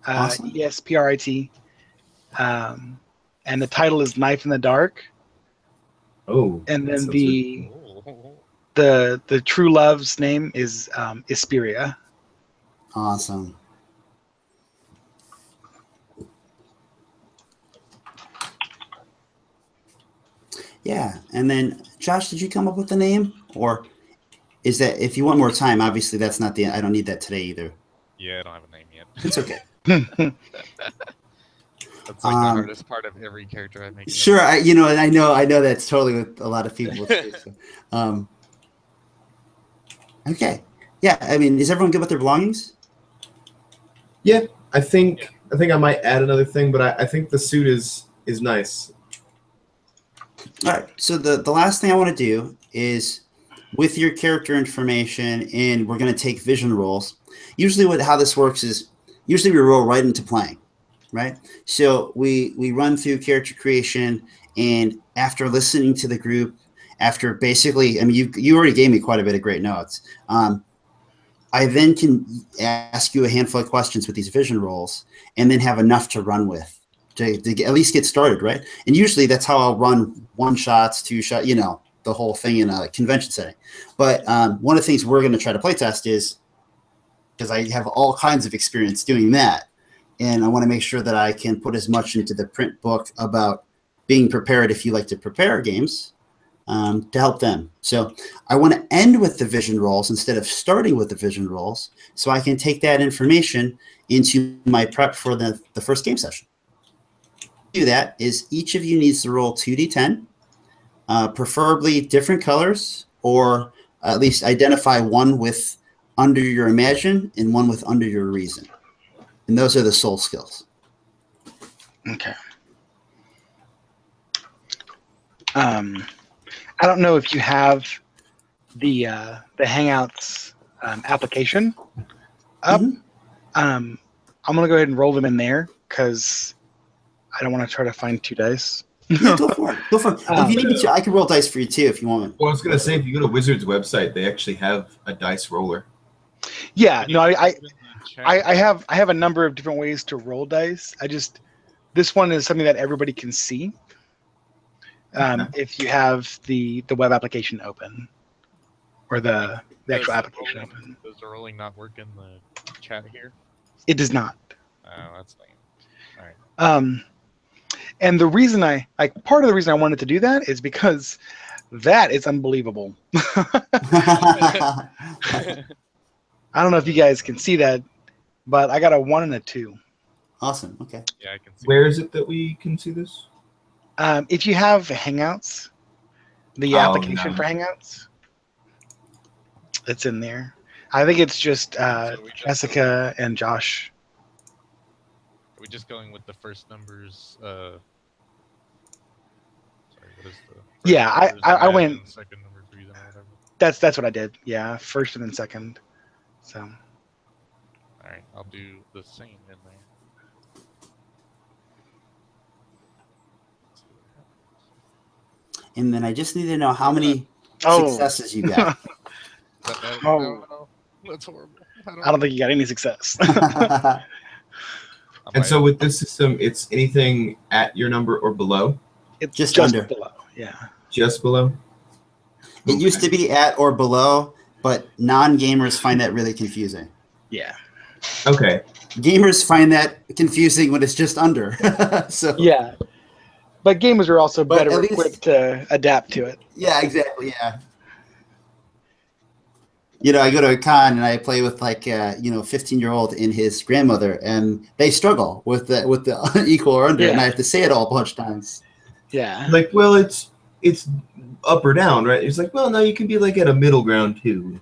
Speaker 2: Awesome.
Speaker 1: ESPRIT. And the title is Knife in the Dark.
Speaker 3: Oh.
Speaker 1: And then
Speaker 3: the
Speaker 1: the true love's name is Isperia.
Speaker 2: Awesome. Yeah, and then Josh, did you come up with the name, or is that if you want more time? Obviously, that's not I don't need that today either.
Speaker 4: Yeah, I don't have a name yet.
Speaker 2: It's okay.
Speaker 4: That's like the hardest part of every character I make.
Speaker 2: Sure, and I know that's totally with a lot of people. Too, so. Okay, yeah. I mean, is everyone good with their belongings?
Speaker 3: Yeah, I think I might add another thing, but I think the suit is nice.
Speaker 2: All right. So the last thing I want to do is with your character information, and we're going to take vision rolls. Usually, how this works is we roll right into playing, right? So we run through character creation, and after listening to the group, after basically, I mean, you already gave me quite a bit of great notes. I then can ask you a handful of questions with these vision rolls, and then have enough to run with to at least get started, right? And usually that's how I'll run 1 shots, 2 shot, the whole thing in a convention setting. But one of the things we're going to try to play test is, because I have all kinds of experience doing that, and I want to make sure that I can put as much into the print book about being prepared if you like to prepare games to help them. So I want to end with the vision rolls instead of starting with the vision rolls, so I can take that information into my prep for the first game session. Do that is each of you needs to roll 2d10, preferably different colors, or at least identify one with under your imagine and one with under your reason. And those are the soul skills.
Speaker 1: Okay. I don't know if you have the Hangouts application up.
Speaker 2: Mhm.
Speaker 1: I'm gonna go ahead and roll them in there because I don't want to try to find 2 dice.
Speaker 2: Yeah, go for it. Go for it. If you need me to, I can roll dice for you too if you want.
Speaker 3: Well, I was gonna say, if you go to Wizards website, they actually have a dice roller.
Speaker 1: Yeah, no, I
Speaker 4: Put it in the chat.
Speaker 1: I have a number of different ways to roll dice. This one is something that everybody can see. If you have the web application open or the actual application open,
Speaker 4: Does the rolling not work in the chat here?
Speaker 1: it does not.
Speaker 4: Oh, that's lame. All right.
Speaker 1: And the reason part of the reason I wanted to do that is because that is unbelievable. I don't know if you guys can see that, but I got a 1 and a 2.
Speaker 2: Awesome. Okay.
Speaker 4: Yeah, I can see.
Speaker 3: Where is it that we can see this?
Speaker 1: If you have Hangouts, the application
Speaker 3: no.
Speaker 1: for Hangouts, it's in there. I think it's just Jessica and Josh.
Speaker 4: Are we just going with the first numbers? Sorry, what is the? First
Speaker 1: Yeah,
Speaker 4: numbers
Speaker 1: I
Speaker 4: and
Speaker 1: went.
Speaker 4: Second number reason or whatever.
Speaker 1: That's what I did. Yeah, first and then second. So.
Speaker 4: All right, I'll do the same in there. Let's see what happens.
Speaker 2: And then I just need to know how many
Speaker 1: Oh.
Speaker 2: successes you got.
Speaker 4: Is that bad?
Speaker 1: Oh.
Speaker 4: No, that's horrible.
Speaker 1: I don't think you got any success.
Speaker 3: And so with this system, it's anything at your number or below?
Speaker 1: It's
Speaker 2: Just
Speaker 1: just
Speaker 2: under.
Speaker 1: below. Yeah.
Speaker 3: Just below?
Speaker 2: It used to be at or below, but non-gamers find that really confusing.
Speaker 1: Yeah.
Speaker 3: Okay.
Speaker 2: Gamers find that confusing when it's just under. So
Speaker 1: Yeah. But gamers are also
Speaker 2: But
Speaker 1: better
Speaker 2: at least-
Speaker 1: equipped to adapt to it.
Speaker 2: yeah, exactly. Yeah. You know, I go to a con and I play with 15-year-old and his grandmother, and they struggle with the equal or under, and I have to say it all a bunch of times.
Speaker 1: Yeah.
Speaker 3: Like, well, it's up or down, right? It's like, well, no, you can be like at a middle ground too.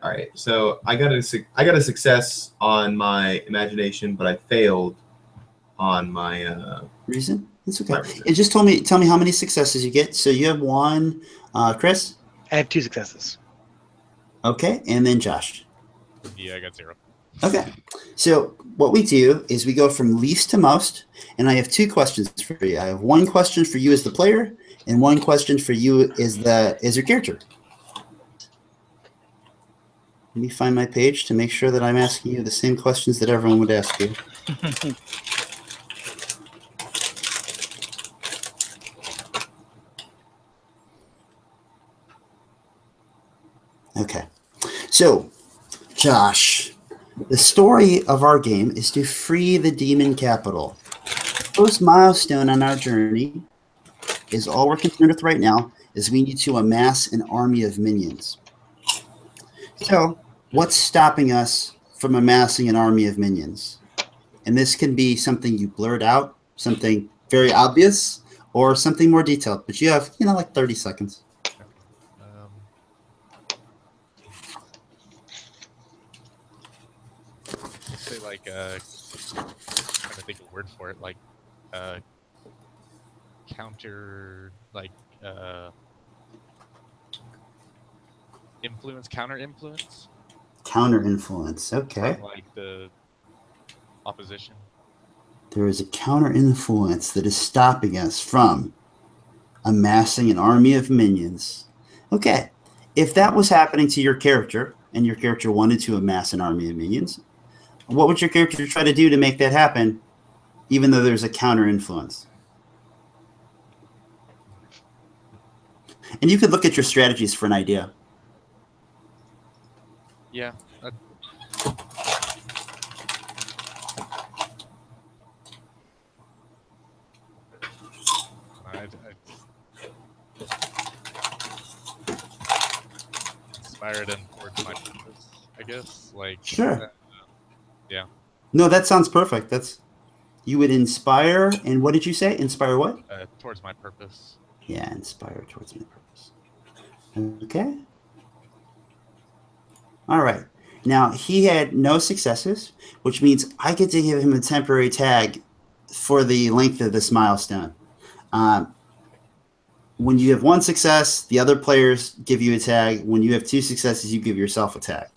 Speaker 3: All right, so I got a success on my imagination, but I failed on my
Speaker 2: Reason? It's okay.
Speaker 3: My reason.
Speaker 2: And just tell me how many successes you get. So you have 1, Chris.
Speaker 1: I have 2 successes.
Speaker 2: Okay, and then Josh.
Speaker 4: Yeah, I got 0.
Speaker 2: Okay, so what we do is we go from least to most, and I have 2 questions for you. I have 1 question for you as the player, and 1 question for you as your character. Let me find my page to make sure that I'm asking you the same questions that everyone would ask you. Okay, so Josh, the story of our game is to free the demon capital. First milestone on our journey is all we're concerned with right now is we need to amass an army of minions. So what's stopping us from amassing an army of minions? And this can be something you blurt out, something very obvious, or something more detailed. But you have, like 30 seconds.
Speaker 4: Say like trying to think of a word for it, like counter, like influence, counter influence.
Speaker 2: Counter influence. Okay.
Speaker 4: From, like the opposition.
Speaker 2: There is a counter influence that is stopping us from amassing an army of minions. Okay. If that was happening to your character and your character wanted to amass an army of minions, what would your character try to do to make that happen, even though there's a counter influence? And you could look at your strategies for an idea.
Speaker 4: Yeah. Inspire them towards my purpose, I guess. Like
Speaker 2: Sure.
Speaker 4: Yeah.
Speaker 2: No, that sounds perfect. You would inspire, and what did you say? Inspire what?
Speaker 4: Towards my purpose.
Speaker 2: Yeah, inspire towards my purpose. Okay. All right. Now, he had no successes, which means I get to give him a temporary tag for the length of this milestone. When you have one success, the other players give you a tag. When you have two successes, you give yourself a tag.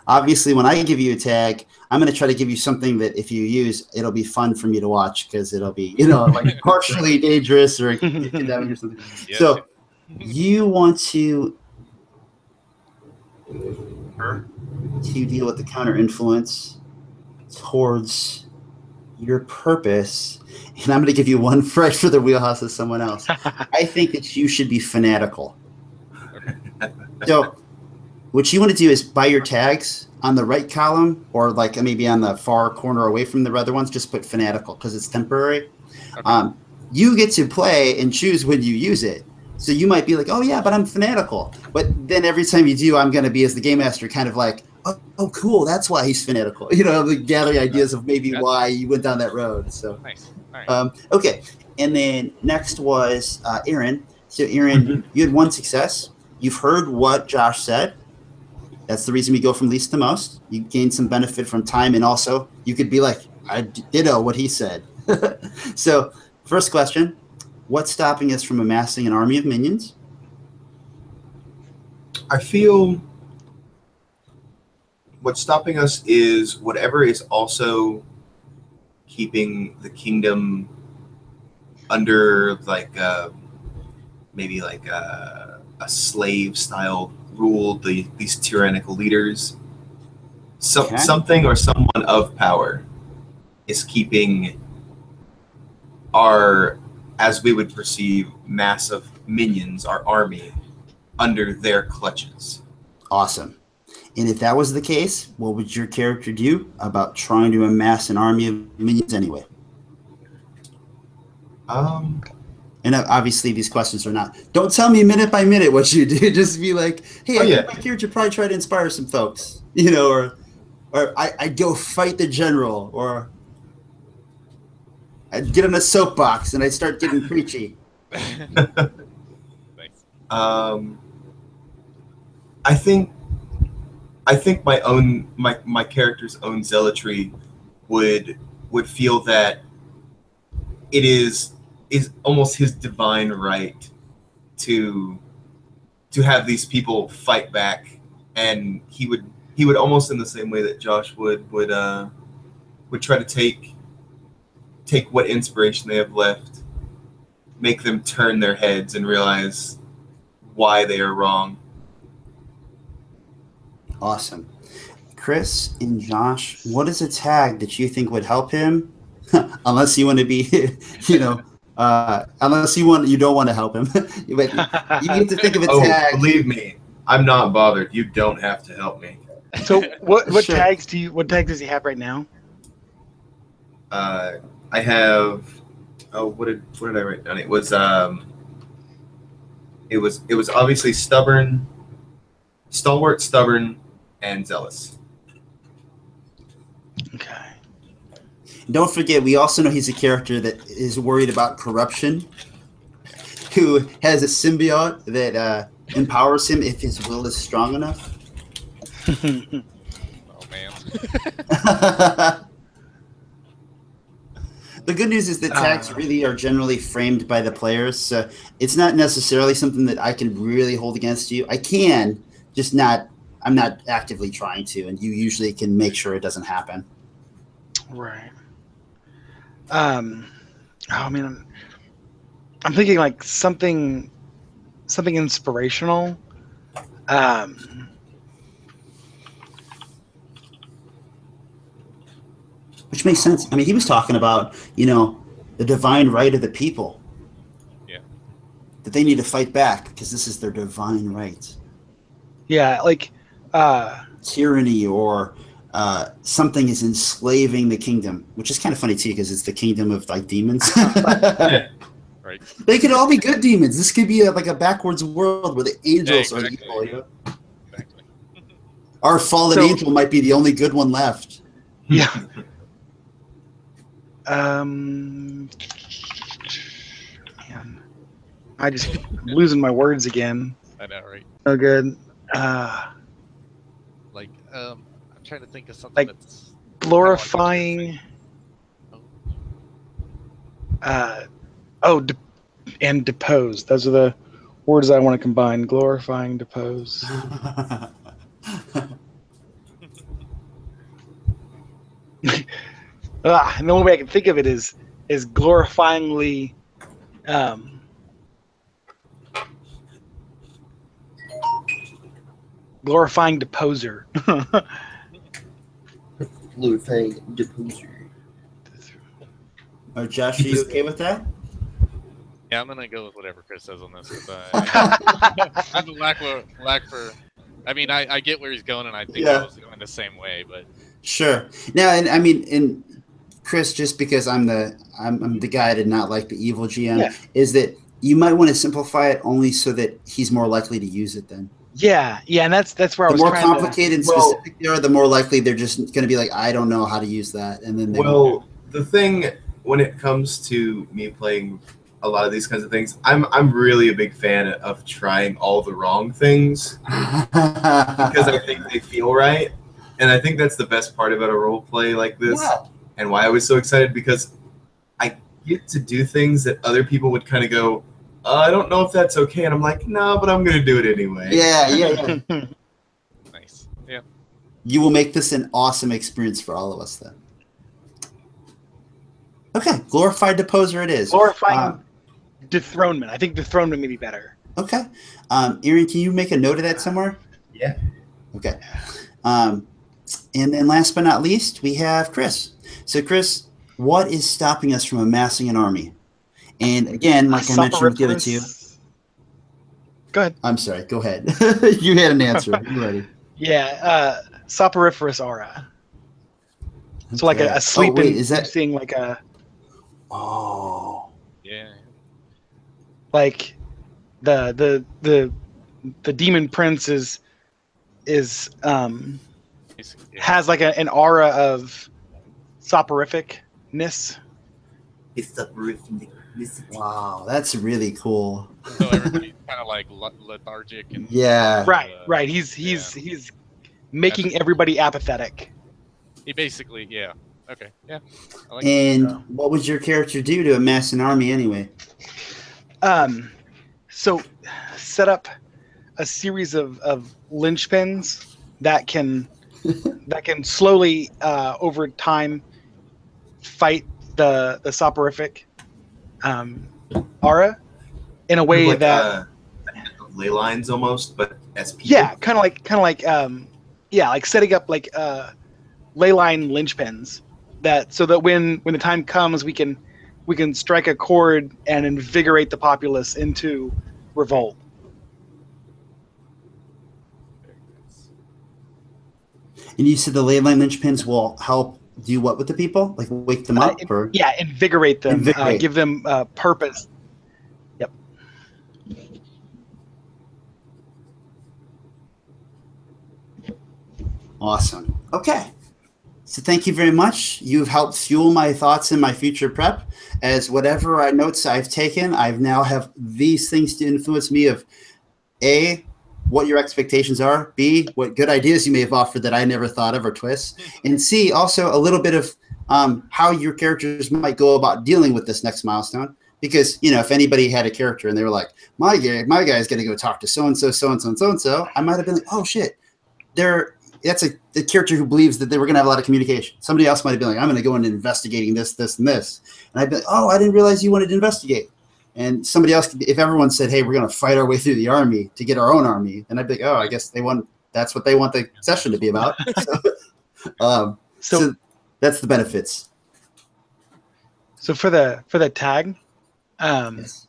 Speaker 2: Obviously, when I give you a tag, I'm going to try to give you something that if you use, it'll be fun for me to watch because it'll be, like partially dangerous or kidnapping or something.
Speaker 4: Yes.
Speaker 2: So you want to deal with the counter influence towards your purpose. And I'm going to give you one fresh for the wheelhouse of someone else. I think that you should be fanatical. So what you want to do is buy your tags on the right column or like maybe on the far corner away from the other ones, just put fanatical because it's temporary.
Speaker 4: Okay.
Speaker 2: You get to play and choose when you use it. So you might be like, oh, yeah, but I'm fanatical. But then every time you do, I'm going to be, as the game master, kind of like, oh, cool, that's why he's fanatical. Gathering ideas of maybe why you went down that road. So
Speaker 4: Nice. All right.
Speaker 2: okay. And then next was Aaron. So, Aaron, you had one success. You've heard what Josh said. That's the reason we go from least to most. You gain some benefit from time, and also you could be like, I ditto what he said. So, first question, what's stopping us from amassing an army of minions?
Speaker 3: I feel what's stopping us is whatever is also keeping the kingdom under maybe a slave style rule, these tyrannical leaders. Something or someone of power is keeping our, as we would perceive, massive minions, our army, under their clutches.
Speaker 2: Awesome. And if that was the case, what would your character do about trying to amass an army of minions anyway? And obviously these questions are not, don't tell me minute by minute what you do. Just be like, hey, I think my character probably try to inspire some folks, or I go fight the general, or I get on a soapbox and I start getting preachy.
Speaker 4: Thanks.
Speaker 3: I think my character's own zealotry would feel that it is almost his divine right to have these people fight back, and he would almost in the same way that Josh would try to take what inspiration they have left, make them turn their heads and realize why they are wrong.
Speaker 2: Awesome. Chris and Josh, what is a tag that you think would help him? Unless you want to be, unless you don't want to help him. But you get to think of a tag.
Speaker 3: Believe me, I'm not bothered. You don't have to help me.
Speaker 1: So what
Speaker 2: Sure.
Speaker 1: tags does he have right now?
Speaker 3: I have. Oh, what did I write down? It was obviously stubborn, stalwart, stubborn, and zealous.
Speaker 1: Okay.
Speaker 2: Don't forget, we also know he's a character that is worried about corruption, who has a symbiote that empowers him if his will is strong enough.
Speaker 4: Oh man.
Speaker 2: The good news is that tags really are generally framed by the players, so it's not necessarily something that I can really hold against you. I can, just not. I'm not actively trying to, and you usually can make sure it doesn't happen.
Speaker 1: Right. I mean, I'm thinking like something inspirational.
Speaker 2: Which makes sense. I mean, he was talking about, the divine right of the people.
Speaker 4: Yeah.
Speaker 2: That they need to fight back because this is their divine right.
Speaker 1: Yeah, like
Speaker 2: tyranny or something is enslaving the kingdom, which is kind of funny too because it's the kingdom of like demons.
Speaker 4: Right.
Speaker 2: They could all be good demons. This could be like a backwards world where the angels are evil.
Speaker 4: Exactly.
Speaker 2: Our fallen angel might be the only good one left.
Speaker 1: Yeah. Man, I'm losing my words again.
Speaker 4: I know, right?
Speaker 1: No good.
Speaker 4: I'm trying to think of something
Speaker 1: Like
Speaker 4: that's
Speaker 1: glorifying. and depose. Those are the words I want to combine. Glorifying, depose. And the only way I can think of it is glorifyingly glorifying deposer.
Speaker 2: Glorifying deposer. Oh, Josh, are you okay with that?
Speaker 4: Yeah, I'm gonna go with whatever Chris says on this. 'Cause I'm lack for. I mean, I get where he's going, and I think I was going the same way, but
Speaker 2: sure. Now, and I mean, and Chris, just because I'm the guy I did not like the evil GM, is that you might want to simplify it only so that he's more likely to use it then.
Speaker 1: Yeah, and that's where I was
Speaker 2: trying.
Speaker 1: The
Speaker 2: more complicated and specific they are, the more likely they're just going to be like, I don't know how to use that, and then they
Speaker 3: the thing when it comes to me playing a lot of these kinds of things, I'm really a big fan of trying all the wrong things because I think they feel right, and I think that's the best part about a role play like this, and why I was so excited, because I get to do things that other people would kind of go, I don't know if that's okay, and I'm like, no, but I'm gonna do it anyway.
Speaker 2: Yeah.
Speaker 4: Nice. Yeah.
Speaker 2: You will make this an awesome experience for all of us then. Okay, glorified deposer it is.
Speaker 1: Glorifying dethronement. I think dethronement may be better.
Speaker 2: Okay. Erin, can you make a note of that somewhere?
Speaker 3: Yeah.
Speaker 2: Okay. And then last but not least, we have Chris. So Chris, what is stopping us from amassing an army? And again, like I mentioned with the other two.
Speaker 1: Go ahead.
Speaker 2: I'm sorry. Go ahead. You had an answer. You ready?
Speaker 1: Yeah. Soporiferous aura. So like a sleeping,
Speaker 2: is that
Speaker 1: seeing like a.
Speaker 2: Oh.
Speaker 4: Yeah.
Speaker 1: Like the demon prince is has like an aura of soporificness.
Speaker 2: It's soporific. Wow, that's really cool.
Speaker 4: So everybody's kind of like lethargic and
Speaker 1: right. He's making everybody apathetic.
Speaker 4: He basically, okay, yeah. I like
Speaker 2: what would your character do to amass an army anyway?
Speaker 1: So set up a series of linchpins that can slowly over time fight the soporific aura in a way
Speaker 3: like
Speaker 1: that
Speaker 3: ley lines almost, but as people.
Speaker 1: Yeah, kind of like like setting up like ley line linchpins so that when the time comes we can strike a chord and invigorate the populace into revolt.
Speaker 2: And you said the ley line linchpins will help do what with the people? Like wake them up? Or?
Speaker 1: Yeah, invigorate them. Give them purpose. Yep.
Speaker 2: Awesome. Okay. So thank you very much. You've helped fuel my thoughts in my future prep, as whatever notes I've taken, I've now have these things to influence me of A, what your expectations are, B, what good ideas you may have offered that I never thought of or twists, and C, also a little bit of how your characters might go about dealing with this next milestone. Because, if anybody had a character and they were like, my guy's going to go talk to so-and-so, so-and-so, and so-and-so, I might have been like, oh, shit, that's the character who believes that they were going to have a lot of communication. Somebody else might have been like, I'm going to go into investigating this, this, and this. And I'd be like, oh, I didn't realize you wanted to investigate. And somebody else, if everyone said, hey, we're going to fight our way through the army to get our own army, then I'd be like, oh, I guess that's what they want the session to be about. So that's the benefits.
Speaker 1: So for the tag,
Speaker 2: Yes.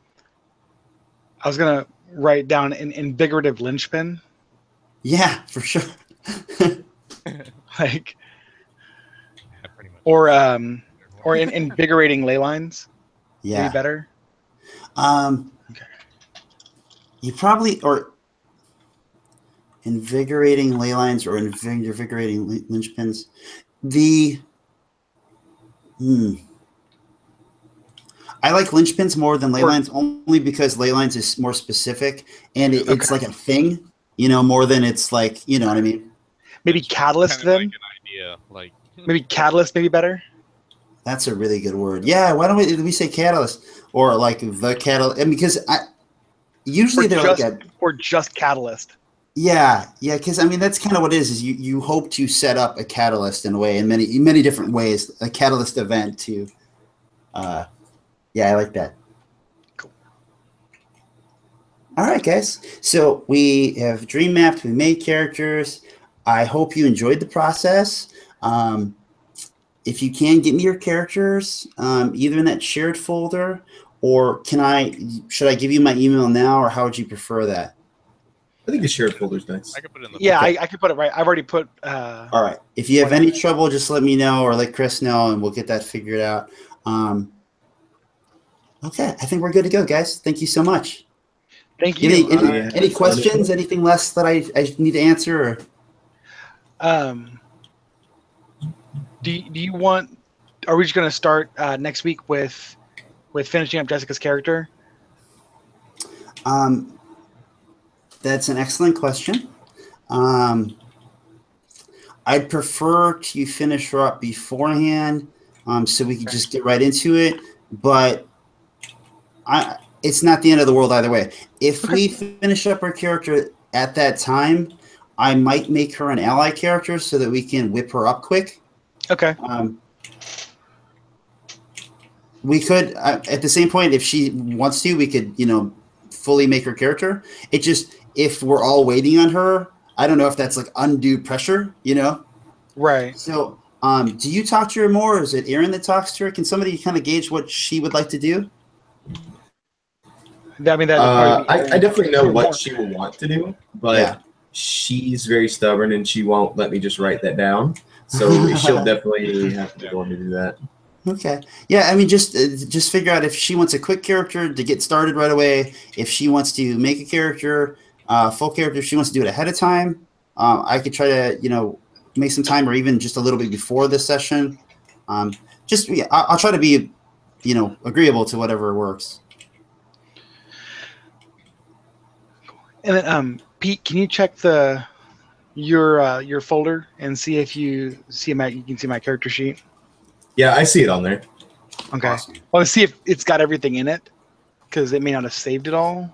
Speaker 1: I was going to write down an invigorative linchpin.
Speaker 2: Yeah, for sure.
Speaker 1: Like, or invigorating ley lines.
Speaker 2: Yeah.
Speaker 1: Maybe better.
Speaker 2: Okay. You probably, or invigorating ley lines or invigorating linchpins. I like linchpins more than ley lines, only because ley lines is more specific and it's like a thing, more than it's like, you know what I mean?
Speaker 1: Maybe catalyst then?
Speaker 4: Like an idea, like
Speaker 1: maybe catalyst, maybe better.
Speaker 2: That's a really good word. Yeah, why don't we say catalyst or like the catalyst? And because usually they're
Speaker 1: just,
Speaker 2: like
Speaker 1: or just catalyst.
Speaker 2: yeah, because I mean that's kind of what it is you hope to set up a catalyst in a way in many different ways, a catalyst event to yeah, I like that.
Speaker 1: Cool.
Speaker 2: All right, guys. So we have dream mapped, we made characters. I hope you enjoyed the process. If you can, get me your characters either in that shared folder, or should I give you my email now, or how would you prefer that?
Speaker 3: I think the shared folder's nice.
Speaker 4: I could put it in the.
Speaker 1: Yeah,
Speaker 2: Okay.
Speaker 1: I could put it right. I've already put.
Speaker 2: All right. If you have any trouble, just let me know or let Chris know, and we'll get that figured out. Okay, I think we're good to go, guys. Thank you so much.
Speaker 1: Thank you.
Speaker 2: Any questions? Anything less that I need to answer? Or?
Speaker 1: Do you want? Are we just going to start next week with finishing up Jessica's character?
Speaker 2: That's an excellent question. I'd prefer to finish her up beforehand, so we could just get right into it. But it's not the end of the world either way. If we finish up her character at that time, I might make her an ally character so that we can whip her up quick.
Speaker 1: Okay.
Speaker 2: We could, at the same point, if she wants to, we could, fully make her character. It just, if we're all waiting on her, I don't know if that's like undue pressure,
Speaker 1: Right.
Speaker 2: So, do you talk to her more? Or is it Aaron that talks to her? Can somebody kind of gauge what she would like to do?
Speaker 1: I mean,
Speaker 3: I definitely know what she will want to do, but
Speaker 2: Yeah.
Speaker 3: she's very stubborn and she won't let me just write that down. So she'll definitely have to be the one to do that.
Speaker 2: Okay. Yeah, I mean, just figure out if she wants a quick character to get started right away. If she wants to make a character, full character, if she wants to do it ahead of time, I could try to, make some time or even just a little bit before the session. I'll try to be, agreeable to whatever works.
Speaker 1: And then, Pete, can you check your folder and see if you can see my character sheet?
Speaker 3: Yeah, I see it on there.
Speaker 1: Okay.
Speaker 2: Awesome.
Speaker 1: Well, let's see if it's got everything in it, because it may not have saved it all.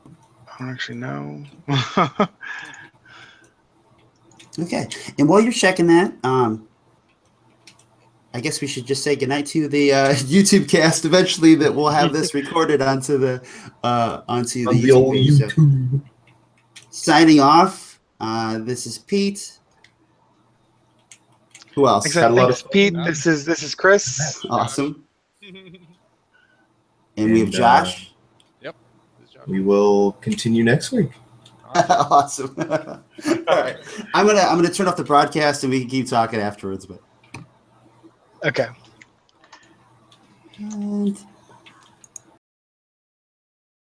Speaker 1: I don't actually know.
Speaker 2: Okay. And while you're checking that, I guess we should just say goodnight to the YouTube cast eventually, that we'll have this recorded onto the
Speaker 3: old
Speaker 2: YouTube.
Speaker 3: YouTube.
Speaker 2: Signing off. This is Pete. Who else?
Speaker 1: Thanks, Pete. This is Chris.
Speaker 2: Awesome. And we have Josh.
Speaker 4: Yep. This is Josh.
Speaker 3: We will continue next week.
Speaker 2: Awesome. All right. I'm gonna turn off the broadcast and we can keep talking afterwards. But
Speaker 1: Okay.
Speaker 2: and